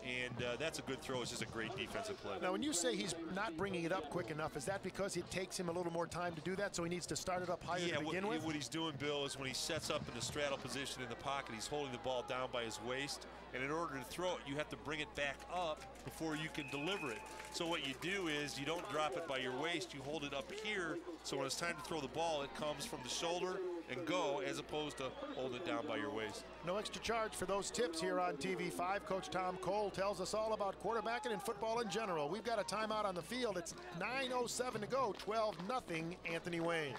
and that's a good throw. It's just a great defensive play. Now, when you say he's not bringing it up quick enough, is that because it takes him a little more time to do that, so he needs to start it up higher to begin with? What he's doing, Bill, is when he sets up in the straddle position in the pocket, he's holding the ball down by his waist, and in order to throw it, you have to bring it back up before you can deliver it. So what you do is you don't drop it by your waist, you hold it up here, so when it's time to throw the ball, it comes from the shoulder and go, as opposed to hold it down by your waist. No extra charge for those tips here on TV5. Coach Tom Cole tells us all about quarterbacking and football in general. We've got a timeout on the field. It's 9:07 to go, 12-0 Anthony Wayne.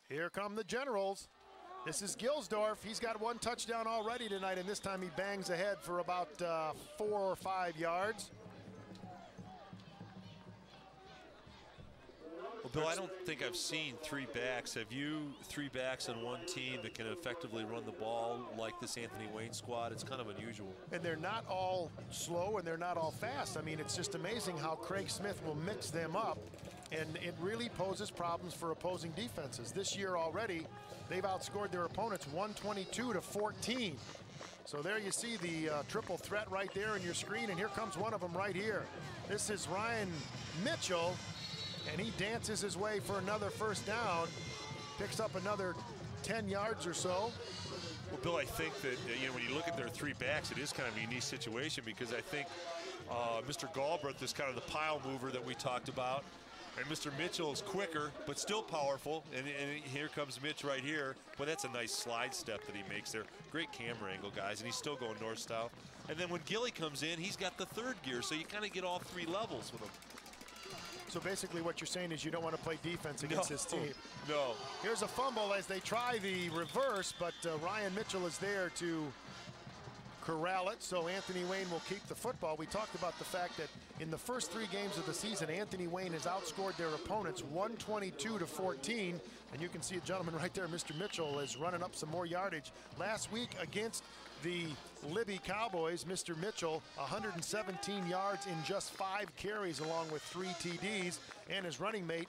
Here come the Generals. This is Gilsdorf. He's got one touchdown already tonight, and this time he bangs ahead for about 4 or 5 yards. Well, Bill, I don't think I've seen 3 backs. Have you 3 backs on one team that can effectively run the ball like this Anthony Wayne squad? It's kind of unusual. And they're not all slow and they're not all fast. I mean, it's just amazing how Craig Smith will mix them up. And it really poses problems for opposing defenses. This year already, they've outscored their opponents 122-14. So there you see the triple threat right there in your screen, and here comes one of them right here. This is Ryan Mitchell, and he dances his way for another first down, picks up another 10 yards or so. Well, Bill, I think that, when you look at their 3 backs, it is kind of a unique situation, because I think Mr. Galbraith is kind of the pile mover that we talked about. And Mr. Mitchell is quicker, but still powerful. And here comes Mitch right here. But that's a nice slide step that he makes there. Great camera angle, guys. And he's still going north-south. And then when Gilly comes in, he's got the 3rd gear. So you kind of get all 3 levels with him. So basically what you're saying is you don't want to play defense against this team. No. Here's a fumble as they try the reverse, but Ryan Mitchell is there to corral it, so Anthony Wayne will keep the football. We talked about the fact that in the first 3 games of the season, Anthony Wayne has outscored their opponents 122-14, and you can see a gentleman right there, Mr. Mitchell, is running up some more yardage. Last week against the Libby Cowboys, Mr. Mitchell, 117 yards in just 5 carries along with 3 TDs, and his running mate,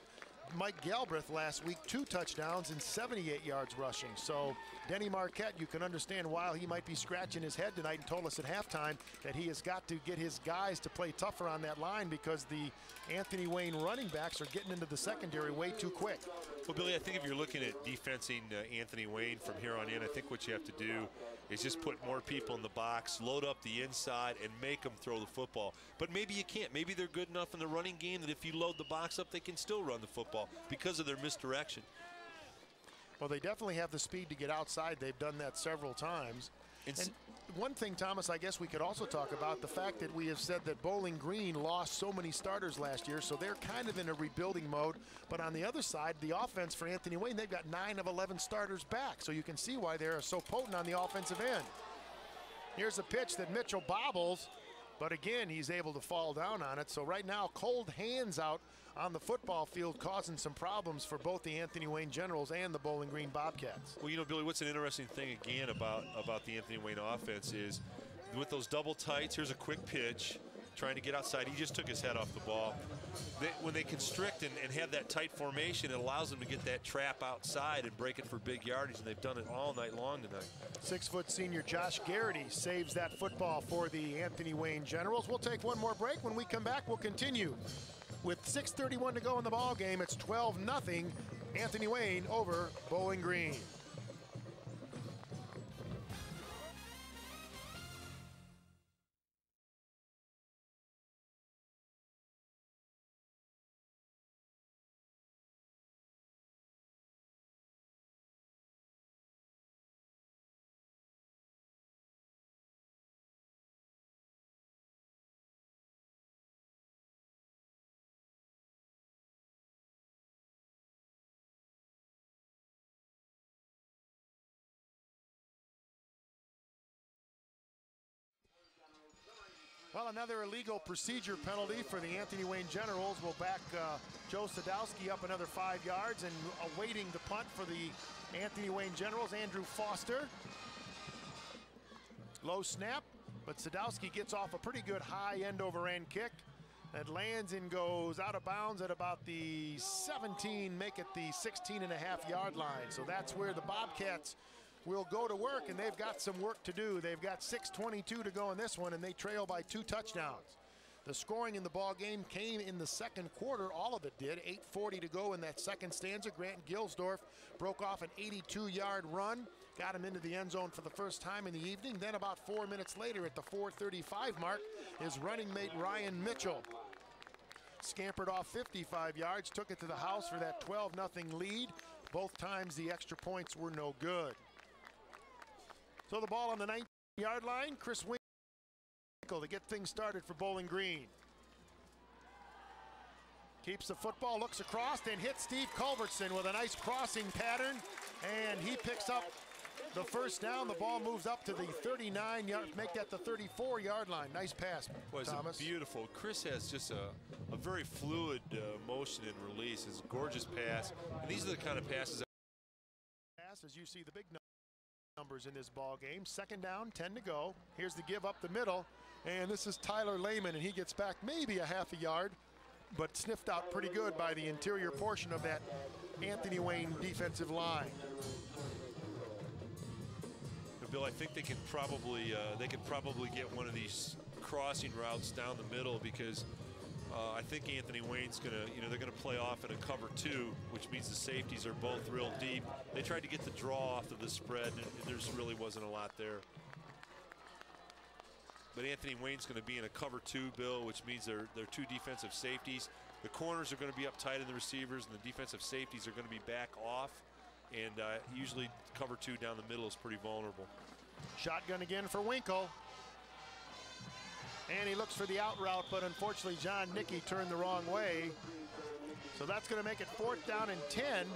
Mike Galbraith, last week, 2 touchdowns and 78 yards rushing. So Denny Marquette, you can understand why he might be scratching his head tonight, and told us at halftime that he has got to get his guys to play tougher on that line because the Anthony Wayne running backs are getting into the secondary way too quick. Well, Billy, I think if you're looking at defensing Anthony Wayne from here on in, I think what you have to do is just put more people in the box, load up the inside, and make them throw the football. But maybe you can't. Maybe they're good enough in the running game that if you load the box up, they can still run the football because of their misdirection. Well, they definitely have the speed to get outside. They've done that several times. And one thing, Thomas, I guess we could also talk about the fact that we have said that Bowling Green lost so many starters last year, so they're kind of in a rebuilding mode. But on the other side, the offense for Anthony Wayne, they've got 9 of 11 starters back, so you can see why they're so potent on the offensive end. Here's a pitch that Mitchell bobbles, but again, he's able to fall down on it. So right now, cold hands out on the football field, causing some problems for both the Anthony Wayne Generals and the Bowling Green Bobcats. Well, Billy, what's an interesting thing again about the Anthony Wayne offense is with those double tights, here's a quick pitch, trying to get outside. He just took his head off the ball. When they constrict and have that tight formation, it allows them to get that trap outside and break it for big yardage, and they've done it all night long tonight. 6-foot senior Josh Garrity saves that football for the Anthony Wayne Generals. We'll take one more break. When we come back, we'll continue. With 6:31 to go in the ball game, it's 12-0 Anthony Wayne over Bowling Green. Well, another illegal procedure penalty for the Anthony Wayne Generals will back Joe Sadowski up another 5 yards, and awaiting the punt for the Anthony Wayne Generals, Andrew Foster. Low snap, but Sadowski gets off a pretty good high end over end kick that lands and goes out of bounds at about the 17, make it the 16.5 yard line. So that's where the Bobcats will go to work, and they've got some work to do. They've got 6:22 to go in this one, and they trail by 2 touchdowns. The scoring in the ball game came in the second quarter. All of it did. 8:40 to go in that second stanza. Grant Gilsdorf broke off an 82-yard run, got him into the end zone for the first time in the evening. Then about 4 minutes later at the 4:35 mark, his running mate Ryan Mitchell scampered off 55 yards, took it to the house for that 12-0 lead. Both times the extra points were no good. So the ball on the 19-yard line. Chris Winkle to get things started for Bowling Green. Keeps the football, looks across, and hits Steve Culbertson with a nice crossing pattern, and he picks up the first down. The ball moves up to the 39-yard, make that the 34-yard line. Nice pass, Thomas. Beautiful. Chris has just a very fluid motion and release. It's a gorgeous pass, and these are the kind of passes. As you see the big numbers in this ball game. Second down, 10 to go. Here's the give up the middle, and this is Tyler Lehman, and he gets back maybe a half a yard, but sniffed out pretty good by the interior portion of that Anthony Wayne defensive line. Bill, I think they could probably get one of these crossing routes down the middle, because I think Anthony Wayne's gonna, they're gonna play off in a cover 2, which means the safeties are both real deep. They tried to get the draw off of the spread, and there just really wasn't a lot there. But Anthony Wayne's going to be in a cover 2, Bill, which means they're two defensive safeties. The corners are going to be up tight in the receivers, and the defensive safeties are going to be back off. And usually cover 2 down the middle is pretty vulnerable. Shotgun again for Winkle. And he looks for the out route, but unfortunately John Nickey turned the wrong way. So that's going to make it 4th down and 10.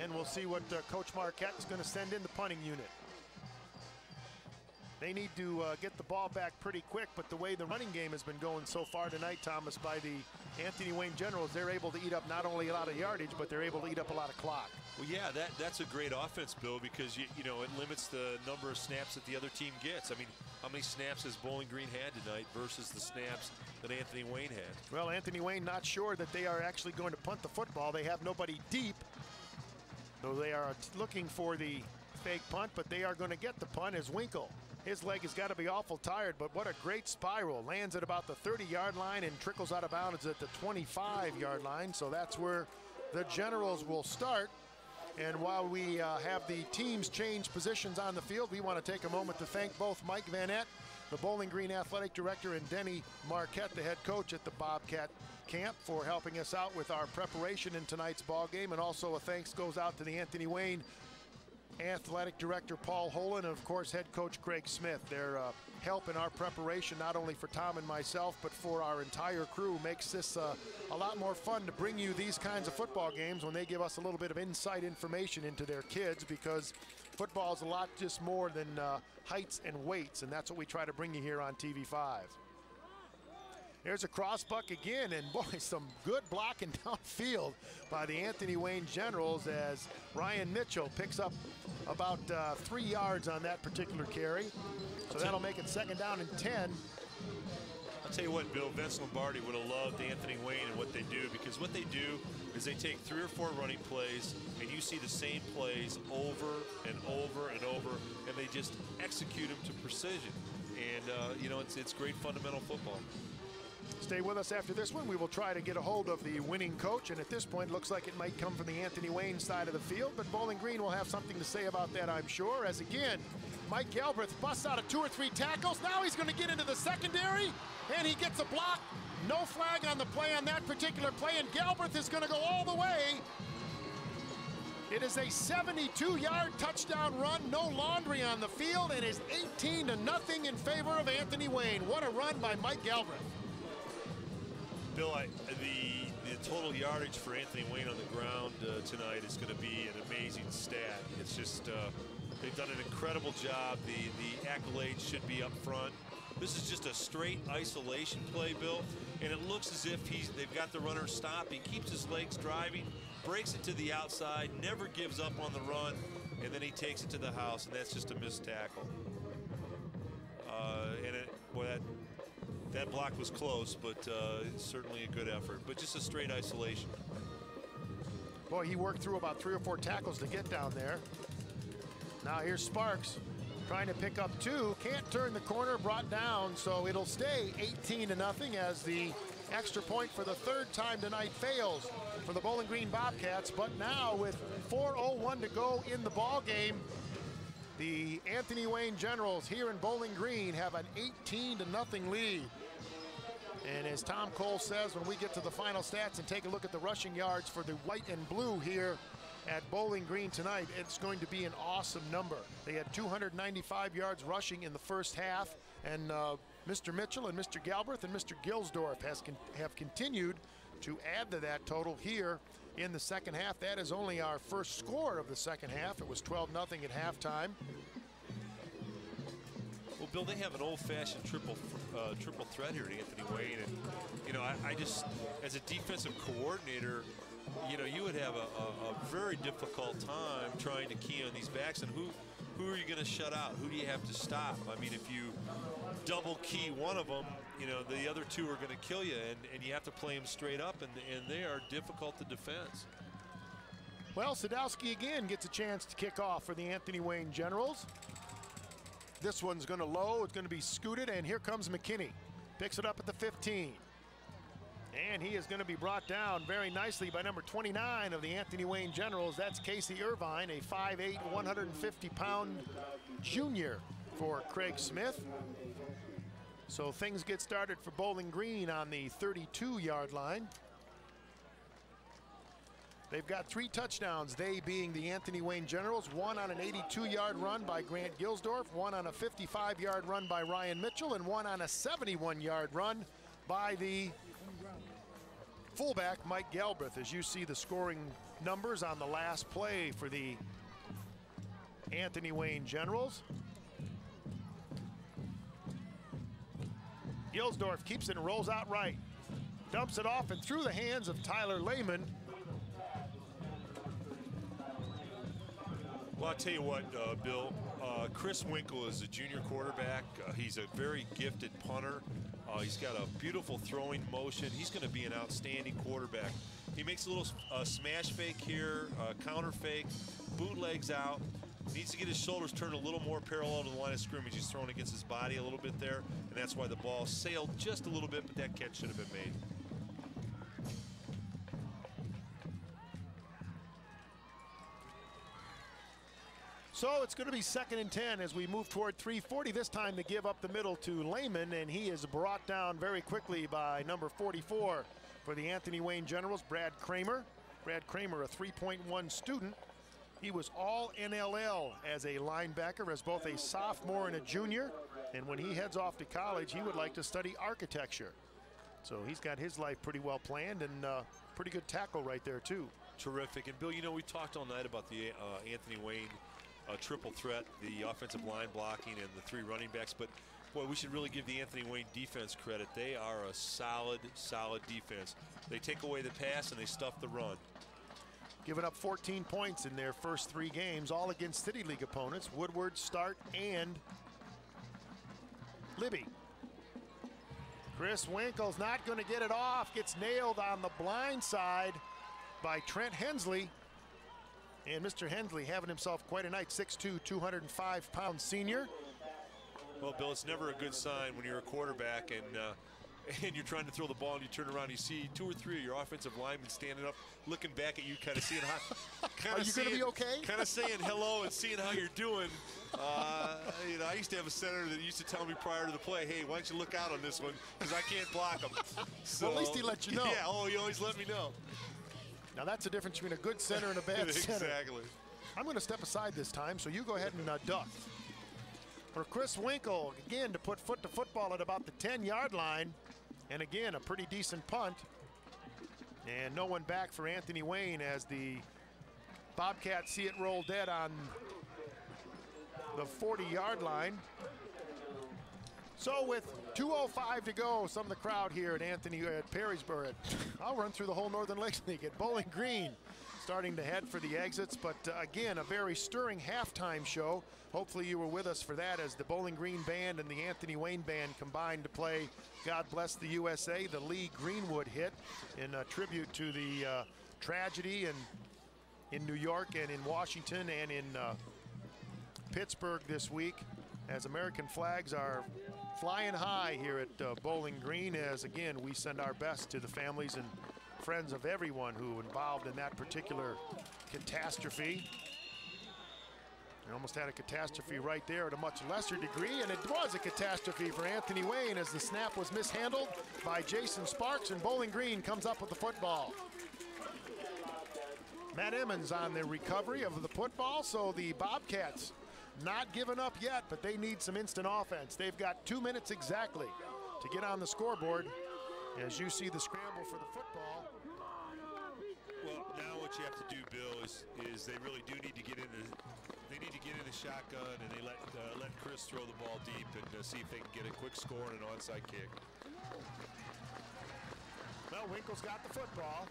And we'll see what Coach Marquette is going to send in the punting unit. They need to get the ball back pretty quick, but the way the running game has been going so far tonight, Thomas, by the Anthony Wayne Generals, they're able to eat up not only a lot of yardage, but they're able to eat up a lot of clock. Well, yeah, that's a great offense, Bill, because it limits the number of snaps that the other team gets. I mean, how many snaps has Bowling Green had tonight versus the snaps that Anthony Wayne had? Well, Anthony Wayne not sure that they are actually going to punt the football. They have nobody deep, though they are looking for the fake punt, but they are going to get the punt as Winkle. His leg has got to be awful tired, but what a great spiral. Lands at about the 30-yard line and trickles out of bounds at the 25-yard line. So that's where the Generals will start. And while we have the teams change positions on the field, we want to take a moment to thank both Mike Vanette, the Bowling Green Athletic Director, and Denny Marquette, the head coach at the Bobcat camp, for helping us out with our preparation in tonight's ball game. And also a thanks goes out to the Anthony Wayne Athletic Director Paul Holen, and of course head coach Craig Smith. Their help in our preparation, not only for Tom and myself, but for our entire crew, makes this a lot more fun to bring you these kinds of football games when they give us a little bit of inside information into their kids, because football is a lot just more than heights and weights, and that's what we try to bring you here on TV5. There's a crossbuck again, and boy, some good blocking downfield by the Anthony Wayne Generals as Ryan Mitchell picks up about 3 yards on that particular carry. So that'll make it 2nd down and 10. I'll tell you what, Bill, Vince Lombardi would have loved Anthony Wayne and what they do, because what they do is they take 3 or 4 running plays, and you see the same plays over and over and over, and they just execute them to precision. And, it's great fundamental football. Stay with us after this one. We will try to get a hold of the winning coach, and at this point looks like it might come from the Anthony Wayne side of the field, but Bowling Green will have something to say about that, I'm sure, as again Mike Galbraith busts out of 2 or 3 tackles. Now he's going to get into the secondary, and he gets a block. No flag on the play on that particular play, and Galbraith is going to go all the way. It is a 72-yard touchdown run, no laundry on the field, and is 18-0 in favor of Anthony Wayne. What a run by Mike Galbraith. Bill, the total yardage for Anthony Wayne on the ground tonight is going to be an amazing stat. It's just they've done an incredible job. The accolades should be up front. This is just a straight isolation play, Bill, and it looks as if they've got the runner stopping, keeps his legs driving, breaks it to the outside, never gives up on the run, and then he takes it to the house, and that's just a missed tackle. That block was close, but it's certainly a good effort. But just a straight isolation. Boy, he worked through about 3 or 4 tackles to get down there. Now here's Sparks. trying to pick up 2. Can't turn the corner, brought down, so it'll stay 18-0 as the extra point for the 3rd time tonight fails for the Bowling Green Bobcats. But now with 4:01 to go in the ball game, the Anthony Wayne Generals here in Bowling Green have an 18-0 lead. And as Tom Cole says, when we get to the final stats and take a look at the rushing yards for the white and blue here at Bowling Green tonight, it's going to be an awesome number. They had 295 yards rushing in the first half, and Mr. Mitchell and Mr. Galbraith and Mr. Gilsdorf have continued to add to that total here in the second half. That is only our first score of the second half. It was 12-0 at halftime. Well, Bill, they have an old-fashioned triple threat here at Anthony Wayne, and you know, I just, as a defensive coordinator, you know, you would have a very difficult time trying to key on these backs. And who are you going to shut out? Who do you have to stop? I mean, if you double key one of them, you know, the other 2 are going to kill you, and you have to play them straight up, and they are difficult to defend. Well, Sadowski again gets a chance to kick off for the Anthony Wayne Generals. This one's going to low. It's going to be scooted, and here comes McKinney. Picks it up at the 15. And he is going to be brought down very nicely by number 29 of the Anthony Wayne Generals. That's Casey Irvine, a 5'8", 150-pound junior for Craig Smith. So things get started for Bowling Green on the 32-yard line. They've got 3 touchdowns, they being the Anthony Wayne Generals. 1 on an 82-yard run by Grant Gilsdorf, 1 on a 55-yard run by Ryan Mitchell, and 1 on a 71-yard run by the fullback Mike Galbraith. As you see the scoring numbers on the last play for the Anthony Wayne Generals. Gilsdorf keeps it and rolls out right. Dumps it off and through the hands of Tyler Lehman. Well, I'll tell you what, Bill, Chris Winkle is a junior quarterback. He's a very gifted punter. He's got a beautiful throwing motion. He's going to be an outstanding quarterback. He makes a little smash fake here, counter fake, bootlegs out. Needs to get his shoulders turned a little more parallel to the line of scrimmage. He's throwing against his body a little bit there, and that's why the ball sailed just a little bit, but that catch should have been made. So it's going to be 2nd and 10 as we move toward 3:40. This time to give up the middle to Lehman, and he is brought down very quickly by number 44 for the Anthony Wayne Generals, Brad Kramer. Brad Kramer, a 3.1 student. He was all NLL as a linebacker, as both a sophomore and a junior. And when he heads off to college, he would like to study architecture. So he's got his life pretty well planned, and pretty good tackle right there too. Terrific. And Bill, you know, we talked all night about the Anthony Wayne triple threat, the offensive line blocking and the 3 running backs, but boy, we should really give the Anthony Wayne defense credit. They are a solid defense. They take away the pass and they stuff the run. Giving up 14 points in their first 3 games, all against City League opponents, Woodward, Start, and Libby. Chris Winkle's not going to get it off, gets nailed on the blind side by Trent Hensley. And Mr. Hensley having himself quite a night, 6'2", 205-pound senior. Well, Bill, it's never a good sign when you're a quarterback and you're trying to throw the ball and you turn around and you see 2 or 3 of your offensive linemen standing up, looking back at you, kind of seeing how. Are you going to be okay? Kind of saying hello and seeing how you're doing. You know, I used to have a senator that used to tell me prior to the play, hey, why don't you look out on this one because I can't block him. So, well, at least he let you know. Yeah, oh, he always let me know. Now that's the difference between a good center and a bad center. Exactly. I'm going to step aside this time, so you go ahead and duck. For Chris Winkle, again, to put foot to football at about the 10-yard line. And again, a pretty decent punt. And no one back for Anthony Wayne as the Bobcats see it roll dead on the 40-yard line. So with 2:05 to go, some of the crowd here at Perrysburg, I'll run through the whole Northern Lakes League at Bowling Green, starting to head for the exits. But again, a very stirring halftime show. Hopefully you were with us for that as the Bowling Green Band and the Anthony Wayne Band combined to play God Bless the USA, the Lee Greenwood hit, in tribute to the tragedy in New York and in Washington and in Pittsburgh this week as American flags are flying high here at Bowling Green, as again we send our best to the families and friends of everyone who involved in that particular catastrophe. We almost had a catastrophe right there at a much lesser degree, and it was a catastrophe for Anthony Wayne as the snap was mishandled by Jason Sparks, and Bowling Green comes up with the football. Matt Emmons on the recovery of the football, so the Bobcats not giving up yet, but they need some instant offense. They've got 2 minutes exactly to get on the scoreboard as you see the scramble for the football. Well, now what you have to do, Bill, is they really do need to get in the shotgun, and they let Chris throw the ball deep and see if they can get a quick score and an onside kick. Well, Winkle's got the football.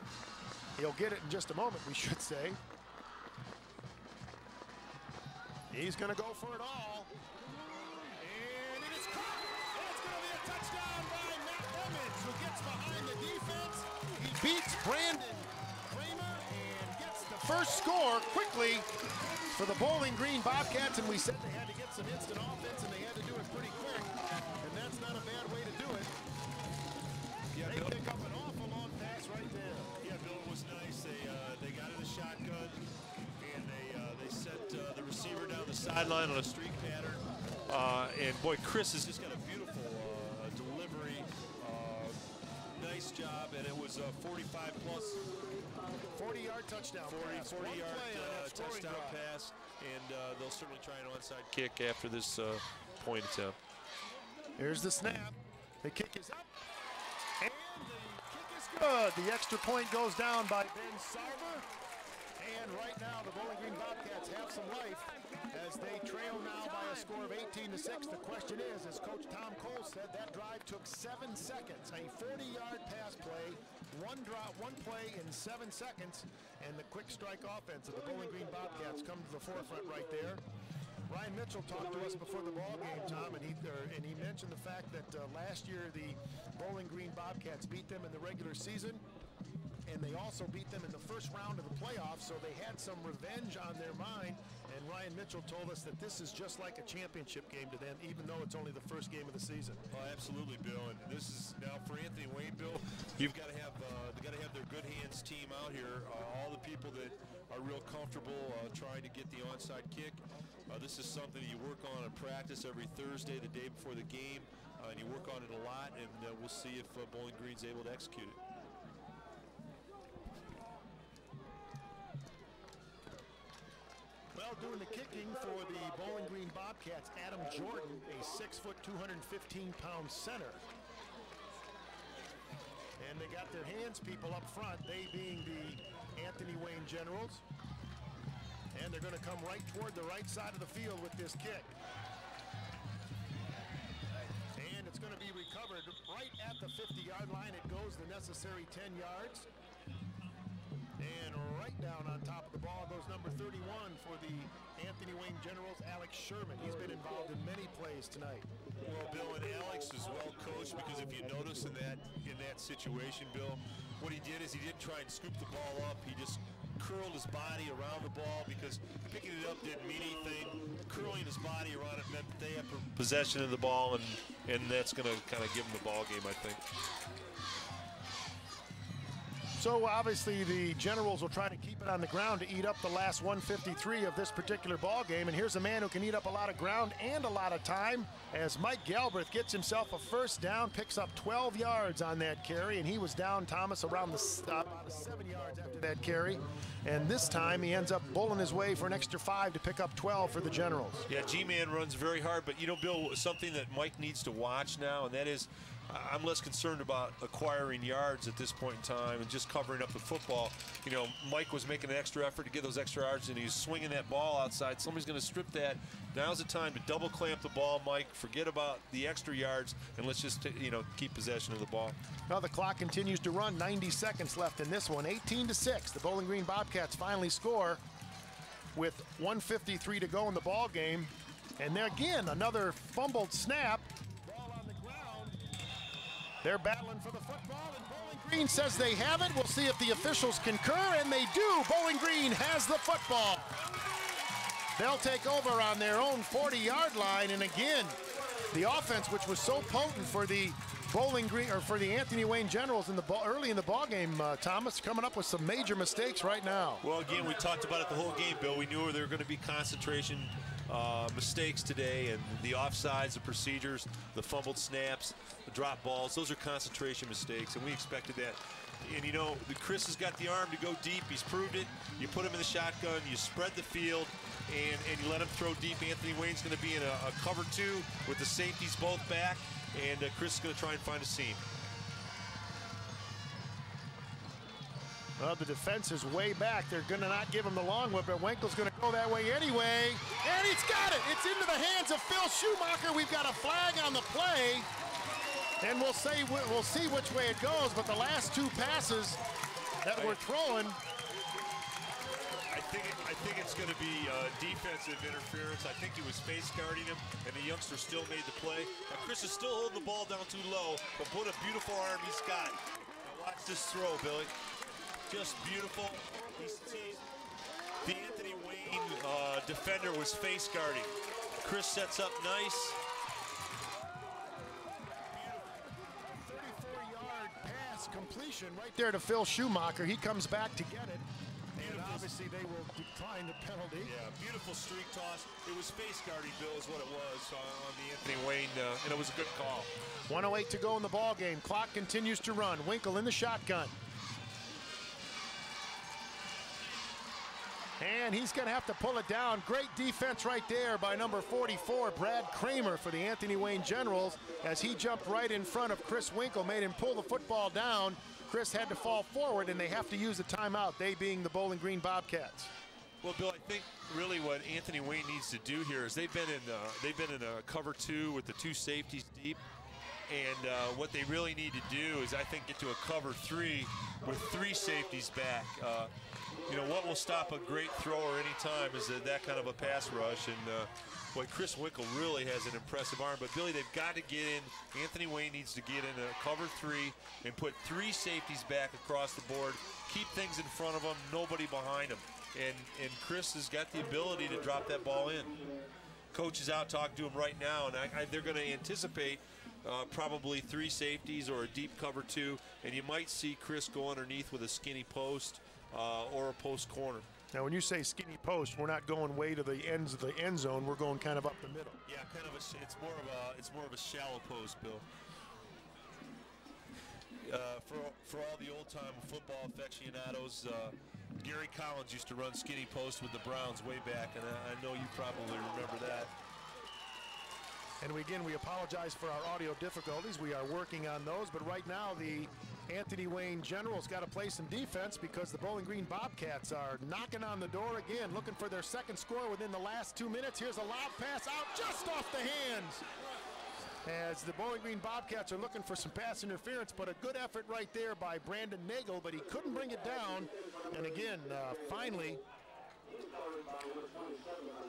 He'll get it in just a moment, we should say. He's going to go for it all. And it is caught. And it's going to be a touchdown by Matt Emmons, who gets behind the defense. He beats Brandon Kramer and gets the first score quickly for the Bowling Green Bobcats. And we said they had to get some instant offense, and they had to do it pretty quick. And that's not a bad way to do it. Yeah, they pick up an awful long pass right there. Yeah, Bill, it was nice. They got in the shotgun, and they sent the receiver down the sideline on a streak pattern. And boy, Chris has just got a beautiful delivery. Nice job, and it was a 45-plus, 40-yard touchdown. 40-yard touchdown pass, and they'll certainly try an onside kick after this point attempt. Here's the snap. The kick is up. And the kick is good. The extra point goes down by Ben Sarver. And right now the Bowling Green Bobcats have some life as they trail now by a score of 18-6. The question is, as Coach Tom Cole said, that drive took 7 seconds. A 40-yard pass play, one play in 7 seconds, and the quick strike offense of the Bowling Green Bobcats come to the forefront right there. Ryan Mitchell talked to us before the ball game, Tom, and he mentioned the fact that last year the Bowling Green Bobcats beat them in the regular season, and they also beat them in the first round of the playoffs, so they had some revenge on their mind. And Ryan Mitchell told us that this is just like a championship game to them, even though it's only the first game of the season. Oh, absolutely, Bill. And this is now for Anthony Wayne, Bill. You've got to have their good hands team out here. All the people that are real comfortable trying to get the onside kick. This is something that you work on in practice every Thursday, the day before the game, and you work on it a lot. And we'll see if Bowling Green's able to execute it. Well, doing the kicking for the Bowling Green Bobcats, Adam Jordan, a 6', 215-pound center. And they got their hands people up front, they being the Anthony Wayne Generals. And they're going to come right toward the right side of the field with this kick. And it's going to be recovered right at the 50-yard line. It goes the necessary 10 yards. And right down on top of the ball goes number 31 for the Anthony Wayne Generals, Alex Sherman. He's been involved in many plays tonight. Well, Bill, and Alex is well coached, because if you notice in that situation, Bill, what he did is he didn't try and scoop the ball up. He just curled his body around the ball, because picking it up didn't mean anything. Curling his body around it meant that they have possession of the ball, and that's going to kind of give them the ball game, I think. So obviously the Generals will try to keep it on the ground to eat up the last 153 of this particular ball game. And here's a man who can eat up a lot of ground and a lot of time, as Mike Galbraith gets himself a first down, picks up 12 yards on that carry, and he was down, Thomas, around the 7 yards after that carry. And this time he ends up bowling his way for an extra 5 to pick up 12 for the Generals. Yeah, G-Man runs very hard, but you know, Bill, something that Mike needs to watch now, and that is, I'm less concerned about acquiring yards at this point in time and just covering up the football. You know, Mike was making an extra effort to get those extra yards, and he's swinging that ball outside. Somebody's going to strip that. Now's the time to double clamp the ball, Mike. Forget about the extra yards, and let's just, keep possession of the ball. Well, the clock continues to run. 90 seconds left in this one. 18-6. The Bowling Green Bobcats finally score with 1:53 to go in the ball game. And there again, another fumbled snap. They're battling for the football, and Bowling Green says they have it. We'll see if the officials concur, and they do. Bowling Green has the football. They'll take over on their own 40-yard line, and again, the offense, which was so potent for the Bowling Green, or for the Anthony Wayne Generals early in the ball game, Thomas, coming up with some major mistakes right now. Well, again, we talked about it the whole game, Bill. We knew there were going to be concentration mistakes today, and the offsides, the procedures, the fumbled snaps, the drop balls, those are concentration mistakes, and we expected that. And you know, Chris has got the arm to go deep. He's proved it. You put him in the shotgun, you spread the field, and you let him throw deep. Anthony Wayne's going to be in a cover 2 with the safeties both back, and Chris is going to try and find a seam. Well, the defense is way back. They're going to not give him the long one, but Winkle's going to go that way anyway. And he's got it. It's into the hands of Phil Schumacher. We've got a flag on the play. And we'll see which way it goes, but the last 2 passes that we're throwing. I think it's going to be defensive interference. I think he was face guarding him, and the youngster still made the play. Now, Chris is still holding the ball down too low, but what a beautiful arm he's got. Now watch this throw, Billy. Just beautiful. The Anthony Wayne defender was face guarding. Chris sets up nice. 34-yard pass completion right there to Phil Schumacher. He comes back to get it. And obviously they will decline the penalty. Yeah, beautiful streak toss. It was face guarding, Bill, is what it was on the Anthony Wayne, and it was a good call. 1:08 to go in the ball game. Clock continues to run. Winkle in the shotgun. And he's going to have to pull it down. Great defense right there by number 44, Brad Kramer, for the Anthony Wayne Generals, as he jumped right in front of Chris Winkle, made him pull the football down. Chris had to fall forward, and they have to use a timeout, they being the Bowling Green Bobcats. Well, Bill, I think really what Anthony Wayne needs to do here is they've been in a cover 2 with the 2 safeties deep, and what they really need to do is, I think, get to a cover 3 with 3 safeties back. You know, what will stop a great thrower anytime is that kind of a pass rush, and boy, Chris Winkle really has an impressive arm. But Billy, they've got to get in. Anthony Wayne needs to get in a cover 3 and put 3 safeties back across the board. Keep things in front of them, nobody behind them. And Chris has got the ability to drop that ball in. Coach is out talking to him right now, and they're going to anticipate probably 3 safeties or a deep cover 2, and you might see Chris go underneath with a skinny post or a post corner. Now, when you say skinny post, we're not going way to the ends of the end zone. We're going kind of up the middle. Yeah, kind of it's more of a shallow post, Bill. For all the old-time football aficionados, Gary Collins used to run skinny post with the Browns way back, and I know you probably remember that. And we apologize for our audio difficulties. We are working on those, but right now the Anthony Wayne Generals got to play some defense because the Bowling Green Bobcats are knocking on the door again, looking for their second score within the last 2 minutes. Here's a lob pass out just off the hands, as the Bowling Green Bobcats are looking for some pass interference, but a good effort right there by Brandon Nagel, but he couldn't bring it down. And again, finally,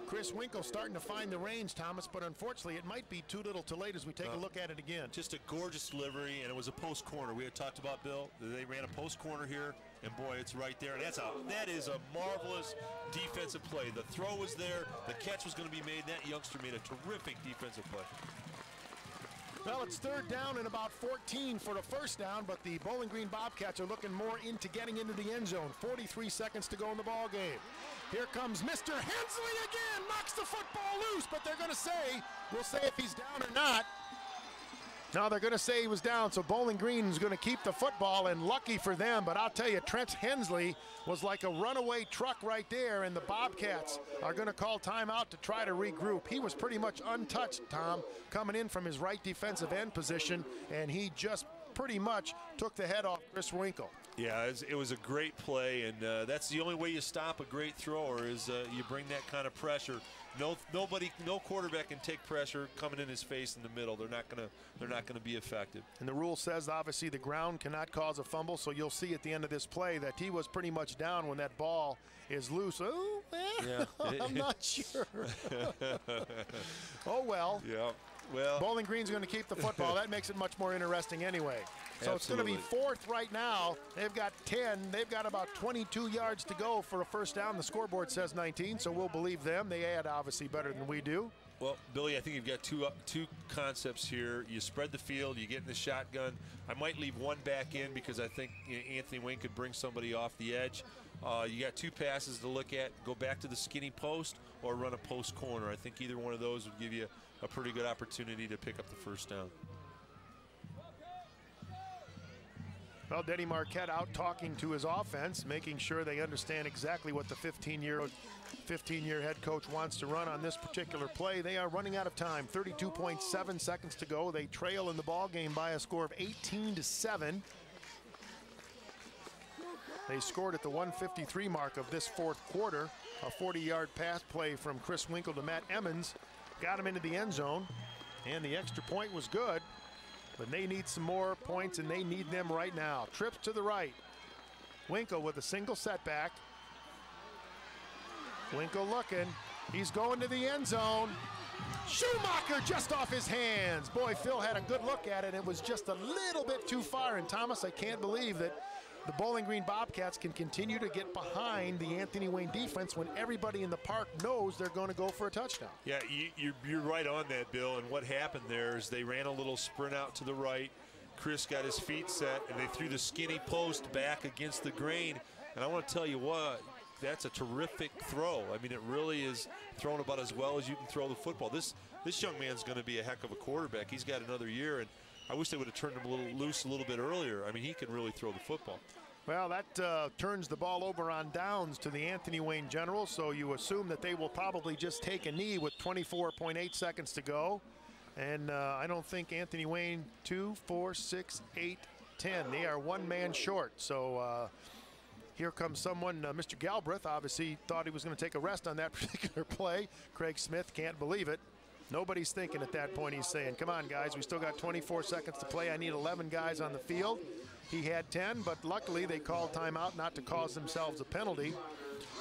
Chris Winkle starting to find the range, Thomas, but unfortunately it might be too little too late as we take a look at it again. Just a gorgeous delivery, and it was a post corner. We had talked about, Bill, they ran a post corner here, and boy, it's right there. And that is a marvelous defensive play. The throw was there, the catch was going to be made, and that youngster made a terrific defensive play. Well, it's 3rd down and about 14 for the first down, but the Bowling Green Bobcats are looking more into getting into the end zone. 43 seconds to go in the ball game. Here comes Mr. Hensley again, knocks the football loose, but they're going to say, we'll say if he's down or not. No, they're going to say he was down, so Bowling Green is going to keep the football, and lucky for them, but I'll tell you, Trent Hensley was like a runaway truck right there, and the Bobcats are going to call timeout to try to regroup. He was pretty much untouched, Tom, coming in from his right defensive end position, and he just pretty much took the head off Chris Winkle. Yeah, it was a great play, and that's the only way you stop a great thrower is you bring that kind of pressure. No quarterback can take pressure coming in his face in the middle. They're not gonna be effective. And the rule says obviously the ground cannot cause a fumble, so you'll see at the end of this play that he was pretty much down when that ball is loose. Oh, yeah. I'm not sure. Oh well. Yeah. Well, Bowling Green's going to keep the football. That makes it much more interesting anyway. So it's going to be Absolutely. fourth right now. They've got 10. They've got about 22 yards to go for a first down. The scoreboard says 19, so we'll believe them. They add obviously better than we do. Well, Billy, I think you've got two concepts here. You spread the field, you get in the shotgun. I might leave one back in because I think Anthony Wayne could bring somebody off the edge. You got two passes to look at. Go back to the skinny post or run a post corner. I think either one of those would give you a pretty good opportunity to pick up the first down. Well, Denny Marquette out talking to his offense, making sure they understand exactly what the 15-year head coach wants to run on this particular play. They are running out of time. 32.7 seconds to go. They trail in the ball game by a score of 18-7. They scored at the 153 mark of this fourth quarter. A 40-yard pass play from Chris Winkle to Matt Emmons got him into the end zone, and the extra point was good. But they need some more points, and they need them right now. Trips to the right. Winkle with a single setback. Winkle looking. He's going to the end zone. Schumacher just off his hands. Boy, Phil had a good look at it. It was just a little bit too far. And Thomas, I can't believe that the Bowling Green Bobcats can continue to get behind the Anthony Wayne defense when everybody in the park knows they're going to go for a touchdown. Yeah, you're right on that, Bill. And what happened there is they ran a little sprint out to the right. Chris got his feet set, and they threw the skinny post back against the grain. And I want to tell you what, that's a terrific throw. I mean, it really is thrown about as well as you can throw the football. This young man's going to be a heck of a quarterback. He's got another year, and I wish they would have turned him a little loose a little bit earlier. I mean, he can really throw the football. Well, that turns the ball over on downs to the Anthony Wayne Generals, so you assume that they will probably just take a knee with 24.8 seconds to go. And I don't think Anthony Wayne, 2, 4, 6, 8, 10. They are one man short. So here comes someone, Mr. Galbraith, obviously thought he was going to take a rest on that particular play. Craig Smith can't believe it. Nobody's thinking at that point. He's saying, come on, guys, we still got 24 seconds to play. I need 11 guys on the field. He had 10, but luckily they called timeout not to cause themselves a penalty.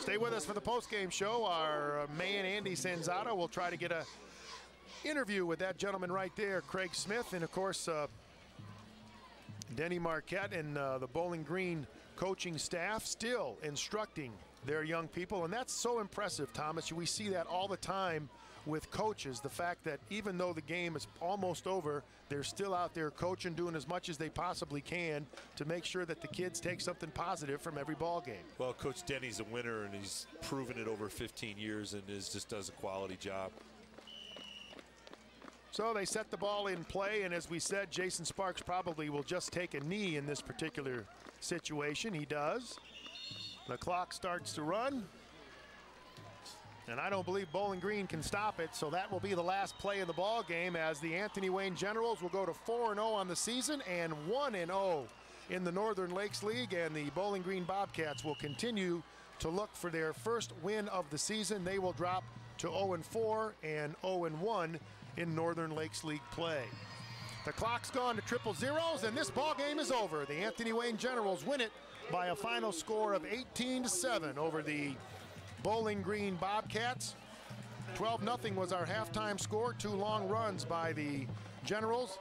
Stay with us for the postgame show. Our man, Andy Sanzata, will try to get a interview with that gentleman right there, Craig Smith, and of course Denny Marquette and the Bowling Green coaching staff still instructing their young people, and that's so impressive, Thomas. We see that all the time with coaches, the fact that even though the game is almost over, they're still out there coaching, doing as much as they possibly can to make sure that the kids take something positive from every ball game. Well, Coach Denny's a winner, and he's proven it over 15 years and just does a quality job. So they set the ball in play, and as we said, Jason Sparks probably will just take a knee in this particular situation. He does. The clock starts to run. And I don't believe Bowling Green can stop it, so that will be the last play of the ball game as the Anthony Wayne Generals will go to 4-0 on the season and 1-0 in the Northern Lakes League, and the Bowling Green Bobcats will continue to look for their first win of the season. They will drop to 0-4 and 0-1 in Northern Lakes League play. The clock's gone to triple zeros, and this ball game is over. The Anthony Wayne Generals win it by a final score of 18-7 over the Bowling Green Bobcats. 12-0 was our halftime score. 2 long runs by the Generals.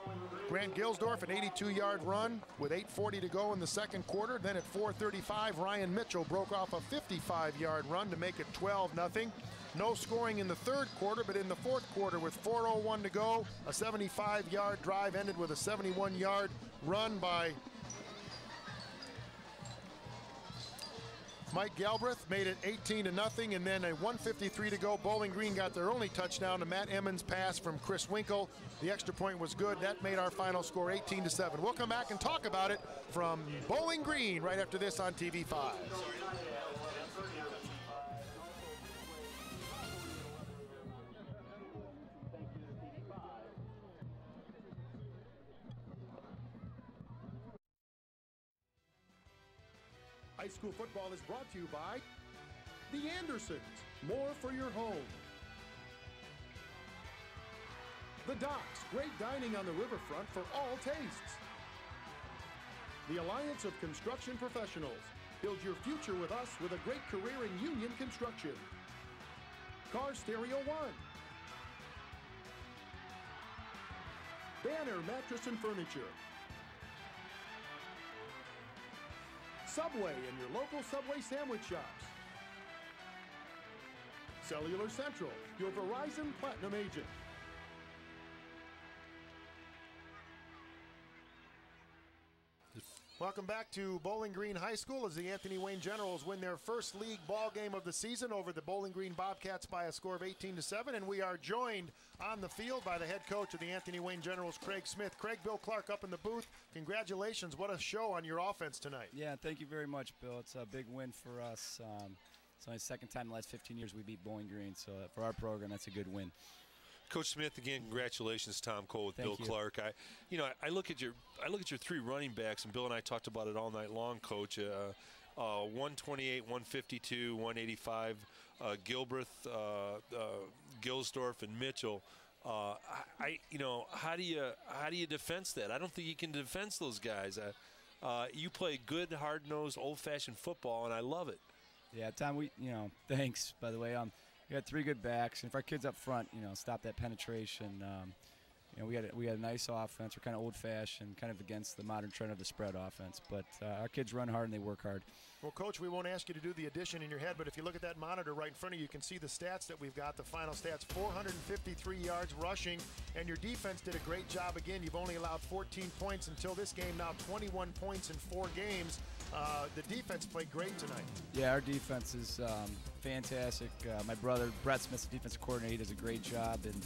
Grant Gilsdorf, an 82-yard run with 8:40 to go in the second quarter. Then at 4:35, Ryan Mitchell broke off a 55-yard run to make it 12-0. No scoring in the third quarter, but in the fourth quarter with 4:01 to go, a 75-yard drive ended with a 71-yard run by Mike Galbraith, made it 18-0, and then a 1:53 to go. Bowling Green got their only touchdown to Matt Emmons' pass from Chris Winkle. The extra point was good. That made our final score 18-7. We'll come back and talk about it from Bowling Green right after this on TV5. High school football is brought to you by The Andersons, more for your home. The Docks, great dining on the riverfront for all tastes. The Alliance of Construction Professionals, build your future with us with a great career in union construction. Car Stereo One. Banner Mattress and Furniture. Subway and your local Subway sandwich shops. Cellular Central, your Verizon Platinum agent. Welcome back to Bowling Green High School as the Anthony Wayne Generals win their first league ball game of the season over the Bowling Green Bobcats by a score of 18-7. And we are joined on the field by the head coach of the Anthony Wayne Generals, Craig Smith. Craig, Bill Clark up in the booth. Congratulations. What a show on your offense tonight. Yeah, thank you very much, Bill. It's a big win for us. It's only the second time in the last 15 years we beat Bowling Green. So for our program, that's a good win. Coach Smith, again, congratulations, Tom Cole with Thank Bill you. Clark. I look at your three running backs, and Bill and I talked about it all night long, Coach. 128, 152, 185, Gilbreth, Gilsdorf, and Mitchell. How do you defense that? I don't think you can defense those guys. You play good, hard-nosed, old-fashioned football, and I love it. Yeah, Tom. Thanks. By the way, we got three good backs, and if our kids up front, stop that penetration. We had a nice offense. We're kind of old-fashioned, kind of against the modern trend of the spread offense. But our kids run hard and they work hard. Well, Coach, we won't ask you to do the addition in your head, but if you look at that monitor right in front of you, you can see the stats that we've got, the final stats, 453 yards rushing, and your defense did a great job again. You've only allowed 14 points until this game, now 21 points in 4 games. The defense played great tonight. Yeah, our defense is fantastic. My brother, Brett Smith, the defensive coordinator, he does a great job, and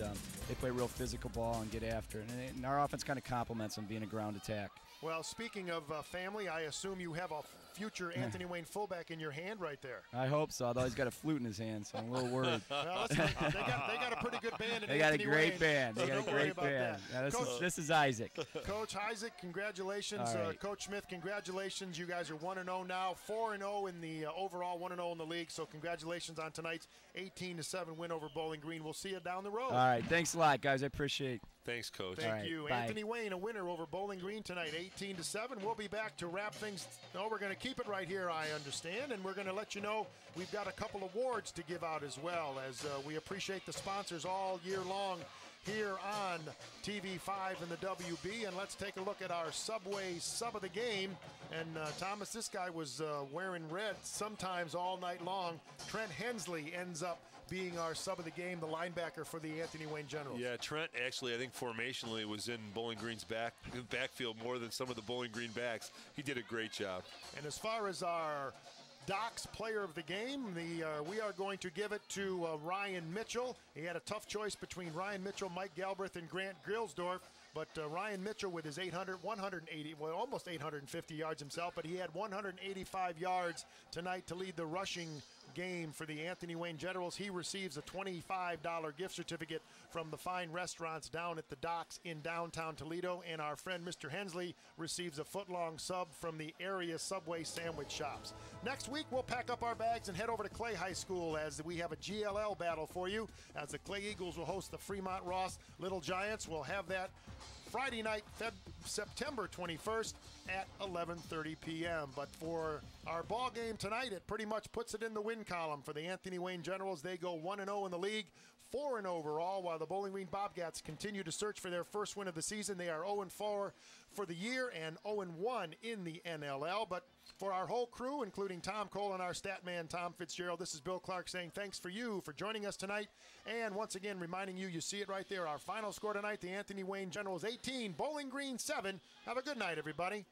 they play real physical ball and get after it. And our offense kind of complements them being a ground attack. Well, speaking of family, I assume you have a future Anthony Wayne fullback in your hand right there. I hope so, although he's got a flute in his hand, so I'm a little worried. Well, they got a pretty good band in They got Anthony a great Wayne, band. so They got don't a worry great about band. that. Now, this is Isaac. Coach Isaac, congratulations. All right. Coach Smith, congratulations. You guys are 1-0 now, 4-0 in the overall, 1-0 in the league. So congratulations on tonight's 18-7 win over Bowling Green. We'll see you down the road. All right, thanks a lot, guys. I appreciate it. Thanks, Coach. Thank you. Bye. Anthony Wayne, a winner over Bowling Green tonight, 18-7. We'll be back to wrap things. No, we're going to keep it right here, I understand, and we're going to let you know we've got a couple awards to give out as well, as we appreciate the sponsors all year long here on TV5 and the WB. And let's take a look at our Subway sub of the game. And Thomas, this guy was wearing red sometimes all night long. Trent Hensley ends up being our sub of the game, the linebacker for the Anthony Wayne Generals. Yeah, Trent actually, I think formationally was in Bowling Green's backfield more than some of the Bowling Green backs. He did a great job. And as far as our Doc's player of the game, we are going to give it to Ryan Mitchell. He had a tough choice between Ryan Mitchell, Mike Galbraith, and Grant Gilsdorf. But Ryan Mitchell with his almost 850 yards himself, but he had 185 yards tonight to lead the rushing game for the Anthony Wayne Generals. He receives a $25 gift certificate from the fine restaurants down at the Docks in downtown Toledo. And our friend Mr. Hensley receives a foot-long sub from the area Subway sandwich shops. Next week, we'll pack up our bags and head over to Clay High School as we have a GLL battle for you, as the Clay Eagles will host the Fremont Ross Little Giants. We'll have that Friday night, September 21st at 11:30 p.m. But for our ball game tonight, it pretty much puts it in the win column for the Anthony Wayne Generals. They go 1-0 in the league, 4-0 overall, while the Bowling Green Bobcats continue to search for their first win of the season. They are 0-4 for the year and 0-1 in the NLL. But for our whole crew, including Tom Cole and our stat man, Tom Fitzgerald, this is Bill Clark saying thanks for you for joining us tonight. And once again, reminding you see it right there. Our final score tonight, the Anthony Wayne Generals 18, Bowling Green 7. Have a good night, everybody.